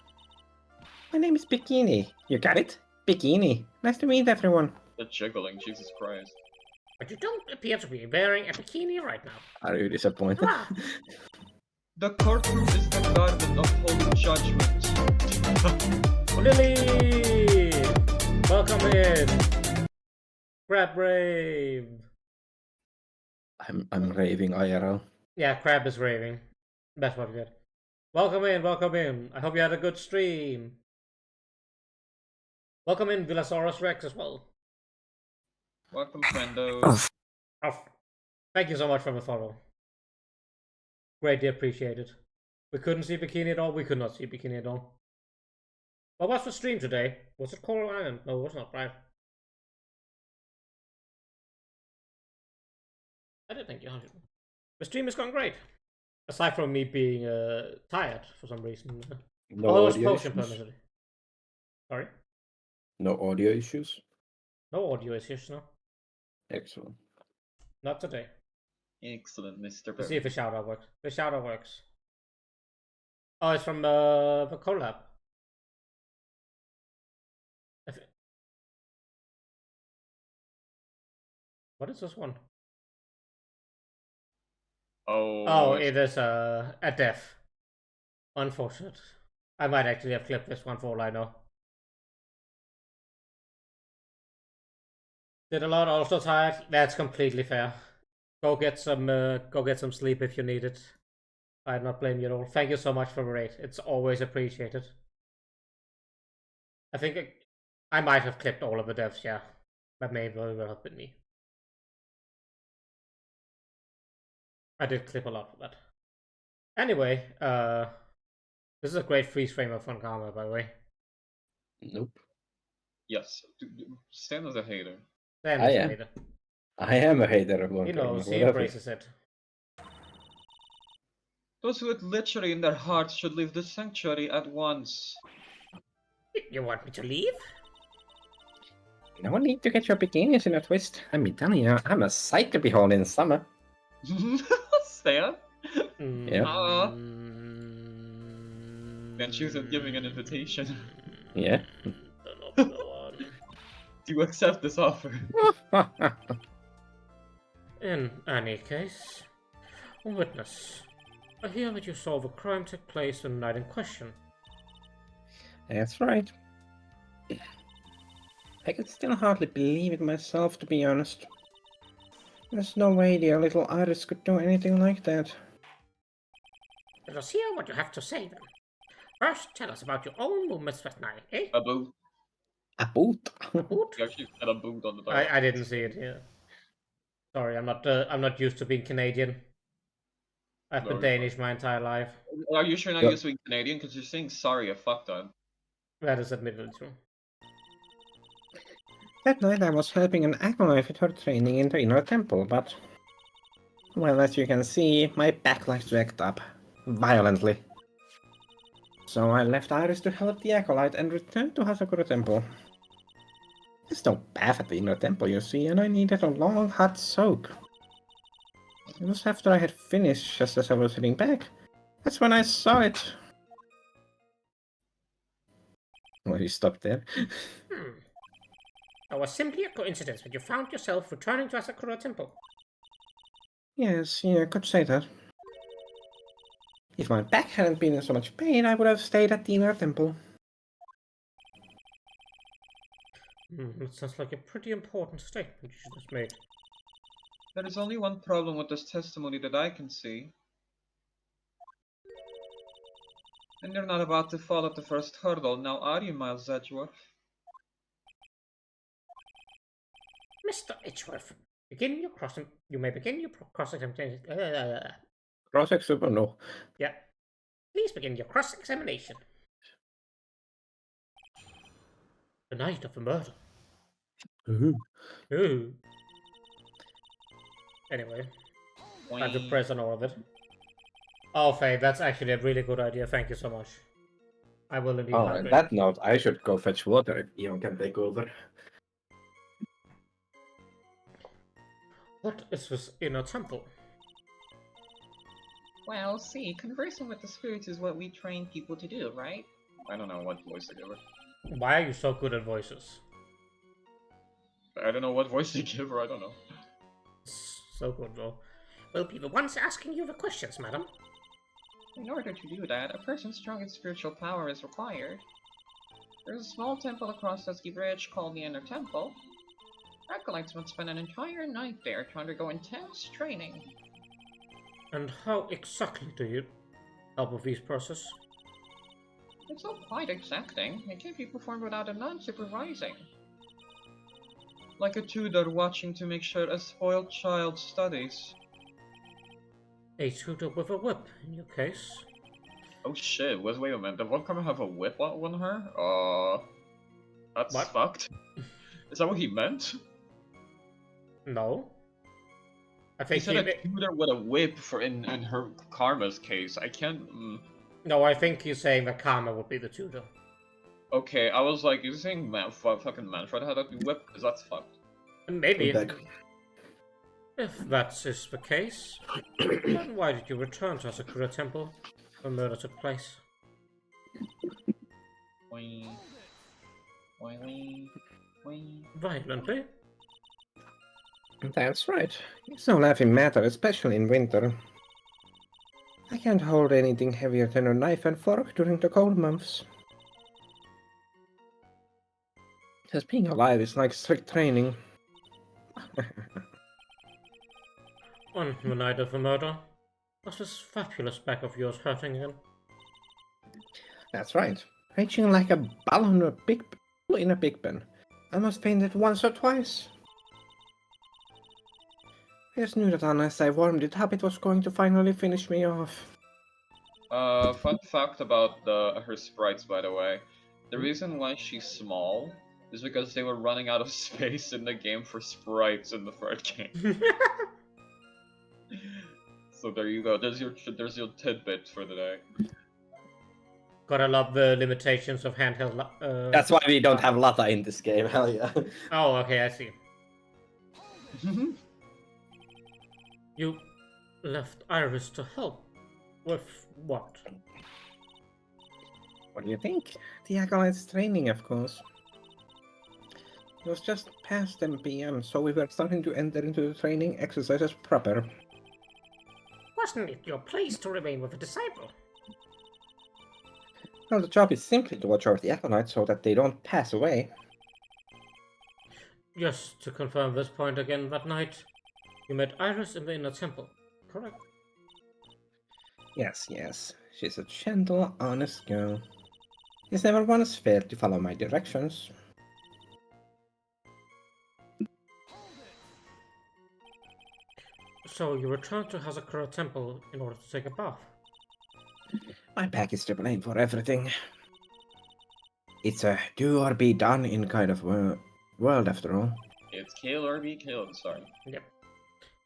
My name is Bikini. You got it? Bikini. Nice to meet everyone. The jiggling, Jesus Christ. But you don't appear to be wearing a bikini right now. Are you disappointed? Ah, The courtroom is the garden of holy judgment. Lily! Welcome in! Crab rave! I'm raving IRL. Yeah, Crab is raving. That's what we get. Welcome in, welcome in. I hope you had a good stream. Welcome in, Villasaurus Rex as well. Welcome, friendos. Oh, thank you so much for the follow. Greatly appreciated. We couldn't see Bikini at all. We could not see Bikini at all. What was the stream today? Was it Coral Island? No, it was not, right? I didn't think you had it. The stream is going great. Aside from me being tired for some reason. No Oh, it was audio potion issues? permitted. Sorry? No audio issues? No audio issues, no. Excellent. Not today. Excellent, Mr. Let's see if Berry. the shout out works. The shout out works. Oh, it's from the collab. What is this one? Oh, it is a death. Unfortunate. I might actually have clipped this one for all I know. Did a lot, also tired. That's completely fair. Go get some sleep if you need it. I'd not blame you at all. Thank you so much for the raid. It's always appreciated. I think I might have clipped all of the devs, yeah. That may very well have been me. I did clip a lot of that. Anyway, this is a great freeze frame of Von Karma, by the way. Nope. Yes, Stan is a hater. Damn, I he's a am. hater. I am a hater of Von He Karma, knows, he whatever. embraces it. Those with literally in their hearts should leave the sanctuary at once. You want me to leave? No need to get your bikinis in a twist. I'm telling you, I'm a sight to behold in summer. Stan? Yeah. Then she isn't giving an invitation. Yeah. Don't know, go on. Do you accept this offer? In any case, witness, I hear that you saw the crime take place the night in question. That's right. I can still hardly believe it myself, to be honest. There's no way dear little Iris could do anything like that. Let us hear what you have to say then. First, tell us about your own movements that night, eh? A boot. A boot? Boot? You actually said a boot on the door. I didn't see it here. Sorry, I'm not used to being Canadian. I've been No, Danish my entire life. Are you sure not Yeah. used to being Canadian? Because you're saying sorry a fuck ton. That is admittedly true. That night I was helping an acolyte with her training in the inner temple, but... Well, as you can see, my back likes to act up. Violently. So I left Iris to help the acolyte and returned to Hasakura Temple. There's no bath at the inner temple, you see, and I needed a long hot soak. It was after I had finished, just as I was heading back. That's when I saw it. Well, you stopped there. It was simply a coincidence that you found yourself returning to Asakura Temple. Yes, you could say that. If my back hadn't been in so much pain, I would have stayed at the inner temple. That sounds like a pretty important statement you just made. There is only one problem with this testimony that I can see. And you're not about to fall at the first hurdle, now are you, Miles Edgeworth? Mr. Edgeworth, you may begin your cross-examination. Cross-ex super no. Yeah. Please begin your cross-examination. The night of the murder. Ooh. Anyway, time to press on all of it. Oh, Faye, that's actually a really good idea. Thank you so much. I will indeed. Oh, on hydrate. that note, I should go fetch water if Eon can take over. What is this inner temple? Well, see, conversing with the spirits is what we train people to do, right? I don't know what voice to give her. Why are you so good at voices? I don't know what voice to give her, I don't know. So good, though. We'll be the ones asking you the questions, madam. In order to do that, a person's strongest spiritual power is required. There's a small temple across Dusky Bridge called the Inner Temple. Acolytes would spend an entire night there to undergo intense training. And how exactly do you help with this process? It's not quite exacting. It can't be performed without a nun supervising. Like a tutor watching to make sure a spoiled child studies. A tutor with a whip, in your case. Oh shit, wait a minute, did Von Karma have a whip on her? That's What? fucked. Is that what he meant? No. I He think said a tutor with a whip in her Karma's case. I can't... No, I think he's saying that Karma would be the tutor. Okay, I was like, you're saying fucking Manfred had a whip? Because that's fucked. Maybe Back. if that is the case, then why did you return to Asakura Temple when murder took place? Wee. Wee wee. Wee. Violently? That's right. It's no laughing matter, especially in winter. I can't hold anything heavier than a knife and fork during the cold months. Just being alive is like strict training. On the night of the murder, was this fabulous back of yours hurting again? That's right. Raging like a ball in a big pen. almost fainted once or twice. I just knew that unless I warmed it up, it was going to finally finish me off. Fun fact about her sprites, by the way. The reason why she's small is because they were running out of space in the game for sprites in the third game. So there you go. There's your tidbit for the day. Gotta love the limitations of handheld. That's why we don't have Lata in this game. Hell yeah. Oh, okay, I see. You left Iris to help with what? What do you think? The Acolyte's training, of course. It was just past 10 PM, so we were starting to enter into the training exercises proper. Wasn't it your place to remain with the disciple? Well, the job is simply to watch over the Acolytes so that they don't pass away. Just to confirm this point again, that night you met Iris in the inner temple, correct? Yes, yes. She's a gentle, honest girl. She's never once failed to follow my directions. So you returned to Hazakura Temple in order to take a bath? My pack is to blame for everything. It's a do or be done in kind of world after all. It's kill or be killed, sorry. Yep.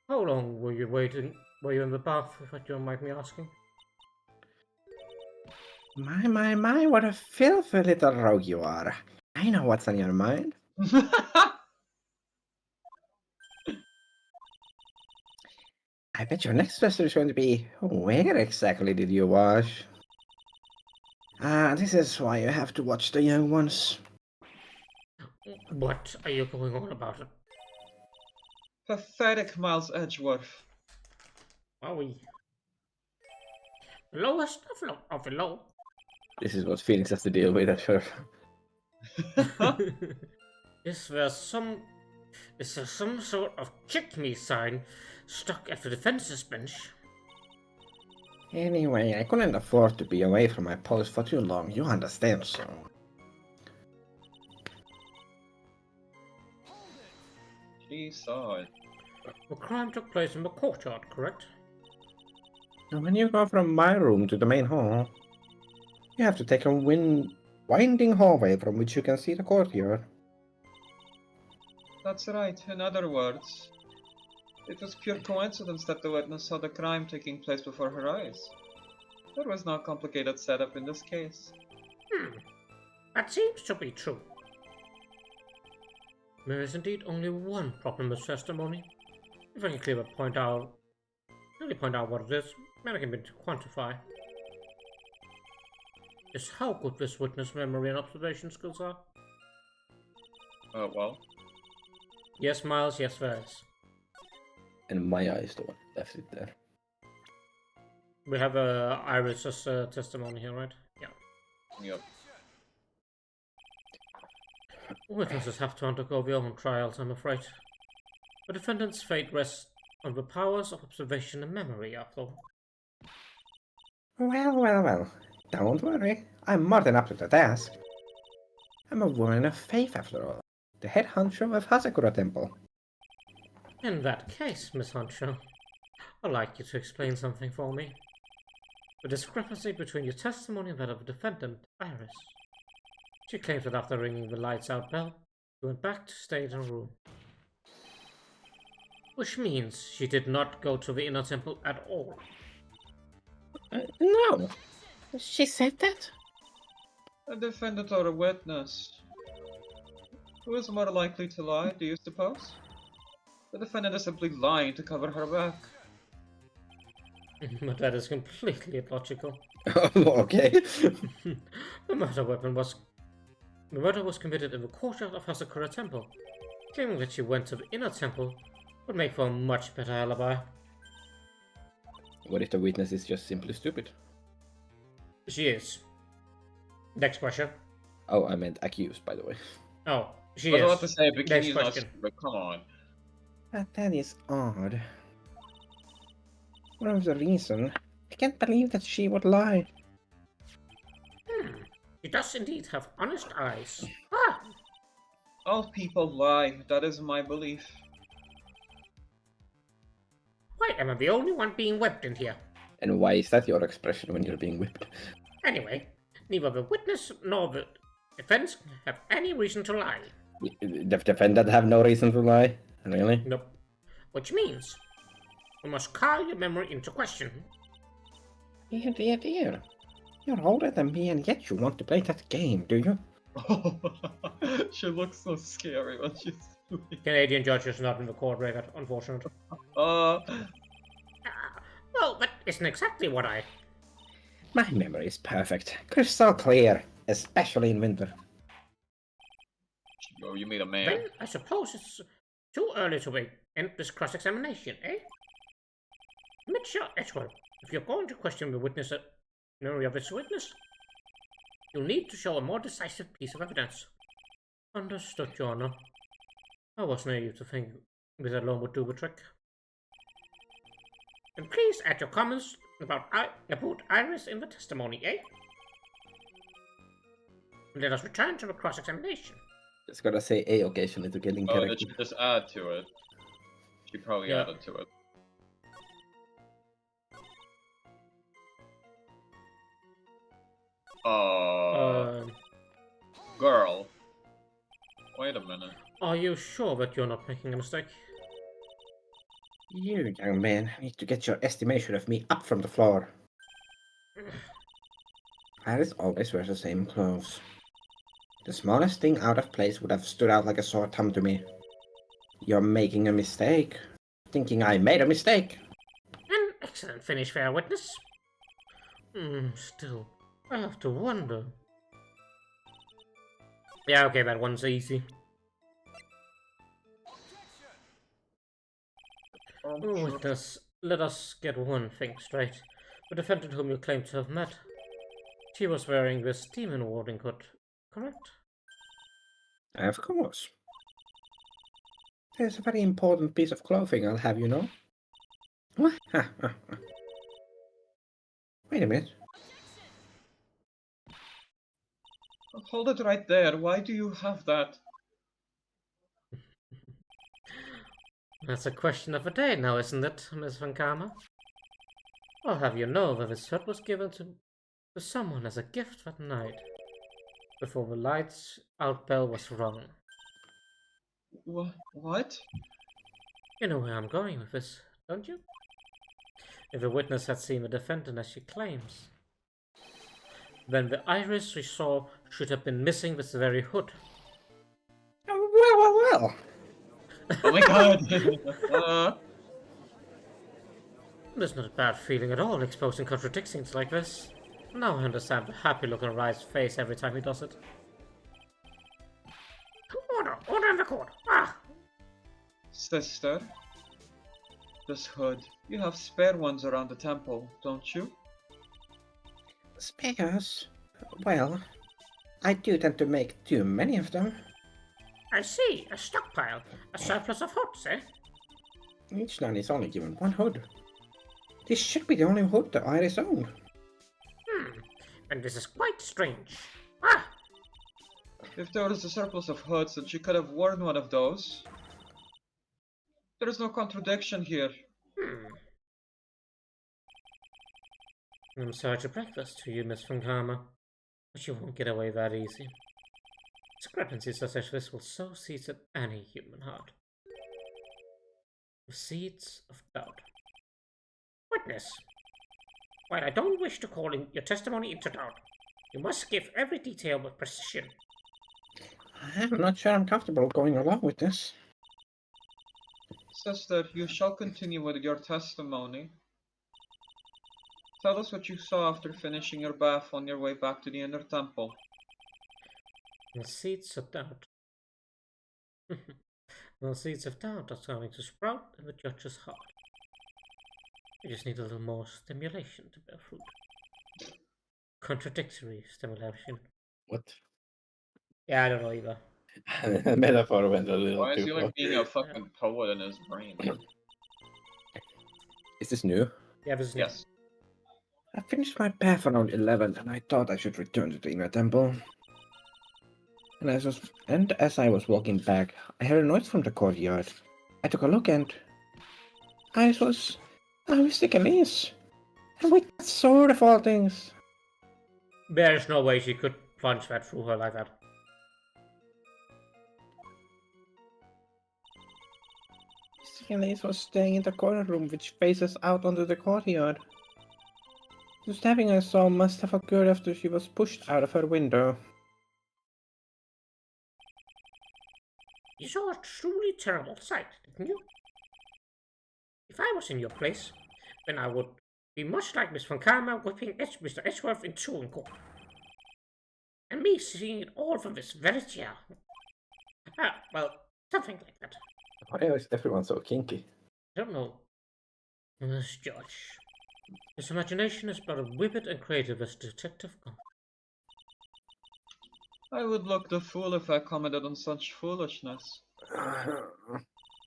How long were you waiting? Were you in the bath, if you don't mind me asking? My, what a filthy little rogue you are. I know what's on your mind. I bet your next question is going to be, where exactly did you wash? This is why you have to watch the young ones. What are you going on about it? Pathetic Miles Edgeworth. Are we? The lowest of the low. This is what Phoenix has to deal with at first. Is there some sort of kick me sign stuck at the defense's bench? Anyway, I couldn't afford to be away from my post for too long, you understand, so... She saw it. The crime took place in the courtyard, correct? And when you go from my room to the main hall, you have to take a winding hallway from which you can see the courtyard. That's right. In other words, it was pure coincidence that the witness saw the crime taking place before her eyes. There was no complicated setup in this case. That seems to be true. There is indeed only one problem with testimony. If I can clearly point out what it is, then I can begin to quantify. Is how good this witness memory and observation skills are. Well. Yes, Miles, yes, there is. And Maya is the one who left it there. We have Iris's testimony here, right? Yeah. Yep. Witnesses have to undergo their own trials, I'm afraid. The defendant's fate rests on the powers of observation and memory, after all. Well. Don't worry. I'm more than up to the task. I'm a woman of faith, after all. The head honcho of Hazakura Temple. In that case, Miss Honcho, I'd like you to explain something for me. The discrepancy between your testimony and that of the defendant, Iris. She claims that after ringing the lights out bell, she went back to stay in her room. Which means she did not go to the inner temple at all. No. She said that? A defendant or a witness? Who is more likely to lie, do you suppose? The defendant is simply lying to cover her back. But that is completely illogical. Okay. The murder was committed in the courtyard of Hazakura Temple. Claiming that she went to the inner temple would make for a much better alibi. What if the witness is just simply stupid? She is. Next question. Oh, I meant accused, by the way. Oh, she I was is. about to say, Next Bikini's not question. stupid, come on. That is odd. What was the reason? I can't believe that she would lie. She does indeed have honest eyes. All people lie, that is my belief. Why am I the only one being whipped in here? And why is that your expression when you're being whipped? Anyway, neither the witness nor the defense have any reason to lie. The defendant have no reason to lie? Really? Nope. Which means we must call your memory into question. Dear, dear, dear. You're older than me and yet you want to play that game, do you? She looks so scary when she's doing. Canadian judge is not in the court record, unfortunately. Uh, Well, that isn't exactly what I... My memory is perfect. Crystal clear, especially in winter. oh, you meet a man. Then I suppose it's too early to end this cross-examination, eh? Mitchell Edgeworth, if you're going to question the witness memory of this witness, you'll need to show a more decisive piece of evidence. Understood, Your Honor. I was naive to think this alone would do the trick. And please add your comments about Iris in the testimony, eh? Let us return to the cross-examination. Just gotta say A occasionally to get in Oh, character. did she just add to it? She probably Yeah. added to it. Girl. Wait a minute. Are you sure that you're not making a mistake? You, young man, need to get your estimation of me up from the floor. Iris always wears the same clothes. The smallest thing out of place would have stood out like a sore thumb to me. You're making a mistake. Thinking I made a mistake. An excellent finish, fair witness. Still, I have to wonder. Yeah, okay, that one's easy. Witness, let us get one thing straight. The defendant whom you claim to have met, she was wearing this demon warding hood, correct? Of course. There's a very important piece of clothing, I'll have you know. Wait a minute. Hold it right there. Why do you have that? That's a question of the day now, isn't it, Miss Van Karma? I'll have you know that this hood was given to someone as a gift that night, before the lights out bell was rung. What? You know where I'm going with this, don't you? If the witness had seen the defendant as she claims, then the Iris we saw should have been missing this very hood. Well. Oh my god! There's not a bad feeling at all exposing contradictions like this. Now I understand the happy look on Rye's face every time he does it. Order in the court! Ah! Sister? This hood. You have spare ones around the temple, don't you? Spares? Well, I do tend to make too many of them. I see, a stockpile, a surplus of hoods, eh? Each nun is only given one hood. This should be the only hood that Iris owned. And this is quite strange. Ah! If there was a surplus of hoods, then she could have worn one of those. There is no contradiction here. I'm sorry to break this to you, Miss Van Karma, but you won't get away that easy. Discrepancies such as this will sow seeds in any human heart. The seeds of doubt. Witness, while I don't wish to call in your testimony into doubt, you must give every detail with precision. I'm not sure I'm comfortable going along with this. Sister, you shall continue with your testimony. Tell us what you saw after finishing your bath on your way back to the inner temple. The seeds of doubt. The seeds of doubt are going to sprout in the judge's heart. You just need a little more stimulation to bear fruit. Contradictory stimulation. What? Yeah, I don't know either. The metaphor went a little Why is too he far. like being a fucking poet in his brain? Is this new? Yeah, this is new. Yes. I finished my bath around 11 and I thought I should return to the inner temple. And as I was walking back, I heard a noise from the courtyard. I took a look and I was Mr. Elise. And with that sword of all things. There's no way she could punch that through her like that. Mr. Elise was staying in the corner room which faces out onto the courtyard. The stabbing I saw must have occurred after she was pushed out of her window. You saw a truly terrible sight, didn't you? If I was in your place, then I would be much like Miss Von Karma whipping Mr. Edgeworth in two in court. And me seeing it all from this very chair. Well, something like that. Why is everyone so kinky? I don't know. This George. His imagination is but as vivid and creative as Detective Gunn. I would look the fool if I commented on such foolishness.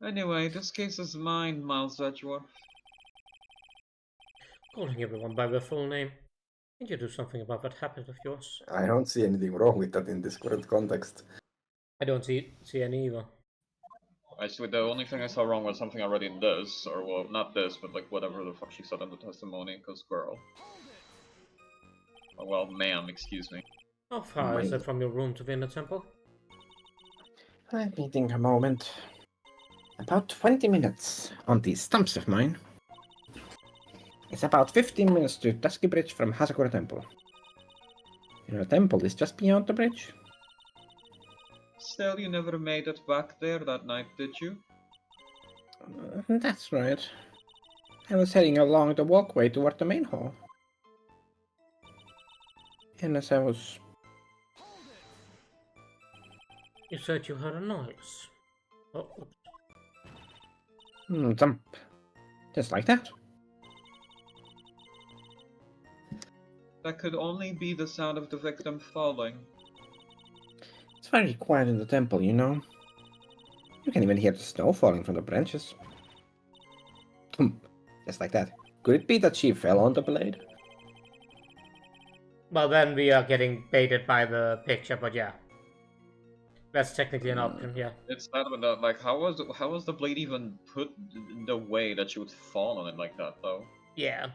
Anyway, this case is mine, Miles Edgeworth. Calling everyone by their full name. Think you do something about that habit of yours? I don't see anything wrong with that in this current context. I don't see any either. Actually, the only thing I saw wrong was something already in this, or well, not this, but like whatever the fuck she said in the testimony, because girl. Oh, well, ma'am, excuse me. How far is it from your room to the inner temple? Let me think a moment. About 20 minutes on these stumps of mine. It's about 15 minutes to Dusky Bridge from Hasakura Temple. Your temple is just beyond the bridge. Still, you never made it back there that night, did you? That's right. I was heading along the walkway toward the main hall. And as I was... You said you heard a noise. Oh, thump. Just like that. That could only be the sound of the victim falling. It's very quiet in the temple, you know. You can even hear the snow falling from the branches. Thump. Just like that. Could it be that she fell on the blade? well, then we are getting baited by the picture, but yeah. That's technically an option, yeah. It's that, but like, how was the blade even put in the way that she would fall on it like that, though? Yeah.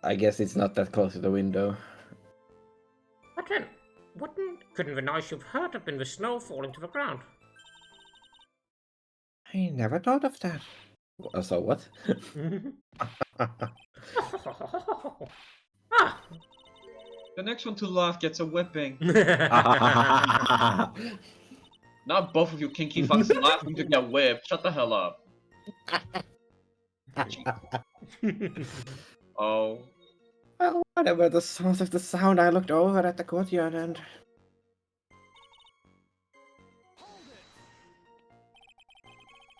I guess it's not that close to the window. But then, couldn't the noise you've heard have been the snow falling to the ground? I never thought of that. So what? Ah! The next one to laugh gets a whipping. Not both of you kinky fucks laughing to get whipped. Shut the hell up. Oh. Well, whatever the source of the sound, I looked over at the courtyard and...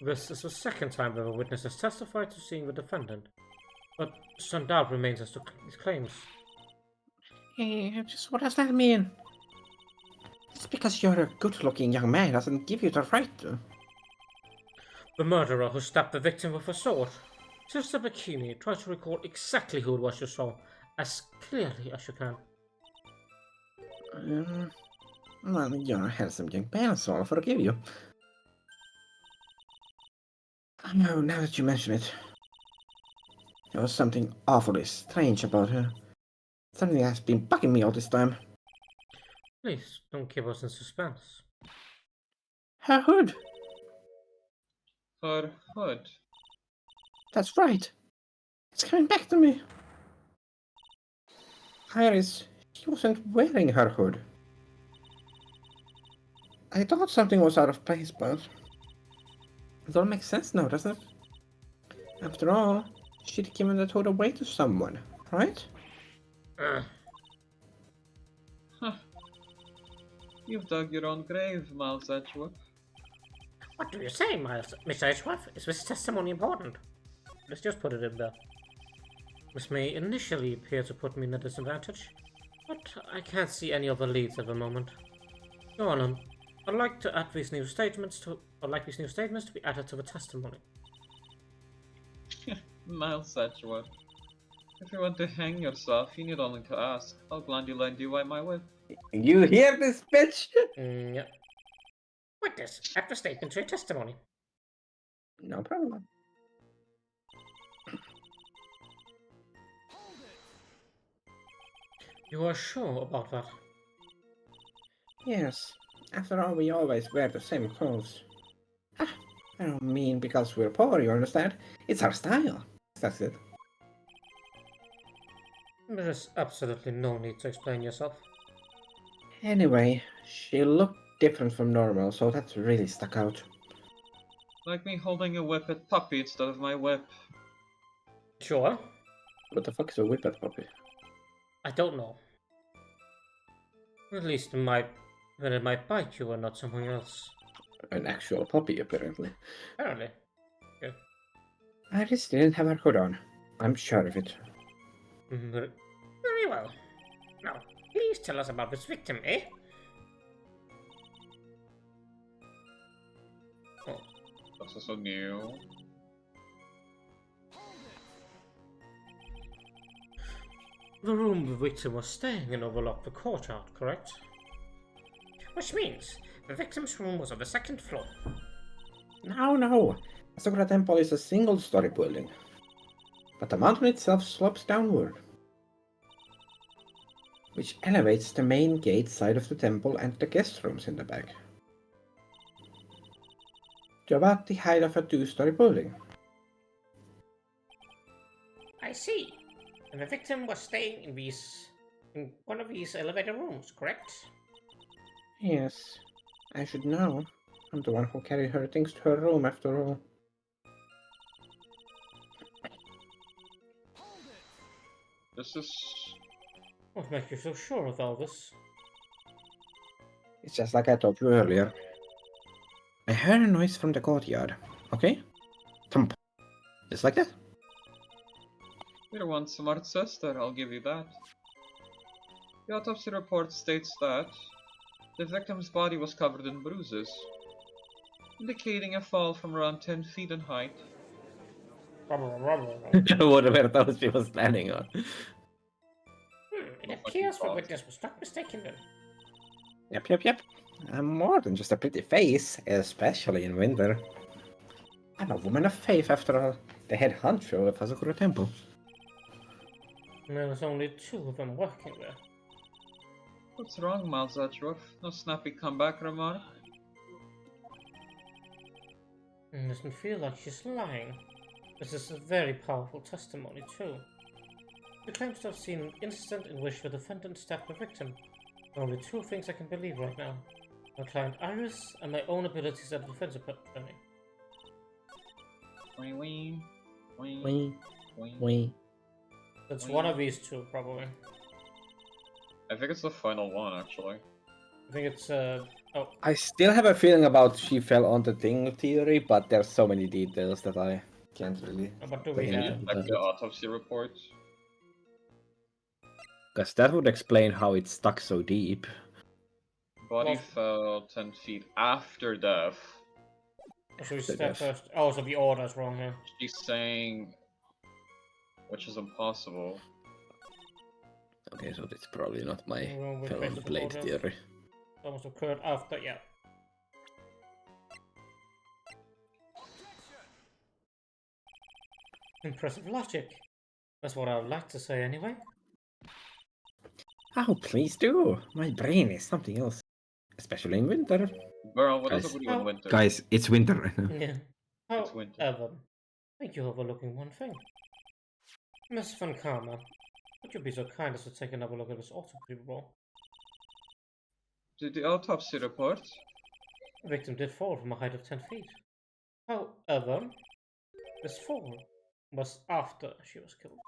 This is the second time that a witness has testified to seeing the defendant, but some doubt remains as to his claims. Hey, just what does that mean? Just because you're a good-looking young man doesn't give you the right to... The murderer who stabbed the victim with a sword. Sister Bikini, try to recall exactly who it was you saw, as clearly as you can. Well, you're a handsome young man, so I'll forgive you. Oh, now that you mention it, there was something awfully strange about her. Something that's been bugging me all this time. Please, don't keep us in suspense. Her hood! Her hood. That's right! It's coming back to me! Iris, she wasn't wearing her hood. I thought something was out of place, but... it all makes sense now, doesn't it? After all, she'd given the hood away to someone, right? Huh. You've dug your own grave, Miles Edgeworth. What do you say, Mr. Edgeworth? Is this testimony important? Let's just put it in there. This may initially appear to put me in a disadvantage, but I can't see any other leads at the moment. Go on. I'd like these new statements to be added to the testimony. Miles Edgeworth. If you want to hang yourself, you need only to ask. I'll gladly lend you my whip. You hear this, bitch? Yep. Witness, after statement to your testimony. No problem. You are sure about that? Yes. After all, we always wear the same clothes. Ah, I don't mean because we're poor, you understand? It's our style. That's it. There is absolutely no need to explain yourself. Anyway, she looked different from normal, so that really stuck out. Like me holding a whippet puppy instead of my whip. Sure. What the fuck is a whippet puppy? I don't know. At least it might bite you and not someone else. An actual puppy, apparently. Apparently. Iris didn't have her hood on. I'm sure of it. Very well. Now, please tell us about this victim, eh? Oh, That's also new. the room the victim was staying in overlooked the courtyard, correct? Which means the victim's room was on the second floor. No. Asakura Temple is a single-story building. But the mountain itself slopes downward, which elevates the main gate side of the temple and the guest rooms in the back to about the height of a two-story building. I see. And the victim was staying in one of these elevator rooms, correct? Yes, I should know. I'm the one who carried her things to her room after all. This is... What makes you so sure of all this? It's just like I told you earlier. I heard a noise from the courtyard, okay? Thump. Just like that. You're one smart sister, I'll give you that. The autopsy report states that the victim's body was covered in bruises, indicating a fall from around 10 feet in height. Whatever those she was planning on. It appears the witness was not mistaken then. Yep. I'm more than just a pretty face, especially in winter. I'm a woman of faith after all. The head honcho of Asakura Temple. There was only two of them working there. What's wrong, Malzatrov? No snappy comeback remark? It doesn't feel like she's lying. This is a very powerful testimony, too. She claims to have seen an incident in which the defendant stabbed the victim. There are only two things I can believe right now. My client Iris and my own abilities as a defense attorney. Wee. It's one of these two, probably. I think it's the final one, actually. I think it's, I still have a feeling about she fell on the thing theory, but there's so many details that I can't really. what do pay we Can you have? attention check to the that. autopsy report? Because that would explain how it stuck so deep. Body Well- fell 10 feet after death. So we The step death. first. Oh, so the order's wrong here. She's saying... which is impossible. Okay, so that's probably not my Wrong with fell on the basic blade order. theory. Almost occurred after, yeah. Impressive logic. That's what I would like to say anyway. Oh, please do. My brain is something else. Especially in winter. Girl, what Guys. does it do in Oh. winter? Guys, it's winter right now. Yeah. It's winter. However, I think you're overlooking one thing. Miss Van Karma, would you be so kind as to take another look at this autopsy report? Did the autopsy report? The victim did fall from a height of 10 feet. However, this fall was after she was killed.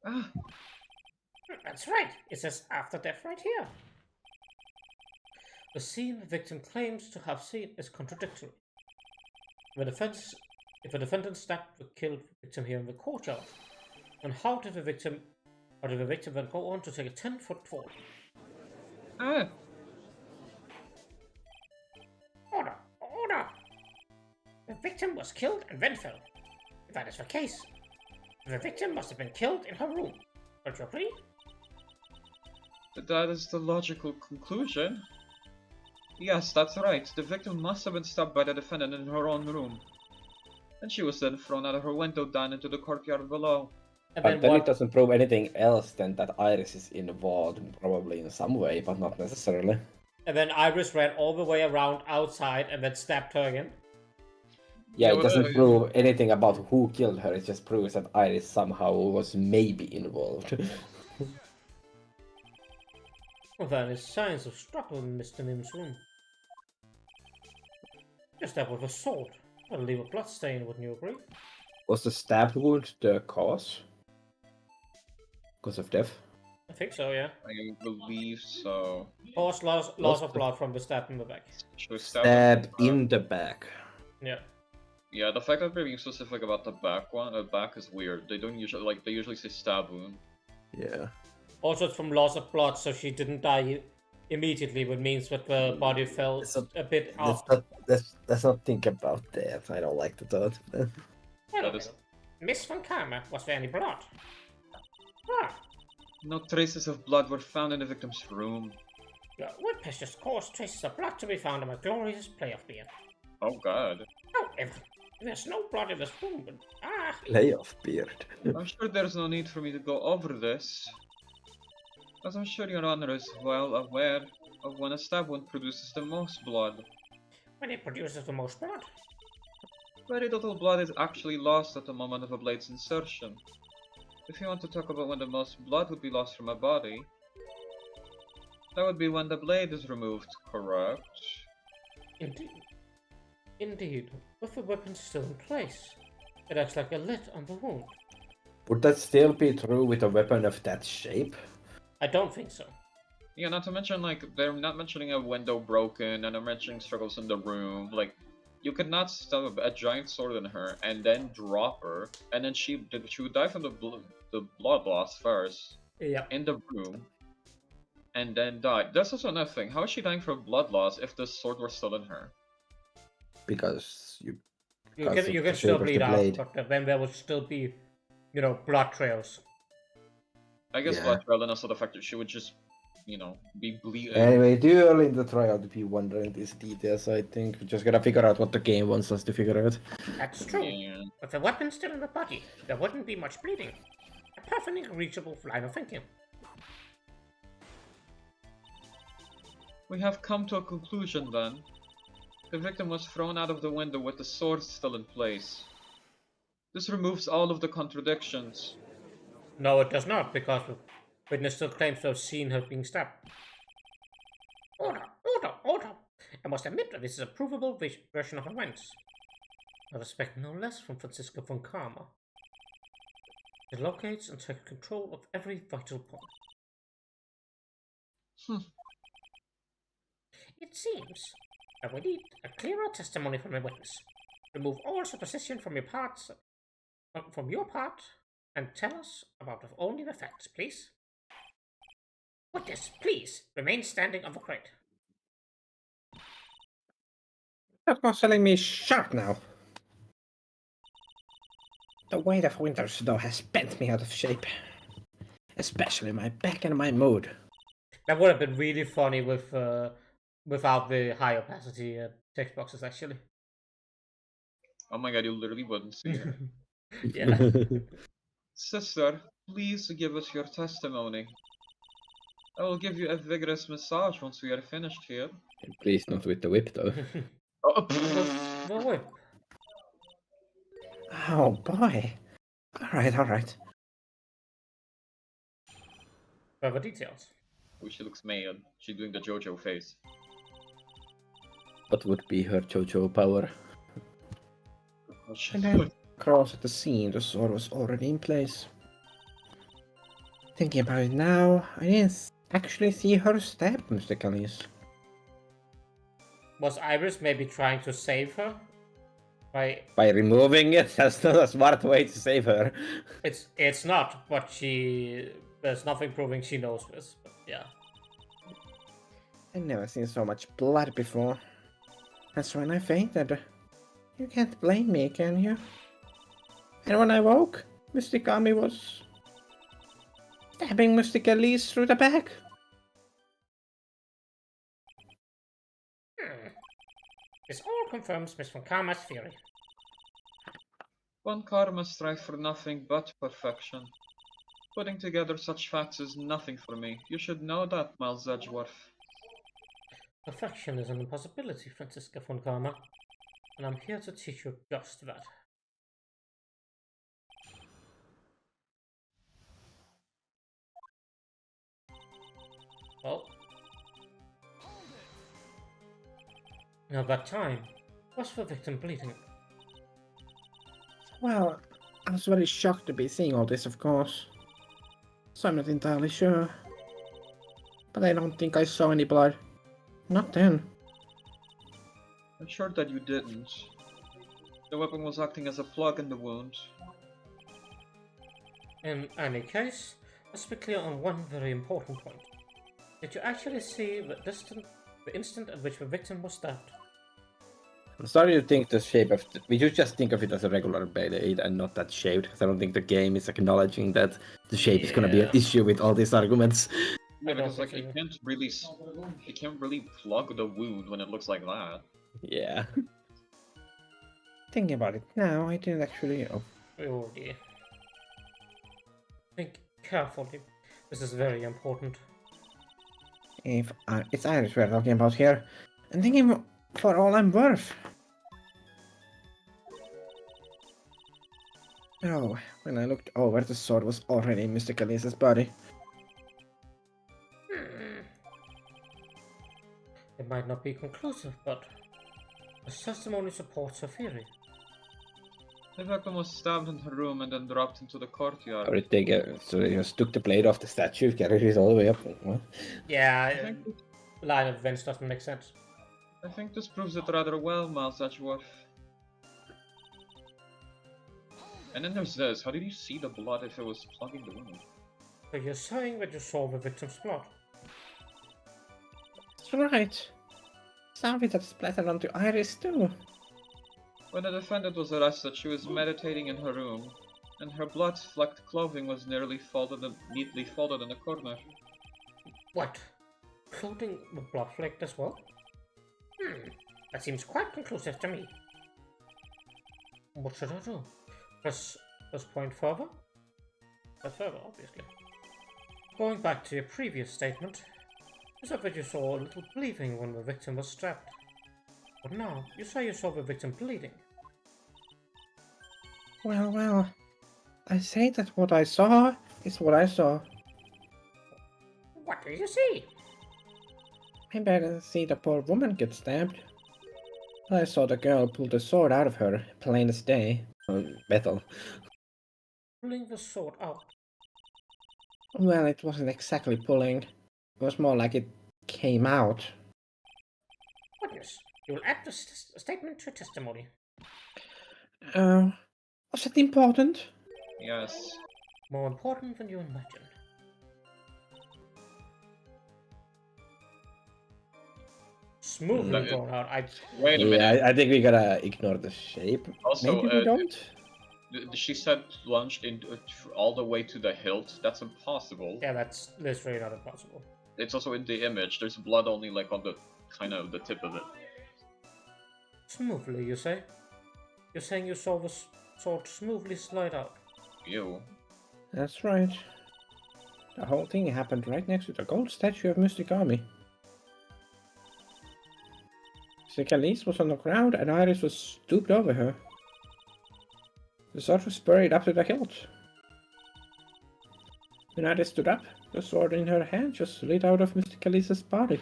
Ah, That's right. It says after death right here. The scene the victim claims to have seen is contradictory. If the defendant stabbed the killed victim here in the courtyard, then how did the victim then go on to take a 10-foot fall? ah. Order! The victim was killed and then fell. If that is the case, The victim must have been killed in her room. Don't you agree? That is the logical conclusion. Yes, that's right. The victim must have been stabbed by the defendant in her own room. And she was then thrown out of her window down into the courtyard below. And But then then it what? doesn't prove anything else than that Iris is involved, probably in some way, but not necessarily. And then Iris ran all the way around outside and then stabbed her again. Yeah, Yeah, it well, doesn't prove anything about who killed her, it just proves that Iris somehow was maybe involved. Well, there is signs of struggle in Mr. Nim's room. Just that with a sword. That'll leave a blood stain, wouldn't you agree? Was the stab wound the cause? Cause of death? I think so, yeah. I believe so. Loss Loss of of- blood from the stab in the back. She was stabbed Stab in the back. Yeah. Yeah, the fact that they're being specific about the back is weird. They don't usually they usually say stab wound. Yeah. Also, it's from loss of blood, so she didn't die immediately, which means that the body fell It's a- a bit Let's after. let's not think about that. I don't like the thought. Well, That is- Miss Von Karma, was there any blood? Ah, No traces of blood were found in the victim's room. the whip has just caused traces of blood to be found on my glorious playoff beer. Oh god. However, there's no blood in this room, but Playoff beard. I'm sure there's no need for me to go over this. As I'm sure your honor is well aware of when a stab wound produces the most blood. when it produces the most blood. Very little blood is actually lost at the moment of a blade's insertion. If you want to talk about when the most blood would be lost from a body, that would be when the blade is removed, correct? Indeed. Indeed, with the weapon still in place. It acts like a lid on the wound. Would that still be true with a weapon of that shape? I don't think so. Yeah, not to mention, like, they're not mentioning a window broken, and they're mentioning struggles in the room. Like, you could not stab a giant sword in her and then drop her, and then she would die from the blood loss first Yeah. in the room, and then die. That's also another thing. How is she dying from blood loss if the sword were still in her? Because you You Because can, you of can the still shape of the bleed out, blade. but then there would still be, blood trails. I guess Yeah. blood trail, and also the fact that she would just, be bleeding. Anyway, too early in the trial to be wondering these details, I think. We're just gotta figure out what the game wants us to figure out. That's true. Yeah. With the weapon still in the body, there wouldn't be much bleeding. A perfectly reachable line of thinking. We have come to a conclusion then. The victim was thrown out of the window with the sword still in place. This removes all of the contradictions. No, it does not, because the witness still claims to have seen her being stabbed. Order! I must admit that this is a provable version of events. I expect no less from Francisco von Karma. It locates and takes control of every vital point. It seems that we need a clearer testimony from a witness. Remove all supposition from your part, and tell us about only the facts, please. Witness, please remain standing on the crate. That was selling me sharp now. The weight of winter snow has bent me out of shape. Especially my back and my mood. That would have been really funny with without the high opacity text boxes, actually. Oh my god, you literally wouldn't see her. Yeah. Sister, please give us your testimony. I will give you a vigorous massage once we are finished here. Please not with the whip though. Oh, the whip. Oh boy. Alright. Further details. oh, she looks mad. She's doing the JoJo face. What would be her JoJo power? Oh, she- And then across at the scene, the sword was already in place. Thinking about it now, I didn't actually see her stab Mr. Callius. Was Iris maybe trying to save her? By By removing it? That's not a smart way to save her. it's not, but there's nothing proving she knows this. But yeah. I've never seen so much blood before. That's when I fainted. You can't blame me, can you? And when I woke, Mystic Army was stabbing Mystic Elise through the back. This all confirms Miss Von Karma's theory. Von Karma strive for nothing but perfection. Putting together such facts is nothing for me. You should know that, Miles Edgeworth. Perfection is an impossibility, Franziska Von Karma, and I'm here to teach you just that. Well, now that time, was the victim bleeding? Well, I was very shocked to be seeing all this, of course. So I'm not entirely sure. But I don't think I saw any blood. Not then. I'm sure that you didn't. The weapon was acting as a plug in the wound. In any case, let's be clear on one very important point. Did you actually see the instant at which the victim was stabbed? I'm starting to think the shape of we should just think of it as a regular blade and not that shaped, because I don't think the game is acknowledging that the shape is gonna be an Yeah. issue with all these arguments. Yeah, I don't because like think it so. can't really plug the wound when it looks like that. Yeah. Thinking about it now, I didn't actually. Oh, Oh dear. Think carefully. This is very important. if it's Iris we're talking about here, and thinking for all I'm worth. Oh, when I looked over, the sword was already in Mystic Elise's body. It might not be conclusive, but the testimony supports her theory. The weapon was stabbed in her room and then dropped into the courtyard. Or it take so they just took the blade off the statue, carried it all the way up. What? Yeah, line of events doesn't make sense. I think this proves it rather well, Miles Edgeworth. And then there's this. How did you see the blood if it was plugging the wound? So you're saying that you saw the victim's blood? That's right. Some of it had splattered onto Iris too. When the defendant was arrested, she was meditating in her room, and her blood-flecked clothing was neatly folded in a corner. What? Including the blood flecked as well? That seems quite conclusive to me. What should I do? Press point further? Press further, obviously. Going back to your previous statement, you said that you saw a little bleeding when the victim was stabbed. But now, you say you saw the victim bleeding. Well, I say that what I saw is what I saw. What did you see? Maybe I didn't see the poor woman get stabbed. I saw the girl pull the sword out of her, plain as day. Metal. Pulling the sword out. Well, it wasn't exactly pulling. It was more like it came out. Witness, you will add this statement to testimony. Was it important? Yes. More important than you imagine. Smoothly drawn out. Wait a minute. Yeah, I think we gotta ignore the shape. Also, Maybe we don't? she said plunged all the way to the hilt. That's impossible. Yeah, that's literally not impossible. It's also in the image. There's blood only like on the kind of the tip of it. Smoothly, you say? You're saying you saw the sword smoothly slide out? Ew. That's right. The whole thing happened right next to the gold statue of Mystic Army. Mystic Elise was on the ground and Iris was stooped over her. The sword was buried up to the hilt. When Iris stood up, the sword in her hand just slid out of Mystic Elise's body.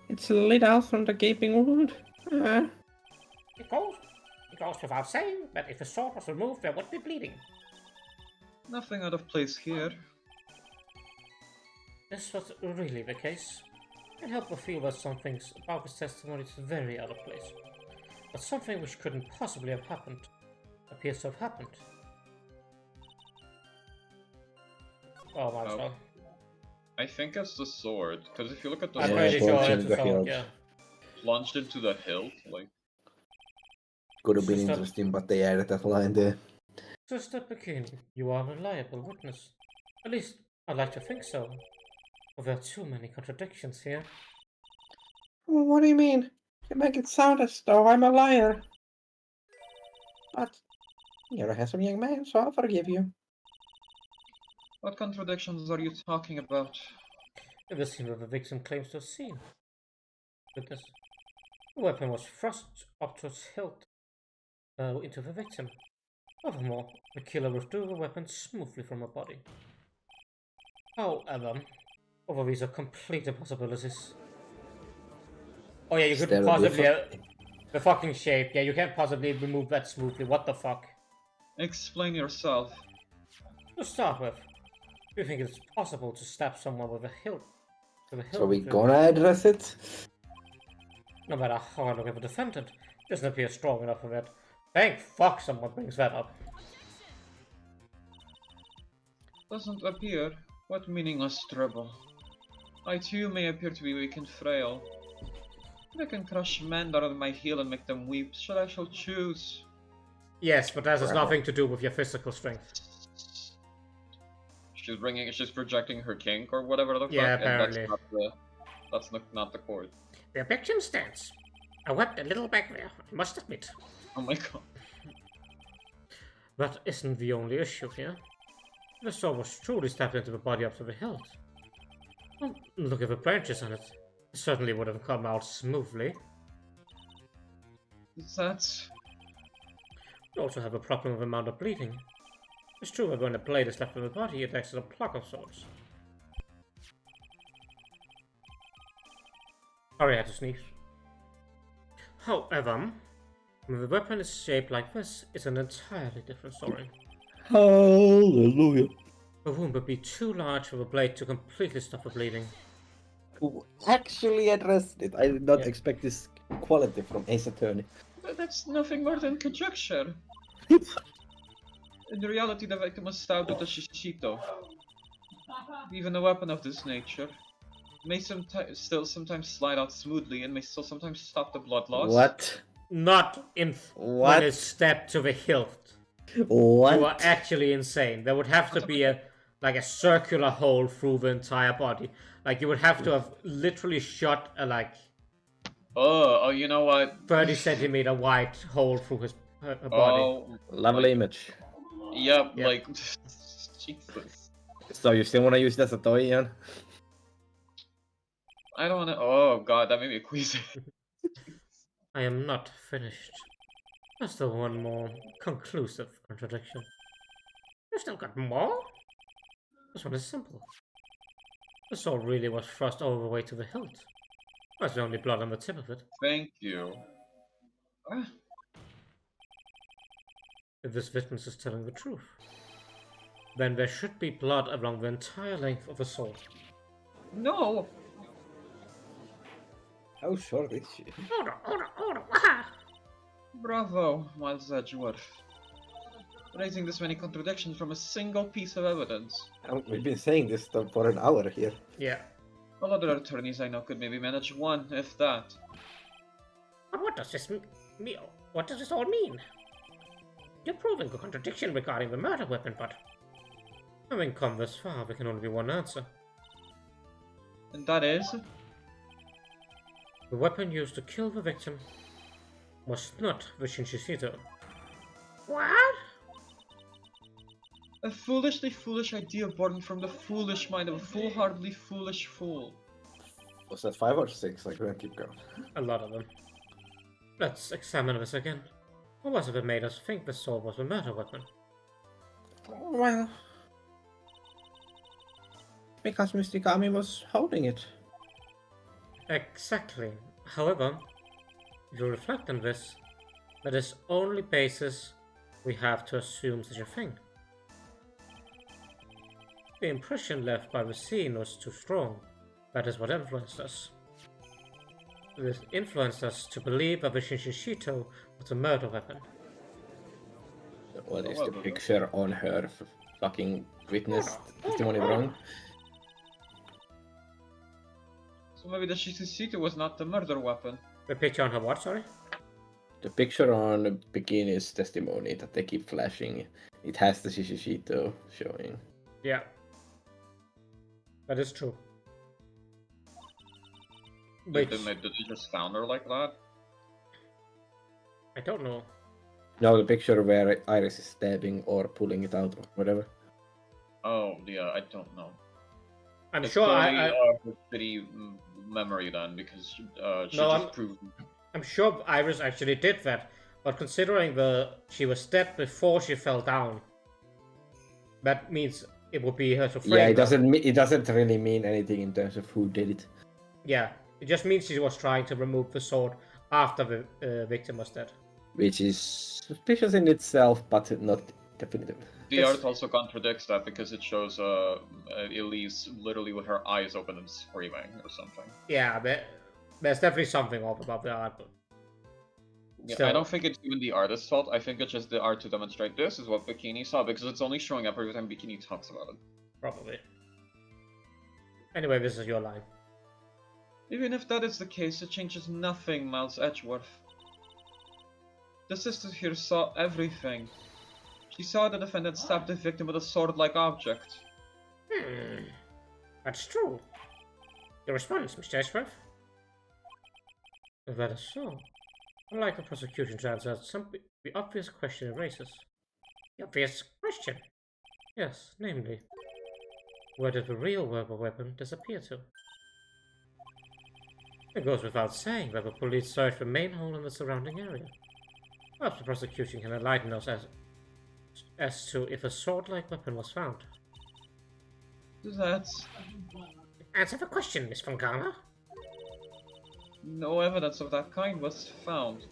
It slid out from the gaping wound. It goes without saying that if the sword was removed, there would be bleeding. Nothing out of place here. This was really the case. I can't help but feel that some things about this testimony is very out of place. But something which couldn't possibly have happened appears to have happened. Oh, might as well. I think it's the sword, because if you look at the I'm Yeah, pretty sure plunged it's into the the sword, hilt. yeah. plunged into the hilt, like Could have been Just a- interesting, but they added that line there. Sister Pekin, you are a reliable witness. At least, I'd like to think so. But there are too many contradictions here. What do you mean? You make it sound as though I'm a liar. But you're a handsome young man, so I'll forgive you. What contradictions are you talking about? The scene where the victim claims to have seen. Witness. The weapon was thrust up to its hilt into the victim. Furthermore, the killer withdrew the weapon smoothly from her body. However, all of these are complete impossibilities. Oh yeah, you couldn't possibly... the fucking shape. Yeah, you can't possibly remove that smoothly. What the fuck? Explain yourself. To start with, do you think it's possible to stab someone with a hilt? So we gonna address it? No matter how I look at the defendant, it doesn't appear strong enough for that. Thank fuck someone brings that up. Doesn't appear? What meaningless trouble? I too may appear to be weak and frail. I can crush men down on my heel and make them weep, should I shall choose. Yes, but that has nothing to do with your physical strength. She's projecting her kink or whatever the fuck. Yeah, and apparently. That's not the court. The objection stands. I wept a little back there, I must admit. Oh my god. That isn't the only issue here. The sword was truly stabbed into the body up to the hilt. Well, look at the branches on it. It certainly would have come out smoothly. That's... You also have a problem with the amount of bleeding. It's true that when a blade is left in the body, it acts as a plug of sorts. Sorry, I had to sneeze. However, when the weapon is shaped like this, it's an entirely different story. Hallelujah. The wound would be too large for the blade to completely stop the bleeding. Who actually addressed it? I did not Yeah. expect this quality from Ace Attorney. That's nothing more than conjecture. In reality, the victim was stabbed with a shishito. Even a weapon of this nature may still sometimes slide out smoothly and may still sometimes stop the blood loss. What? Not in when What? it's stabbed to the hilt. What? You are actually insane. There would have to be a circular hole through the entire body. Like you would have to have literally shot a Oh, you know what? 30 centimeter wide hole through his body. Oh, Lovely image. yep, Yep. like... Jesus. So you still want to use that as a toy, Ian? I don't wanna... Oh god, that made me queasy. I am not finished. There's still one more conclusive contradiction. You still got more? This one is simple. The sword really was thrust all the way to the hilt. There's the only blood on the tip of it. Thank you. Ah, If this witness is telling the truth, then there should be blood along the entire length of the sword. no! How short is she? Ah! Bravo, Miles Edgeworth. Raising this many contradictions from a single piece of evidence. We've been saying this stuff for an hour here. Yeah. All other attorneys I know could maybe manage one, if that. But what does this mean? What does this all mean? You're proving a contradiction regarding the murder weapon, but having come this far, there can only be one answer. And that is? The weapon used to kill the victim was not the Shinshishito. What? A foolishly foolish idea born from the foolish mind of a foolhardily foolish fool. Was that 5 or 6? Like, we're gonna keep going. A lot of them. Let's examine this again. What was it that made us think the sword was a murder weapon? Well, because Mysticami was holding it. Exactly. However, if you reflect on this, that is only basis we have to assume such a thing. The impression left by the scene was too strong. That is what influenced us. It influenced us to believe that the Shinshishito was a murder weapon. What is the picture on her fucking witness testimony wrong? So maybe the Shishito was not the murder weapon. The picture on her what, sorry? The picture on Bikini's testimony that they keep flashing It has the Shishishito showing. Yeah. That is true. Did Which, they just found her like that? I don't know. No, the picture where Iris is stabbing or pulling it out or whatever. Oh, yeah, I don't know. I'm It's sure clearly I her shitty memory then, because she No, just proved. I'm sure Iris actually did that, but considering she was dead before she fell down, that means it would be her to frame Yeah, her. it doesn't really mean anything in terms of who did it. Yeah, it just means she was trying to remove the sword after the victim was dead. Which is suspicious in itself, but not definitive. The art also contradicts that because it shows Elise literally with her eyes open and screaming or something. Yeah, there's definitely something off about the art, but Yeah, still. I don't think it's even the artist's fault. I think it's just the art to demonstrate this is what Bikini saw, because it's only showing up every time Bikini talks about it. Probably. Anyway, this is your line. Even if that is the case, it changes nothing, Miles Edgeworth. The sister here saw everything. She saw the defendant stab the victim with a sword-like object. That's true. Your response, Mr. Edgeworth? If that is so, unlike the prosecution to answer the obvious question it raises. The obvious question? Yes, namely, where did the real verbal weapon disappear to? It goes without saying that the police searched the main hole in the surrounding area. Perhaps the prosecution can enlighten us as to if a sword-like weapon was found. That's... Answer the question, Miss Von Gala. No evidence of that kind was found.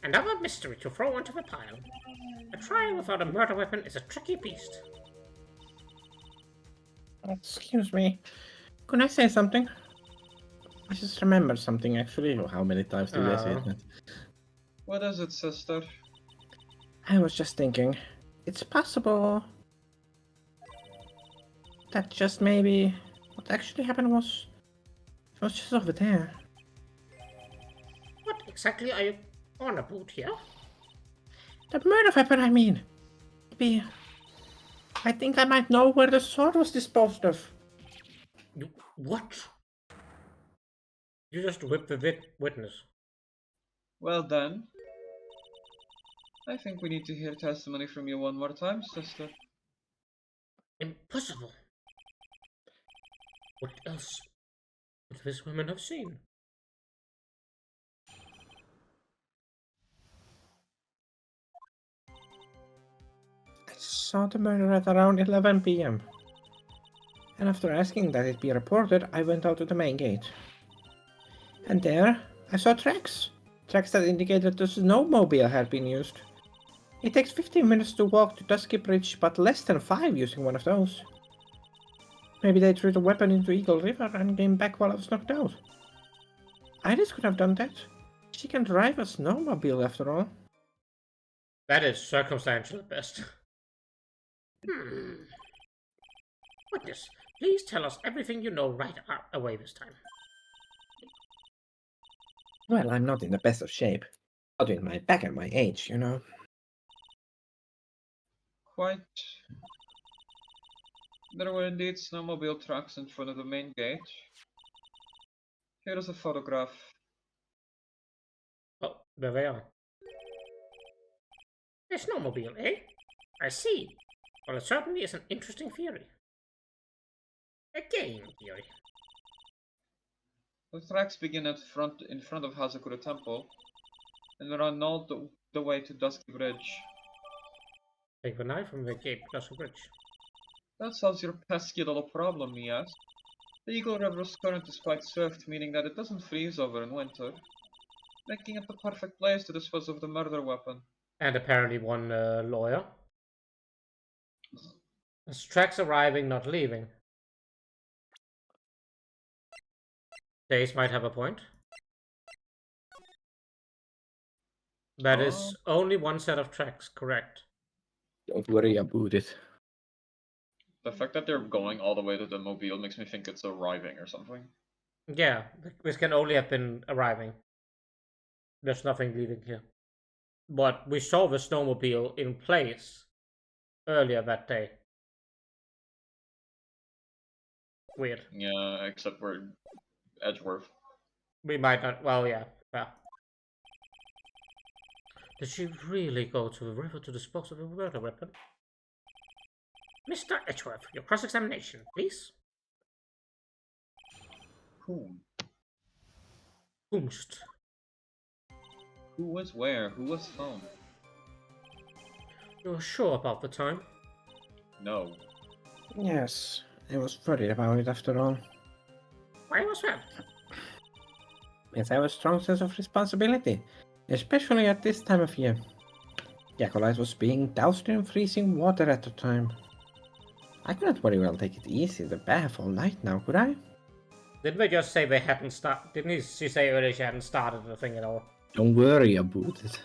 Another mystery to throw onto the pile. A trial without a murder weapon is a tricky beast. Excuse me. Can I say something? I just remembered something actually. Oh, how many times did I say that? What is it, sister? I was just thinking, it's possible that just maybe what actually happened was it was just over there. What exactly are you on about here? The murder weapon, I mean. Maybe. I think I might know where the sword was disposed of. What? You just whipped the witness. Well then, I think we need to hear testimony from you one more time, sister. Impossible. What else would this woman have seen? I saw the murder at around 11 p.m. And after asking that it be reported, I went out to the main gate. And there, I saw tracks. Tracks that indicated the snowmobile had been used. It takes 15 minutes to walk to Dusky Bridge, but less than 5 using one of those. Maybe they threw the weapon into Eagle River and came back while I was knocked out. Iris could have done that. She can drive a snowmobile after all. That is circumstantial at best. Witness, please tell us everything you know right away this time. Well, I'm not in the best of shape. Not with my back at my age, you know. Quite. There were indeed snowmobile tracks in front of the main gate. Here is a photograph. Oh, there they are. A snowmobile, eh? I see. Well, it certainly is an interesting theory. A game theory. The tracks begin in front of Hazakura Temple and run all the way to Dusky Bridge. Take the knife from the gate plus a bridge. That solves your pesky little problem, yes? The Eagle River's current is quite swift, meaning that it doesn't freeze over in winter, making it the perfect place to dispose of the murder weapon. And apparently one lawyer. As tracks arriving, not leaving. Days might have a point. That is only one set of tracks, correct? Don't worry about it. The fact that they're going all the way to the mobile makes me think it's arriving or something. Yeah, this can only have been arriving. There's nothing leaving here. but we saw the snowmobile in place earlier that day. Weird. Yeah, except for Edgeworth. We might not. Well, yeah. Yeah. Did she really go to the river to dispose of the murder weapon? Mr. Edgeworth, your cross-examination, please. Whom? Whomst. Who was where? Who was phone? You're sure about the time? No. Yes, I was worried about it after all. Why was that? Yes, I have a strong sense of responsibility, especially at this time of year. The acolyte was being doused in freezing water at the time. I couldn't very well take it easy in the bath all night now, could I? Didn't they just say they hadn't started? Didn't she say earlier she hadn't started the thing at all? Don't worry about it.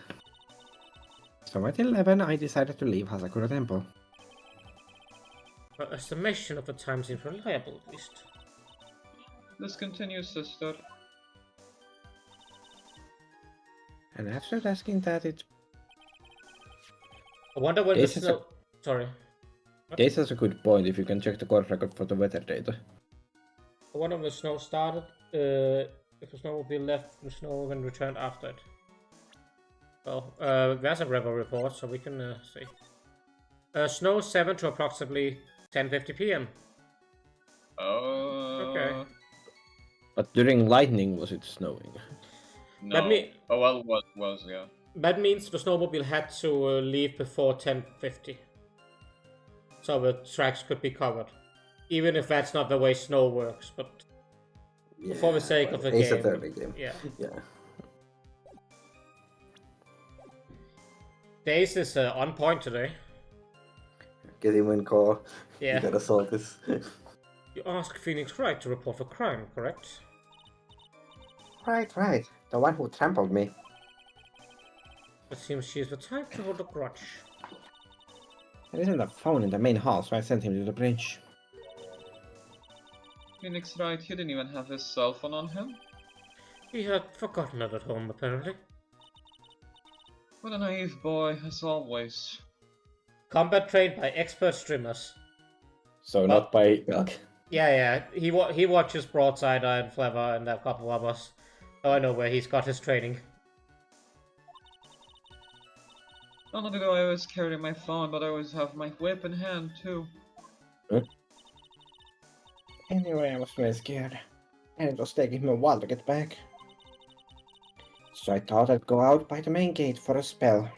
So at 11, I decided to leave Hasakura Temple. Her estimation of the time seems reliable, at least. This continues, sister. And after asking that, it I wonder when This the is snow... Sorry. this is a good point if you can check the court record for the weather data. I wonder when the snow started, if the snow will be left in snow and returned after it. Well, there's a weather report, so we can see. Snow 7 to approximately 10:50 p.m. Okay. But during lightning was it snowing? No. That me- Oh well, what was, yeah. That means the snowmobile had to leave before 10:50. So the tracks could be covered. Even if that's not the way snow works, but for the sake of the It's a game. derby game. Yeah. Yeah. Days is on point today. Get him in car. You Yeah. gotta solve this. You asked Phoenix Wright to report the crime, correct? Right. The one who trampled me. It seems she's the type to hold a grudge. There isn't a phone in the main hall, so I sent him to the bridge. Phoenix Wright, he didn't even have his cell phone on him? He had forgotten it at home, apparently. What a naive boy, as always. Combat trained by expert streamers. So not by... Yeah. He watches Broadside and Flever and a couple of us. So I know where he's got his training. Not only do I always carry my phone, but I always have my whip in hand too. Anyway, I was very scared. And it was taking me a while to get back. So I thought I'd go out by the main gate for a spell.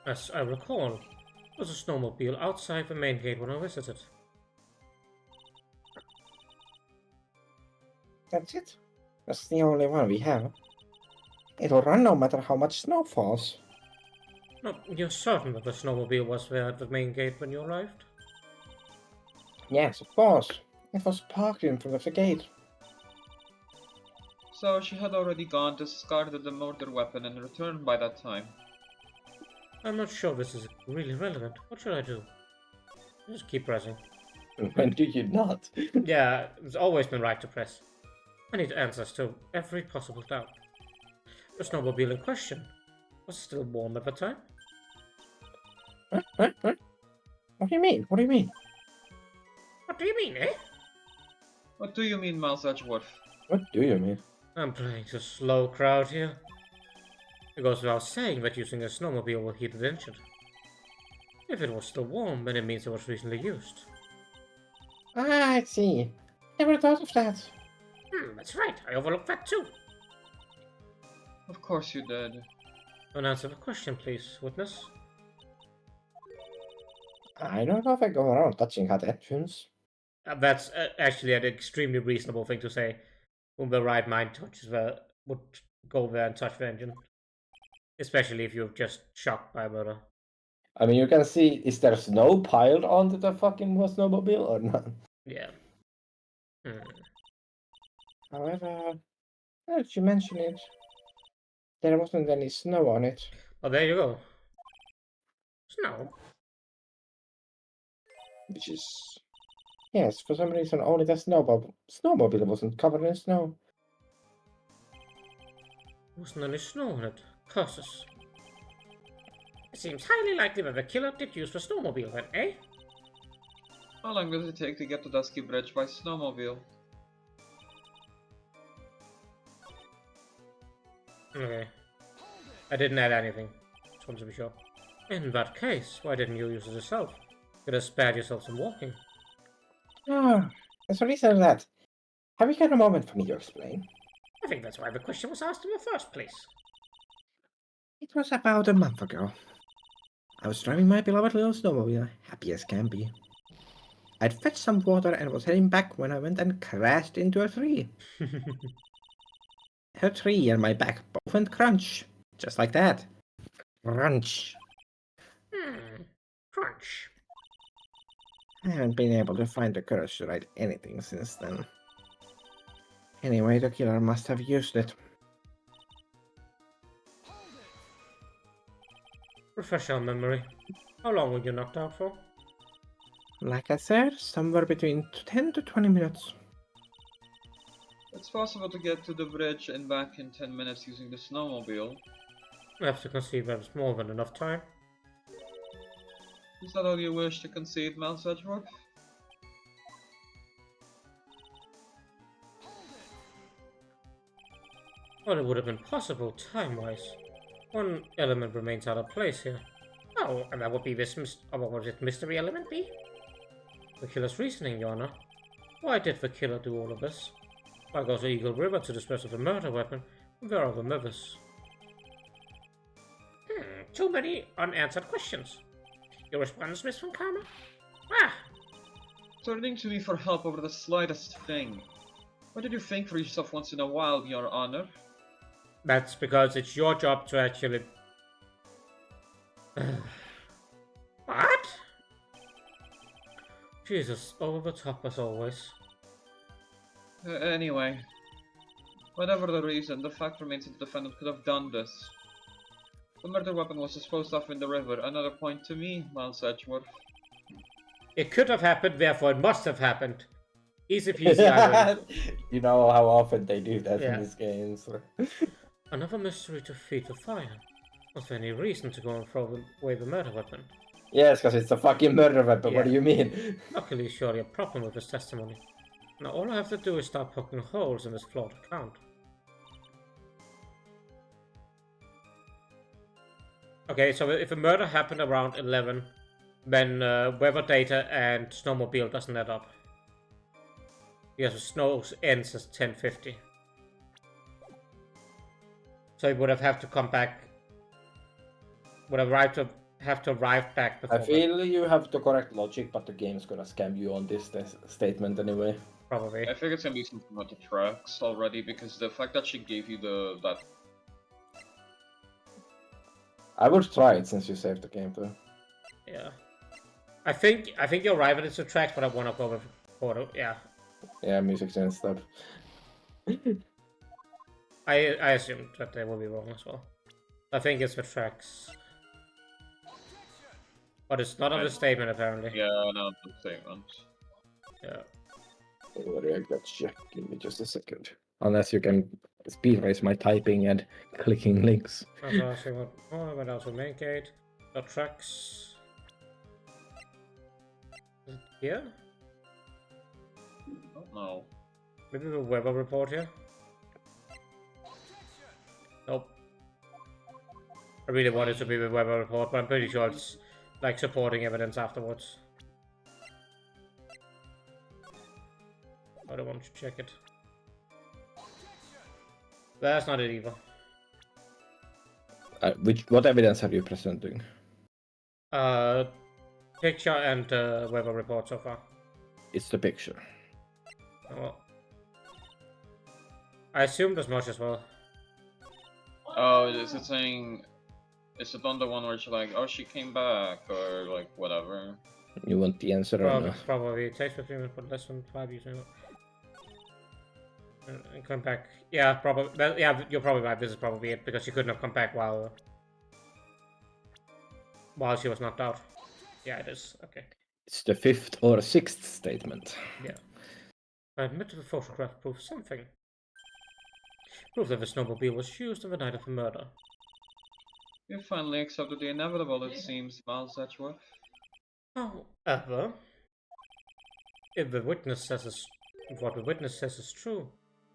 As I recall, there was a snowmobile outside the main gate when I visited. That's it. That's the only one we have. It'll run no matter how much snow falls. No, you're certain that the snowmobile was there at the main gate when you arrived? Yes, of course. It was parked in front of the gate. So she had already gone, discarded the murder weapon, and returned by that time. I'm not sure this is really relevant. What should I do? Just keep pressing. When do you not? Yeah, it's always been right to press. I need answers to every possible doubt. The snowmobile in question was still warm at the time. What do you mean? What do you mean? What do you mean, eh? What do you mean, Miles Edgeworth? What do you mean? I'm playing to slow crowd here. It goes without saying that using a snowmobile will heat the engine. If it was still warm, then it means it was recently used. Ah, I see. Never thought of that. That's right. I overlooked that too. Of course you did. Don't answer the question, please, witness. I don't know if I go around touching hot engines. That's actually an extremely reasonable thing to say. Whom the right mind touches would go there and touch the engine. Especially if you're just shocked by a murder. I mean, you can see, is there snow piled onto the fucking snowmobile or not? Yeah. However, now that you mention it, there wasn't any snow on it. Oh, there you go. Snow. Which is... Yes, for some reason only the snowmobile wasn't covered in snow. Wasn't any snow on it. Curses. It seems highly likely that the killer did use the snowmobile then, eh? How long does it take to get to Dusky Bridge by snowmobile? Okay. I didn't add anything. Just want to be sure. In that case, why didn't you use it yourself? You could have spared yourself some walking. Ah, as a reason of that, have you got a moment for me to explain? I think that's why the question was asked in the first place. It was about a month ago. I was driving my beloved little snowmobile, happy as can be. I'd fetched some water and was heading back when I went and crashed into a tree. Her tree and my back both went crunch, just like that. Crunch. Crunch. I haven't been able to find the courage to write anything since then. Anyway, the killer must have used it. Refresh our memory. How long were you knocked out for? Like I said, somewhere between 10 to 20 minutes. It's possible to get to the bridge and back in 10 minutes using the snowmobile. I have to concede that it's more than enough time. Is that all you wish to concede, Mouse Edgeworth? Well, it would have been possible time-wise. One element remains out of place here. Oh, and that would be this what would it mystery element be? The killer's reasoning, Your Honor. Why did the killer do all of this? Why go to Eagle River to dispose of a murder weapon when there are other mothers? Too many unanswered questions. Your response, Miss Von Karma? Ah! Turning to me for help over the slightest thing. What did you think for yourself once in a while, Your Honor? That's because it's your job to actually... What? Jesus, over the top as always. Anyway, whatever the reason, the fact remains that the defendant could have done this. The murder weapon was disposed of in the river. Another point to me, Miles Edgeworth. It could have happened, therefore it must have happened. Easy peasy, I win. You know how often they do that Yeah. in these games. Another mystery to feed the fire. Was there any reason to go and throw away the murder weapon? Yes, because it's a fucking murder weapon. What do Yeah. you mean? Luckily, surely a problem with his testimony. Now all I have to do is start poking holes in this flawed account. Okay, so if a murder happened around 11, then weather data and snowmobile doesn't add up. Because the snow ends as 10:50. So he would have to come back. Would have have to arrive back before. I feel you have the correct logic, but the game's gonna scam you on this statement anyway. Probably. I think it's gonna be something about the tracks already, because the fact that she gave you that I would try it since you saved the game too. Yeah. I think you're right with the tracks, but I want to go with photo. Yeah. Yeah, music and stuff. I assumed that they will be wrong as well. I think it's the tracks. But it's not on the statement apparently. yeah, no, the statement. Yeah. Don't worry, I got check. Give me just a second. Unless you can speed race my typing and clicking links. Also, I see what else will make it. The tracks. Is it here? Don't know. Maybe the weather report here? Nope. I really want it to be the weather report, but I'm pretty sure it's like supporting evidence afterwards. I don't want to check it. That's not it either. What evidence are you presenting? Picture and weather report so far. It's the picture. Oh. I assumed as much as well. Oh, is it saying? Is it on the one where she's like, oh, she came back, or like whatever? You want the answer or no? Probably. It takes 15 minutes, but less than 5 using it. And come back. Yeah, probably. Yeah, you're probably right. This is probably it because she couldn't have come back while she was knocked out. Yeah, it is. Okay. It's the 5th or 6th statement. Yeah. I admit the photograph proves something. Proof that the snowmobile was used on the night of the murder. You finally accepted the inevitable, it seems, Miles Edgeworth. However, if what the witness says is true,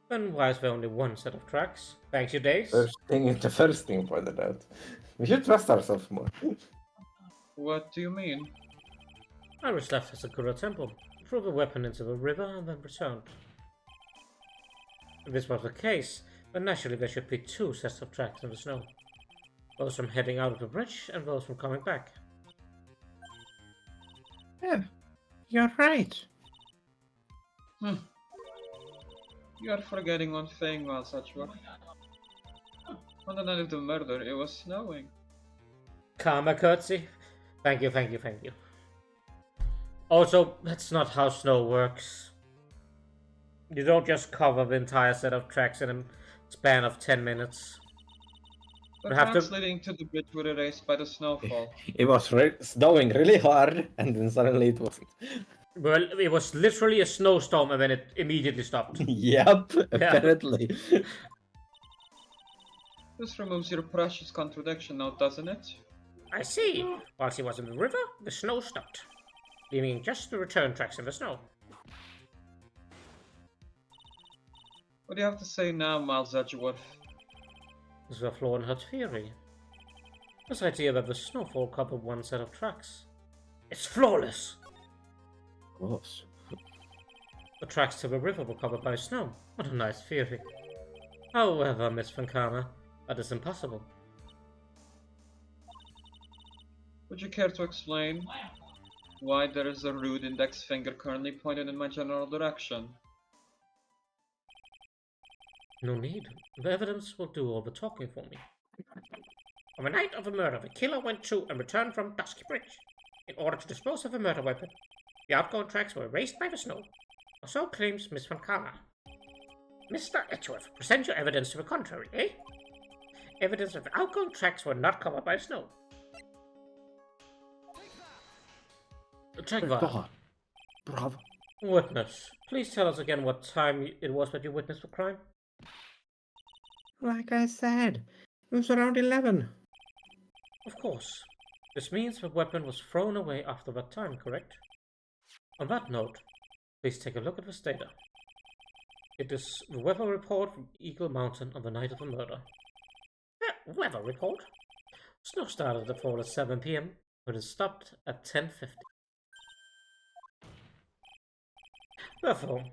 then why is there only one set of tracks? Thanks you, Days. The first thing pointed out. We should trust ourselves more. What do you mean? Iris left the Sakura Temple, threw the weapon into the river, and then returned. If this was the case, then naturally there should be two sets of tracks in the snow. Those from heading out of the bridge, and those from coming back. Yeah, you're right. You are forgetting one thing, Miles Edgeworth. On the night of the murder, it was snowing. Karma curtsy. Thank you. Also, that's not how snow works. You don't just cover the entire set of tracks in a span of 10 minutes. The You have to- tracks leading to the bridge were erased by the snowfall. It was snowing really hard, and then suddenly it wasn't. Well, it was literally a snowstorm and then it immediately stopped. Yep, apparently. This removes your precious contradiction now, doesn't it? I see. While she was in the river, the snow stopped, leaving just the return tracks in the snow. What do you have to say now, Miles Edgeworth? This is a flaw in her theory. This idea that the snowfall covered one set of tracks. It's flawless! Of course. The tracks to the river were covered by snow. What a nice theory. However, Miss Vankama, that is impossible. Would you care to explain why there is a rude index finger currently pointed in my general direction? No need. The evidence will do all the talking for me. On the night of the murder, the killer went to and returned from Dusky Bridge in order to dispose of the murder weapon. The outgoing tracks were erased by the snow, or so claims Miss Vankama. Mr. Edgeworth, present your evidence to the contrary, eh? Evidence that the outgoing tracks were not covered by snow. Check that. God. Bravo. Witness, please tell us again what time it was that you witnessed the crime. Like I said, it was around 11. Of course. This means the weapon was thrown away after that time, correct? On that note, please take a look at this data. It is the weather report from Eagle Mountain on the night of the murder. Weather report? Snow started to fall at 7 p.m., but it stopped at 10:50. Therefore,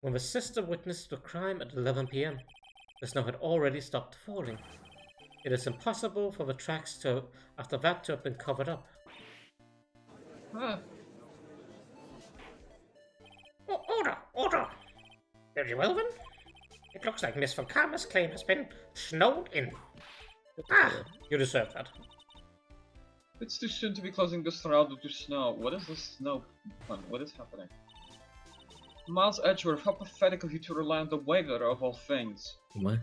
when the sister witnessed the crime at 11 p.m., the snow had already stopped falling. It is impossible for the tracks after that to have been covered up. Huh. Order! Very well then. It looks like Miss Vankama's claim has been snowed in. You deserve that. It's too soon to be closing this route due to snow. What is this snow fun? What is happening? Miles Edgeworth, how pathetic of you to rely on the weather of all things. What?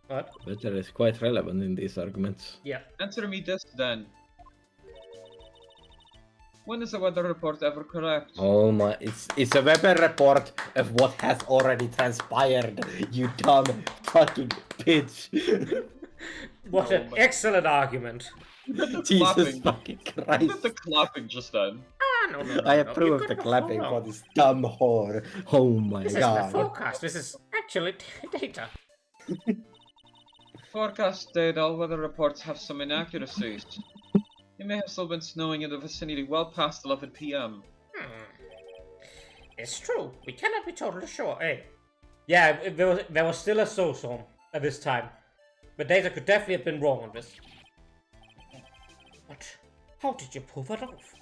What? Weather is quite relevant in these arguments. Yeah. Answer me this then. When is the weather report ever correct? Oh my, it's a weather report of what has already transpired, you dumb fucking bitch. What an excellent argument. Jesus Clapping. fucking Who Christ. did the clapping just then? No. I You approve of the couldn't have clapping gone for wrong. this dumb whore. Oh my This is my god. forecast. This is actually data. Forecast data, weather reports have some inaccuracies. It may have still been snowing in the vicinity well past 11 p.m. It's true. We cannot be totally sure, eh? Yeah, there was still a snowstorm at this time. The data could definitely have been wrong on this. But how did you pull that off?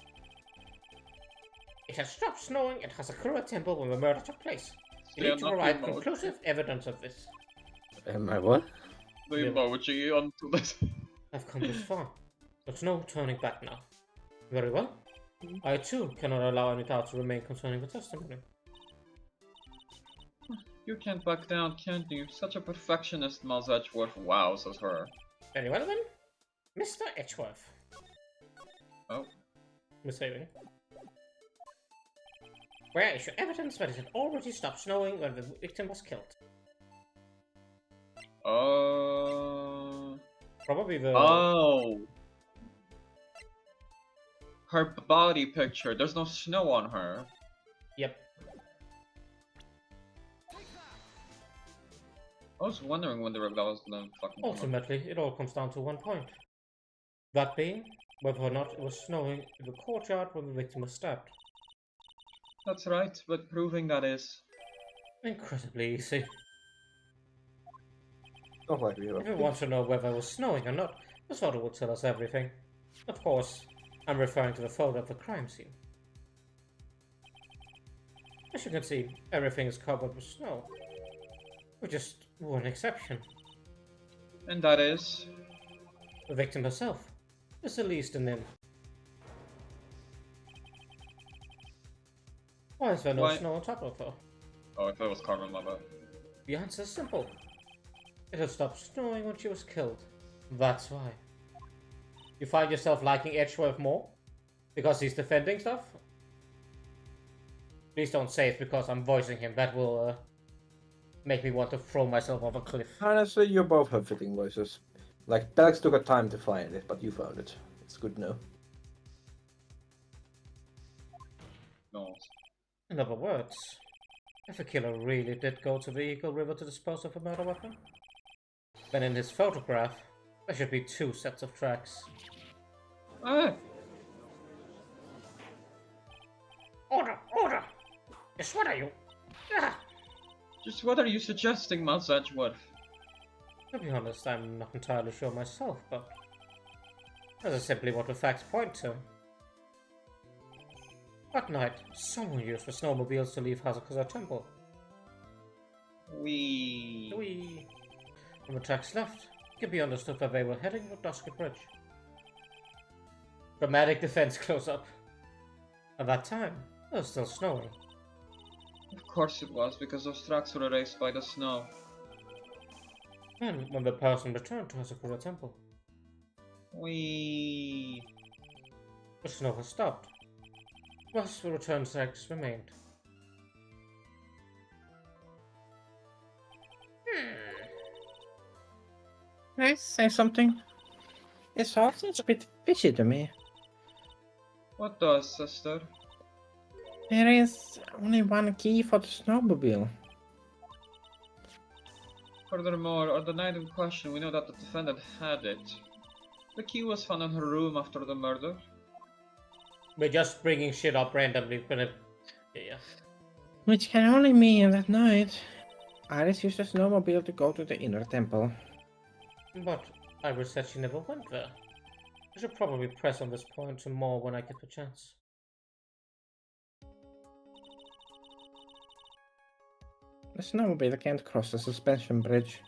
It has stopped snowing at Hasakura Temple when the murder took place. You Yeah, need to not the provide emoji. conclusive evidence of this. Am I what? The Yeah. emoji onto this. I've come this far. There's no turning back now. Very well. I too cannot allow any doubt to remain concerning the testimony. You can't back down, can't you? Such a perfectionist, Miles Edgeworth. Wow, says her. Very well then. Mr. Edgeworth. Oh. Miss Haven. Where is your evidence that it had already stopped snowing when the victim was killed? Probably the... Oh! Her body picture, there's no snow on her. Yep. I was wondering when the that was gonna fucking come up. Ultimately, it all comes down to one point. That being, whether or not it was snowing in the courtyard when the victim was stabbed. That's right, but proving that is... Incredibly easy. Not like we If you want to know whether it was snowing or not, the photo will tell us everything. Of course, I'm referring to the photo of the crime scene. As you can see, everything is covered with snow. With just one exception. And that is... The victim herself, Miss Elise de Nin. Why is there no Why- snow on top of her? Oh, if it was Carmen, my bad. The answer is simple. It had stopped snowing when she was killed. That's why. You find yourself liking Edgeworth more? Because he's defending stuff? Please don't say it's because I'm voicing him. That will make me want to throw myself off a cliff. Honestly, you both have fitting voices. Like, Belix took a time to find it, but you found it. It's good to know. No. In other words, if the killer really did go to the Eagle River to dispose of a murder weapon, then in his photograph, there should be 2 sets of tracks. Ah! Order! Order! Yes, what are you? Ah! Just what are you suggesting, Miles Edgeworth? To be honest, I'm not entirely sure myself, but that's simply what the facts point to. That night, someone used the snowmobiles to leave Hasakusa Temple. We... When the tracks left, it can be understood that they were heading for Dusky Bridge. Dramatic defense close-up. At that time, it was still snowing. Of course it was, because those tracks were erased by the snow. And when the person returned to Hasakura Temple, We... the snow had stopped. Thus, the return tracks remained. Can I say something? This all seems a bit fishy to me. What does, sister? There is only one key for the snowmobile. Furthermore, on the night in question, we know that the defendant had it. The key was found in her room after the murder. We're just bringing shit up randomly, but yeah. Which can only mean that night, Iris used the snowmobile to go to the inner temple. But Iris said she never went there. I should probably press on this point some more when I get the chance. The snowmobile can't cross the suspension bridge.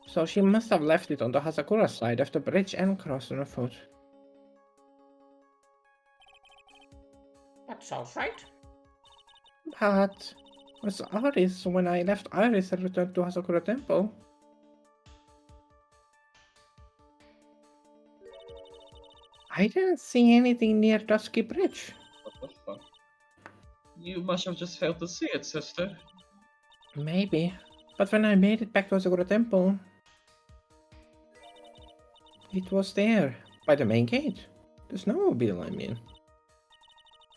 So she must have left it on the Hasakura side of the bridge and crossed on foot. That sounds right. But was Iris when I left Iris and returned to Hasakura Temple? I didn't see anything near Dusky Bridge. What the fuck? You must have just failed to see it, sister. Maybe. But when I made it back to Hasakura Temple, it was there, by the main gate. The snowmobile, I mean.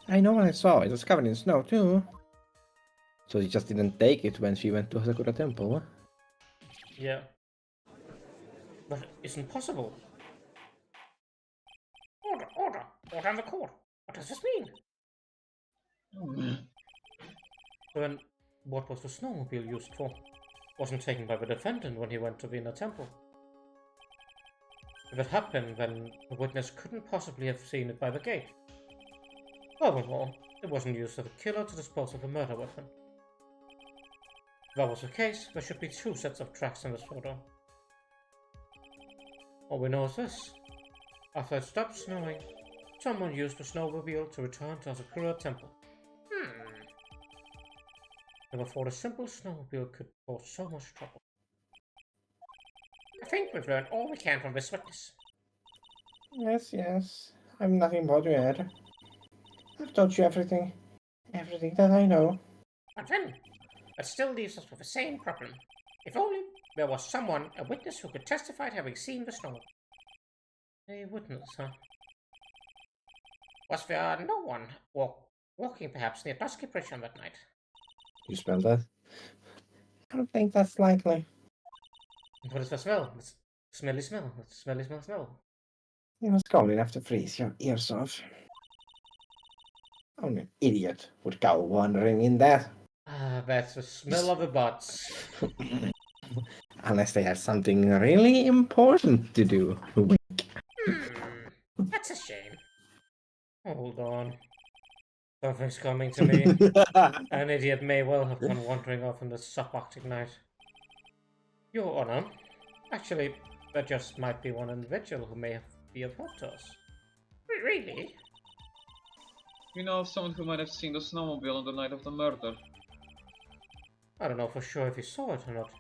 I know what I saw, it was covered in snow too. So she just didn't take it when she went to Hasakura Temple. Yeah. That isn't possible. Order! Order! Order on the court! What does this mean? Then, what was the snowmobile used for? Wasn't taken by the defendant when he went to the inner temple. If it happened, then the witness couldn't possibly have seen it by the gate. Furthermore, it wasn't used by the killer to dispose of a murder weapon. If that was the case, there should be 2 sets of tracks in this photo. All we know is this. After it stopped snowing, someone used the snowmobile to return to Asakura Temple. Never thought a simple snowmobile could cause so much trouble. I think we've learned all we can from this witness. Yes. I've nothing more to add. I've told you everything. Everything that I know. But then, that still leaves us with the same problem. If only there was someone, a witness, who could testify to having seen the snow. A witness, huh? Was there no one walking perhaps near Dusky Bridge on that night? You smell that? I don't think that's likely. What is the smell? It's smelly smell. It's smelly smell. It was cold enough to freeze your ears off. Only an idiot would go wandering in there. Ah, that's the smell of the butts. Unless they have something really important to do. That's a shame. Hold on. Something's coming to me. An idiot may well have gone wandering off in the subarctic night. Your Honor, actually, there just might be one individual who may be of help to us. Really? You know of someone who might have seen the snowmobile on the night of the murder? I don't know for sure if he saw it or not.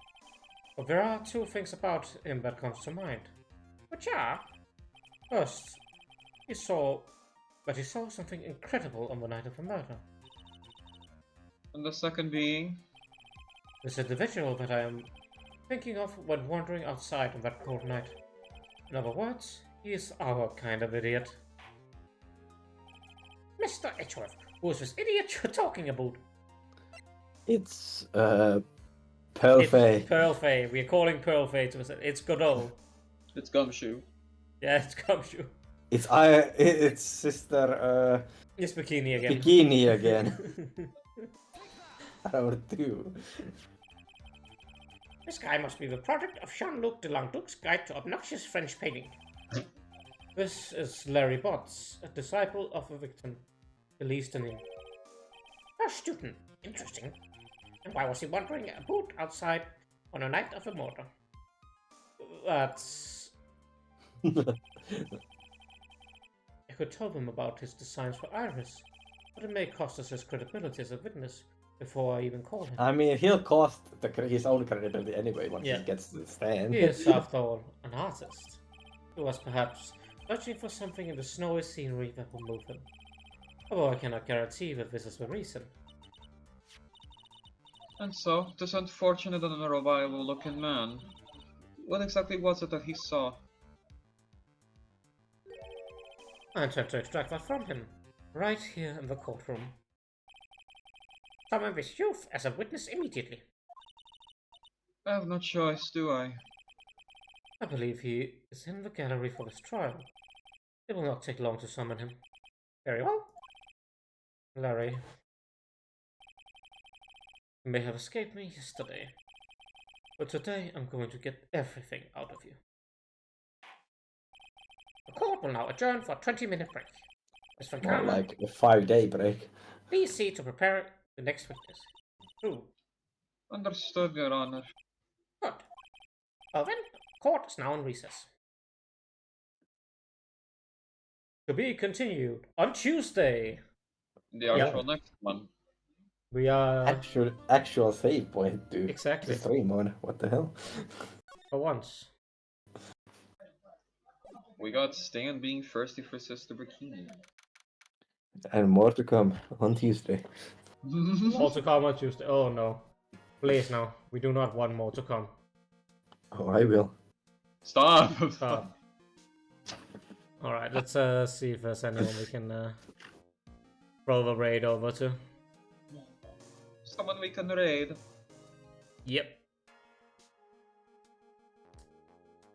But there are two things about him that comes to mind. Which are, first, he saw something incredible on the night of the murder. And the second being? This individual that I am thinking of when wandering outside on that cold night. In other words, he is our kind of idiot. Mr. Edgeworth, who is this idiot you're talking about? It's Pearlfey. It's Pearlfey. We're calling Pearlfey to us. It's Godot. It's Gumshoe. Yeah, it's Gumshoe. It's Sister It's Bikini again. Bikini again. Or two. This guy must be the product of Jean-Luc de Landuc's Guide to Obnoxious French Painting. This is Larry Potts, a disciple of the victim, Elise Denis. A student. Interesting. And why was he wandering about outside on a night of a murder? That's... I could tell them about his designs for Iris, but it may cost us his credibility as a witness before I even call him. I mean, he'll cost his own credibility anyway once Yeah. he gets to the stand. He is, after all, an artist. He was perhaps searching for something in the snowy scenery that will move him. Although I cannot guarantee that this is the reason. And so, this unfortunate and unreliable looking man. What exactly was it that he saw? I intend to extract that from him, right here in the courtroom. Summon this youth as a witness immediately. I have no choice, do I? I believe he is in the gallery for this trial. It will not take long to summon him. Very well. Larry. You may have escaped me yesterday, but today I'm going to get everything out of you. The court will now adjourn for a 20-minute break. Ms. Van More Karma, like a 5-day break. please see to prepare the next witness. True. Understood, Your Honor. Good. Well then, court is now in recess. To be continued on Tuesday. The actual next one. We are Actual save point to exactly stream on. What the hell? for once. We got Stan being thirsty for Sister Bikini. And more to come on Tuesday. More to come on Tuesday. Oh no. Please no. We do not want more to come. Oh, I will. Stop! Stop. Alright, let's see if there's anyone we can throw the raid over to. Someone we can raid. Yep.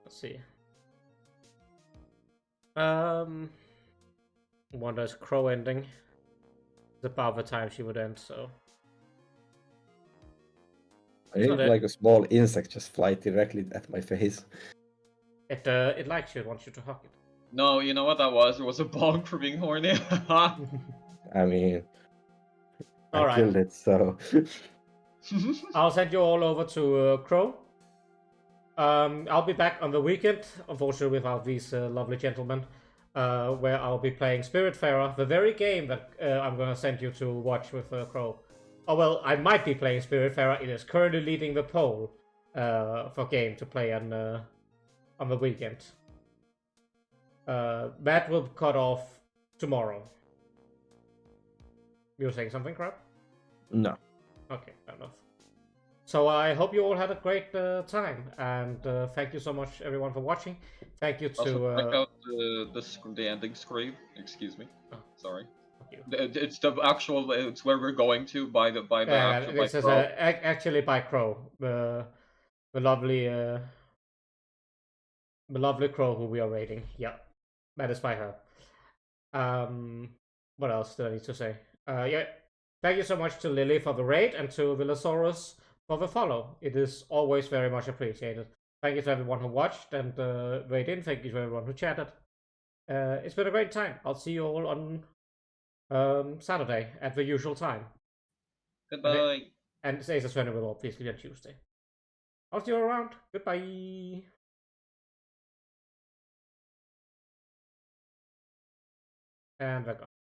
Let's see. Wonder is Crow ending. It's about the time she would end, so. I think So like a small insect just fly directly at my face. It likes you, it wants you to hug it. No, you know what that was? It was a bonk for being horny. I mean, I Alright. killed it, so. I'll send you all over to Crow. I'll be back on the weekend, unfortunately without these lovely gentlemen, where I'll be playing Spiritfarer, the very game that I'm gonna send you to watch with Crow. Oh well, I might be playing Spiritfarer. It is currently leading the poll for game to play on the weekend. That will cut off tomorrow. You were saying something, Crab? No. Okay, fair enough. So I hope you all had a great time, and thank you so much, everyone, for watching. Thank you Also, to. check out the ending screen. Excuse me. Oh. Sorry. Thank you. It's the actual. It's where we're going to by the actual This is Crow. actually by Crow, the lovely Crow who we are raiding. Yeah, that is by her. What else do I need to say? Yeah, thank you so much to Lily for the raid and to Villosaurus for the follow. It is always very much appreciated. Thank you to everyone who watched and weighed in. Thank you to everyone who chatted. It's been a great time. I'll see you all on Saturday at the usual time. Goodbye. And Ace Attorney will obviously be on Tuesday. I'll see you around. Goodbye. And we're gone.